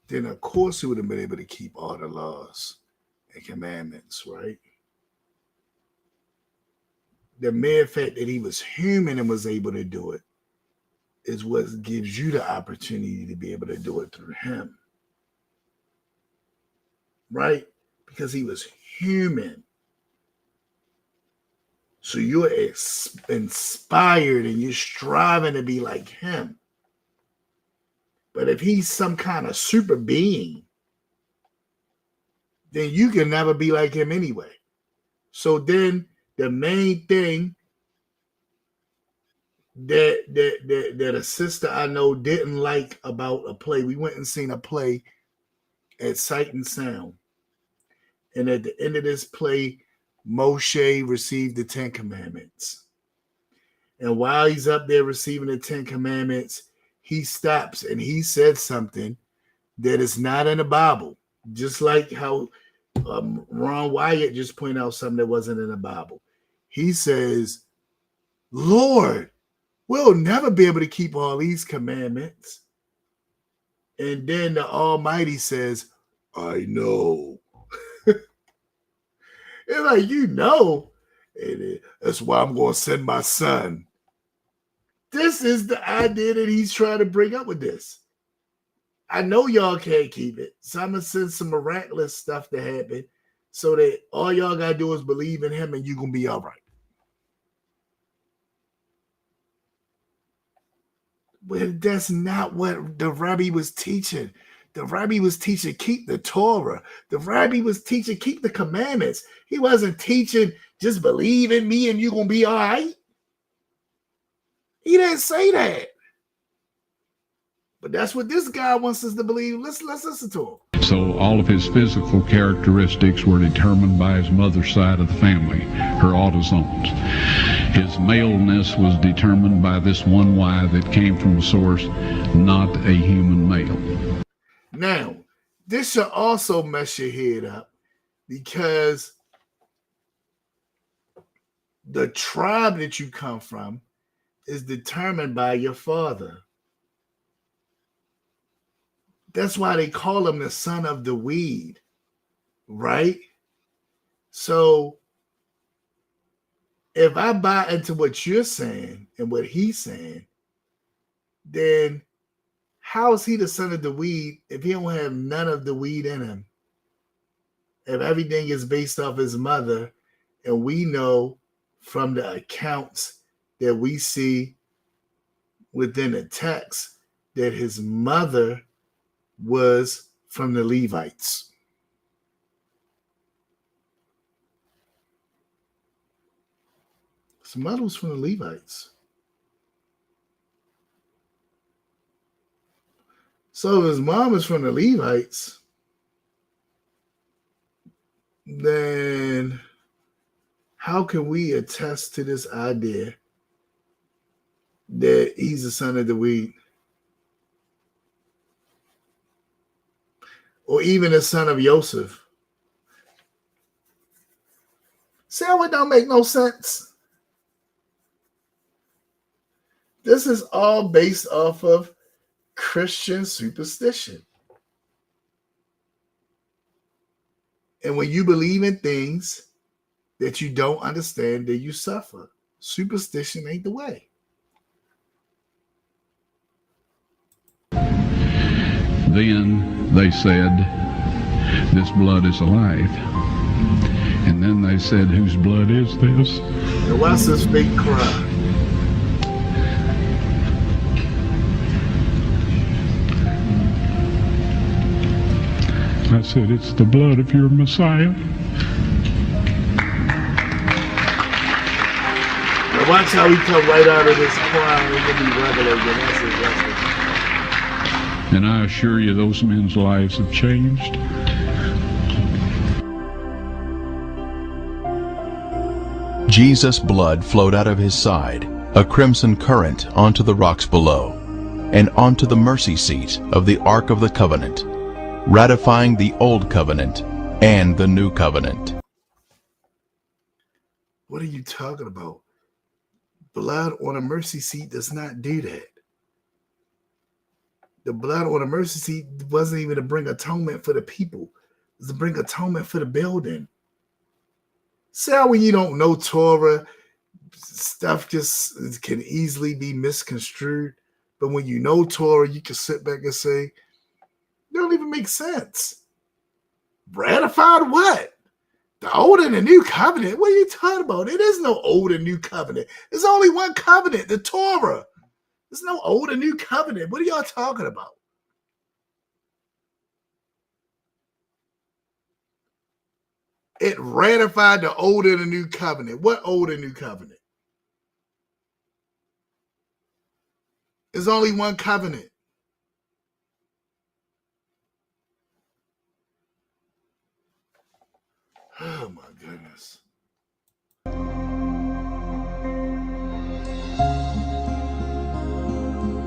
then of course he would have been able to keep all the laws and commandments, right? The mere fact that he was human and was able to do it is what gives you the opportunity to be able to do it through him. Right? Because he was human. So you're inspired and you're striving to be like him. But if he's some kind of super being, then you can never be like him anyway. So then the main thing that a sister I know didn't like about a play, we went and seen a play at Sight and Sound. And at the end of this play, Moshe received the 10 Commandments. And while he's up there receiving the 10 Commandments, he stops and he said something that is not in the Bible. Just like how Ron Wyatt just pointed out something that wasn't in the Bible. He says, Lord, we'll never be able to keep all these commandments. And then the Almighty says, I know. It's like, you know, that's why I'm going to send my son. This is the idea that he's trying to bring up with this. I know y'all can't keep it, so I'm going to send some miraculous stuff to happen so that all y'all got to do is believe in him and you're going to be all right. But that's not what the Rabbi was teaching. The Rabbi was teaching, keep the Torah. The Rabbi was teaching, keep the commandments. He wasn't teaching, just believe in me and you're going to be all right. He didn't say that. But that's what this guy wants us to believe. Let's listen to him. So all of his physical characteristics were determined by his mother's side of the family, her autosomes. His maleness was determined by this one Y that came from a source, not a human male. Now, this should also mess your head up, because the tribe that you come from is determined by your father. That's why they call him the son of the weed, right? So if I buy into what you're saying and what he's saying, then how is he the son of the weed if he don't have none of the weed in him? If everything is based off his mother, and we know from the accounts that we see within the text that his mother was from the Levites. His mother was from the Levites. So if his mom is from the Levites, then how can we attest to this idea that he's the son of the weed? Or even the son of Joseph? See how it don't make no sense? This is all based off of Christian superstition. And when you believe in things that you don't understand, then you suffer. Superstition ain't the way. Then they said, this blood is alive. And then they said, whose blood is this? And watch this fake cry. I said, it's the blood of your Messiah. Now watch how he come right out of this crying and be regular again. That's his justice. And I assure you, those men's lives have changed. Jesus' blood flowed out of his side, a crimson current onto the rocks below, and onto the mercy seat of the Ark of the Covenant, ratifying the Old Covenant and the New Covenant. What are you talking about? Blood on a mercy seat does not do that. The blood on a mercy seat wasn't even to bring atonement for the people. It was to bring atonement for the building. See how when you don't know Torah, stuff just can easily be misconstrued. But when you know Torah, you can sit back and say, it don't even make sense. Ratified what? The old and the new covenant? What are you talking about? It is no old and new covenant. There's only one covenant, the Torah. There's no old and new covenant. What are y'all talking about? It ratified the old and the new covenant. What old and new covenant? There's only one covenant. Oh my goodness.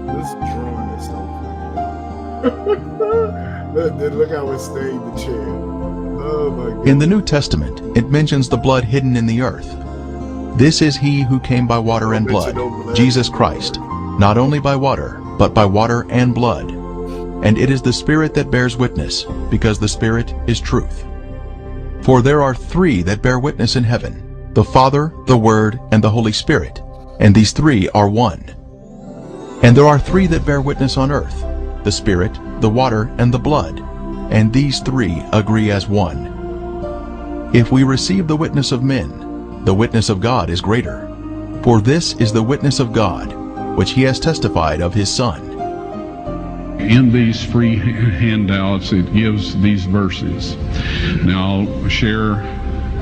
This drawing is so funny. Look how it stayed the chair. Oh my goodness. In the New Testament, it mentions the blood hidden in the earth. This is he who came by water and blood, Jesus Christ, not only by water, but by water and blood. And it is the Spirit that bears witness, because the Spirit is truth. For there are three that bear witness in heaven, the Father, the Word, and the Holy Spirit, and these three are one. And there are three that bear witness on earth, the Spirit, the water, and the blood, and these three agree as one. If we receive the witness of men, the witness of God is greater. For this is the witness of God, which he has testified of his Son. In these free handouts, it gives these verses. Now I'll share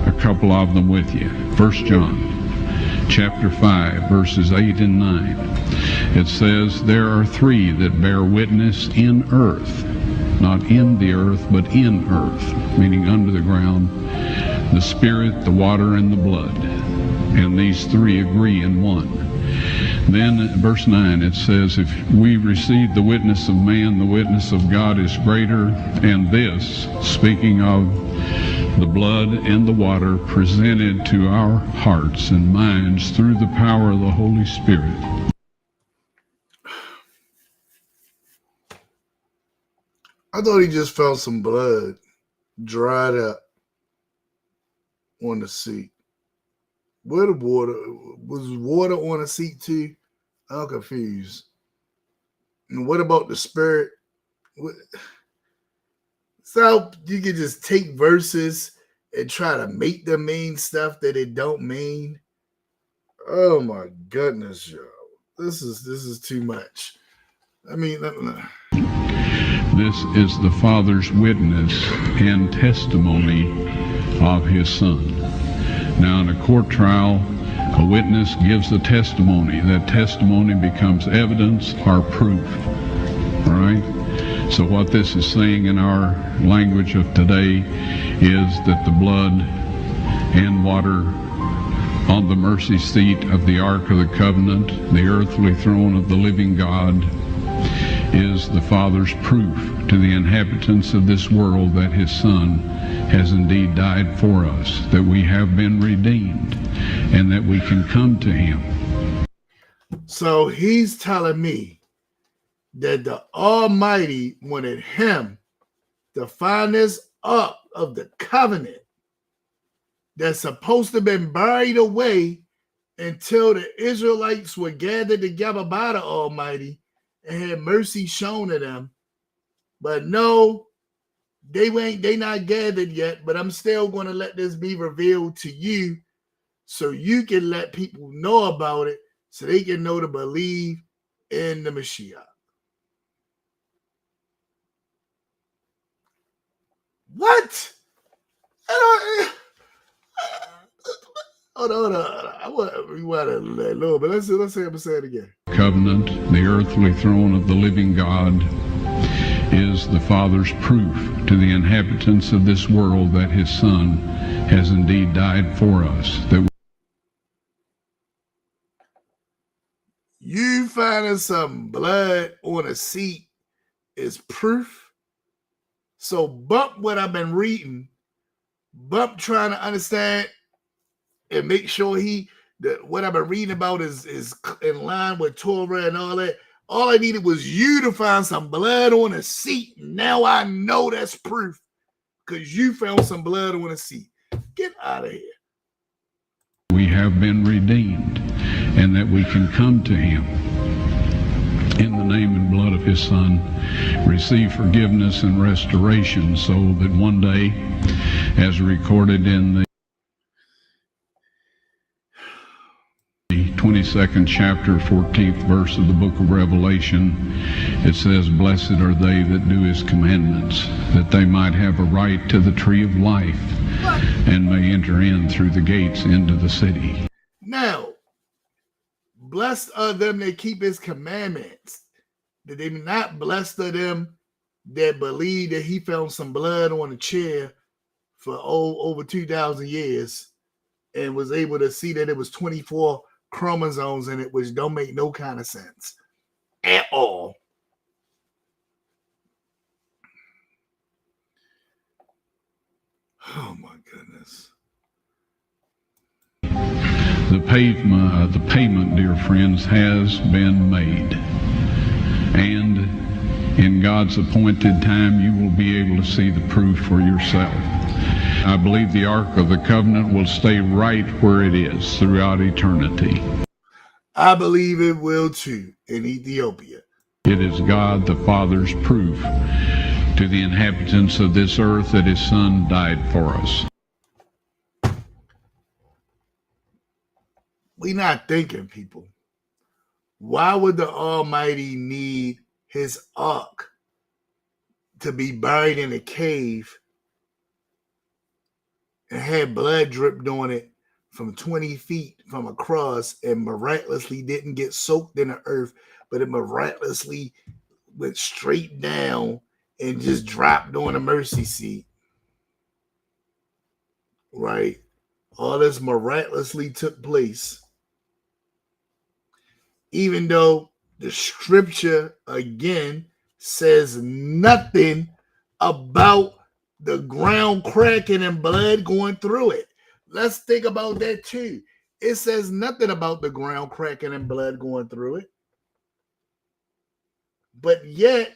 a couple of them with you. 1 John chapter 5, verses 8 and 9. It says, there are three that bear witness in earth, not in the earth, but in earth, meaning under the ground, the Spirit, the water, and the blood. and these three agree in one. Then verse 9, it says, if we receive the witness of man, the witness of God is greater, and this, speaking of the blood and the water presented to our hearts and minds through the power of the Holy Spirit. I thought he just found some blood dried up on the seat. Where the water? Was water on the seat too? I'm confused. And what about the spirit? So you can just take verses and try to make them mean stuff that it don't mean. Oh my goodness, yo. This is too much. I mean, this is the Father's witness and testimony of his Son. Now, in a court trial, a witness gives a testimony. That testimony becomes evidence or proof, right? So what this is saying in our language of today is that the blood and water on the mercy seat of the Ark of the Covenant, the earthly throne of the living God, is the Father's proof to the inhabitants of this world that his Son has indeed died for us, that we have been redeemed, and that we can come to him. So he's telling me that the Almighty wanted him to find this ark of the covenant that's supposed to have been buried away until the Israelites were gathered together by the Almighty and had mercy shown to them. But no, they not gathered yet, but I'm still going to let this be revealed to you so you can let people know about it so they can know to believe in the Mashiach. What? Hold on. I want to rewind it a little bit. Let's say I'm say it again. Covenant, the earthly throne of the living God, is the Father's proof to the inhabitants of this world that his Son has indeed died for us. That you finding some blood on a seat is proof. So bump what I've been reading, bump trying to understand and make sure that what I've been reading about is in line with Torah and all that. All I needed was you to find some blood on a seat. Now I know that's proof because you found some blood on a seat. Get out of here. We have been redeemed and that we can come to him in the name and blood of his Son, receive forgiveness and restoration, so that one day, as recorded in the 22nd chapter, 14th verse of the book of Revelation, it says, blessed are they that do his commandments, that they might have a right to the tree of life and may enter in through the gates into the city. Now, blessed are them that keep his commandments. That they not blessed are them that believe that he found some blood on a chair for over 2,000 years and was able to see that it was 24 chromosomes in it, which don't make no kind of sense at all. Oh my goodness. The payment, dear friends, has been made. And in God's appointed time, you will be able to see the proof for yourself. I believe the Ark of the Covenant will stay right where it is throughout eternity. I believe it will too in Ethiopia. It is God the Father's proof to the inhabitants of this earth that his Son died for us. We're not thinking, people. Why would the Almighty need his ark to be buried in a cave and had blood dripped on it from 20 feet from across and miraculously didn't get soaked in the earth, but it miraculously went straight down and just dropped on a mercy seat? Right? all this miraculously took place, even though the scripture again says nothing about the ground cracking and blood going through it. Let's think about that too. It says nothing about the ground cracking and blood going through it. But yet,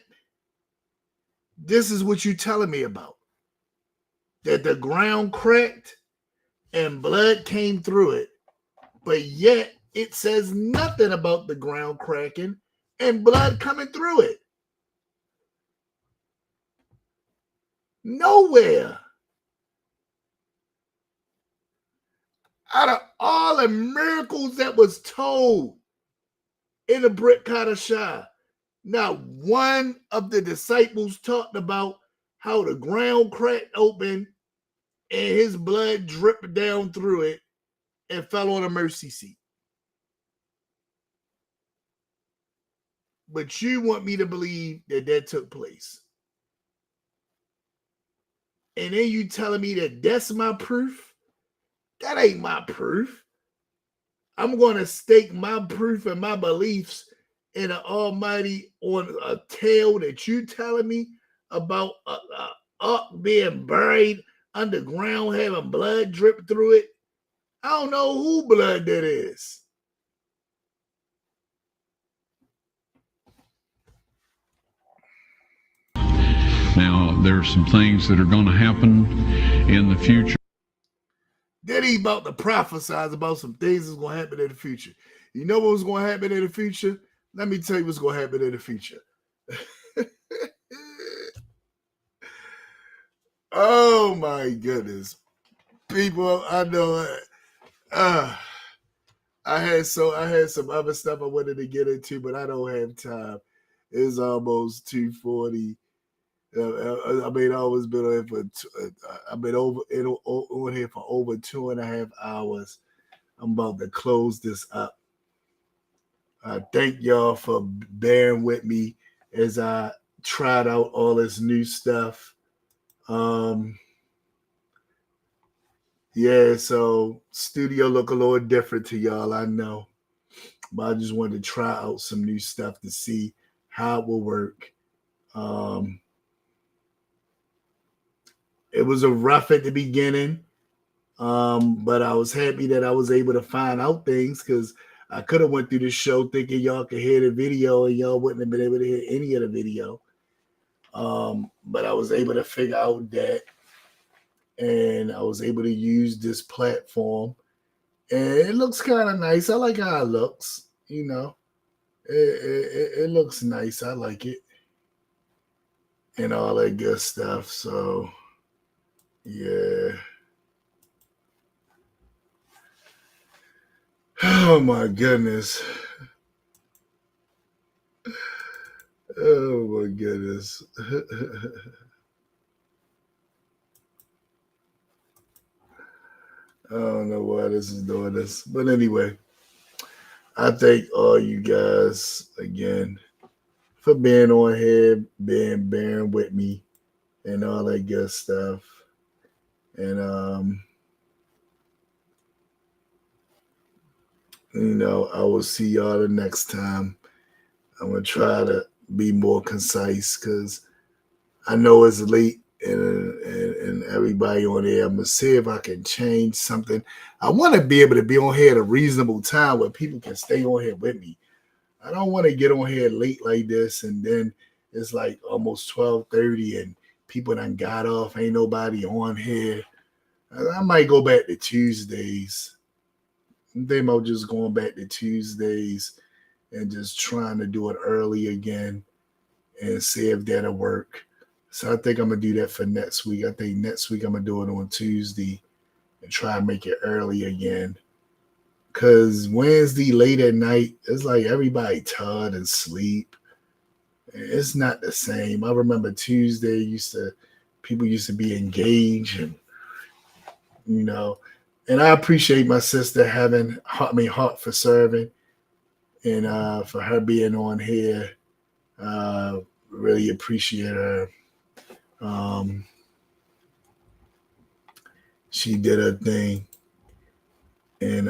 this is what you're telling me about. That the ground cracked and blood came through it. But yet, it says nothing about the ground cracking and blood coming through it. Nowhere. Out of all the miracles that was told in the Brit Kadashah, not one of the disciples talked about how the ground cracked open and his blood dripped down through it and fell on a mercy seat. But you want me to believe that that took place. And then you telling me that that's my proof? That ain't my proof. I'm going to stake my proof and my beliefs in the Almighty on a tale that you telling me about up being buried underground, having blood drip through it. I don't know who blood that is. Now, there are some things that are going to happen in the future. Then he about to prophesize about some things that's going to happen in the future. You know what's going to happen in the future? Let me tell you what's going to happen in the future. Oh my goodness. People, I know I had some other stuff I wanted to get into, but I don't have time. It's almost 2:40. I mean, I always been on here on here for over 2.5 hours. I'm about to close this up. Thank y'all for bearing with me as I tried out all this new stuff. Yeah, so studio look a little different to y'all, I know. But I just wanted to try out some new stuff to see how it will work. It was a rough at the beginning, but I was happy that I was able to find out things because I could have went through the show thinking y'all could hear the video and y'all wouldn't have been able to hear any of the video. But I was able to figure out that, and I was able to use this platform, and it looks kind of nice. I like how it looks, you know. It looks nice. I like it, and all that good stuff. So, yeah. Oh my goodness. Oh my goodness. I don't know why this is doing this. But anyway, I thank all you guys again for being on here, bearing with me and all that good stuff. And you know, I will see y'all the next time. I'm gonna try to be more concise because I know it's late and everybody on here. I'm gonna see if I can change something. I want to be able to be on here at a reasonable time where people can stay on here with me. I don't want to get on here late like this and then it's like almost 12:30 and people done got off. Ain't nobody on here. I might go back to Tuesdays. I'm thinking about just going back to Tuesdays and just trying to do it early again and see if that'll work. So I think I'm going to do that for next week. I think next week I'm going to do it on Tuesday and try and make it early again. Because Wednesday late at night, it's like everybody tired and sleep. It's not the same. I remember Tuesday people used to be engaged and, you know, and I appreciate my sister having heart for serving and for her being on here. Really appreciate her. She did her thing. And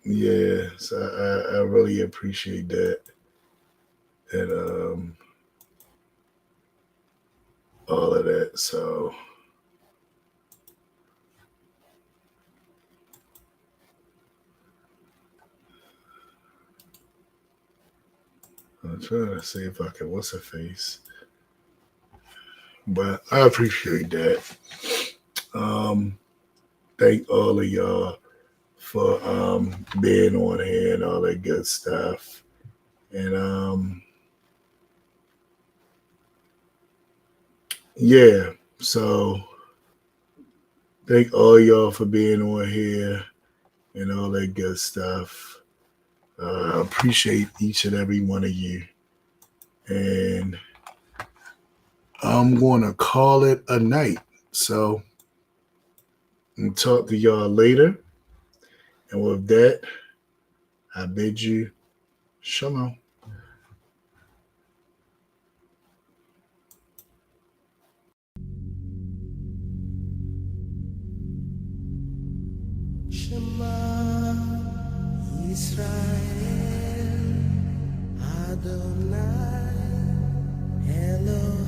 yeah, so I really appreciate that. And all of that. So I'm trying to see if I can what's her face. But I appreciate that. Thank all of y'all for being on here and all that good stuff. And yeah, so thank all y'all for being on here and all that good stuff. I appreciate each and every one of you. And I'm going to call it a night. So I'll talk to y'all later. And with that, I bid you shalom. Shema Yisrael Adonai Elohim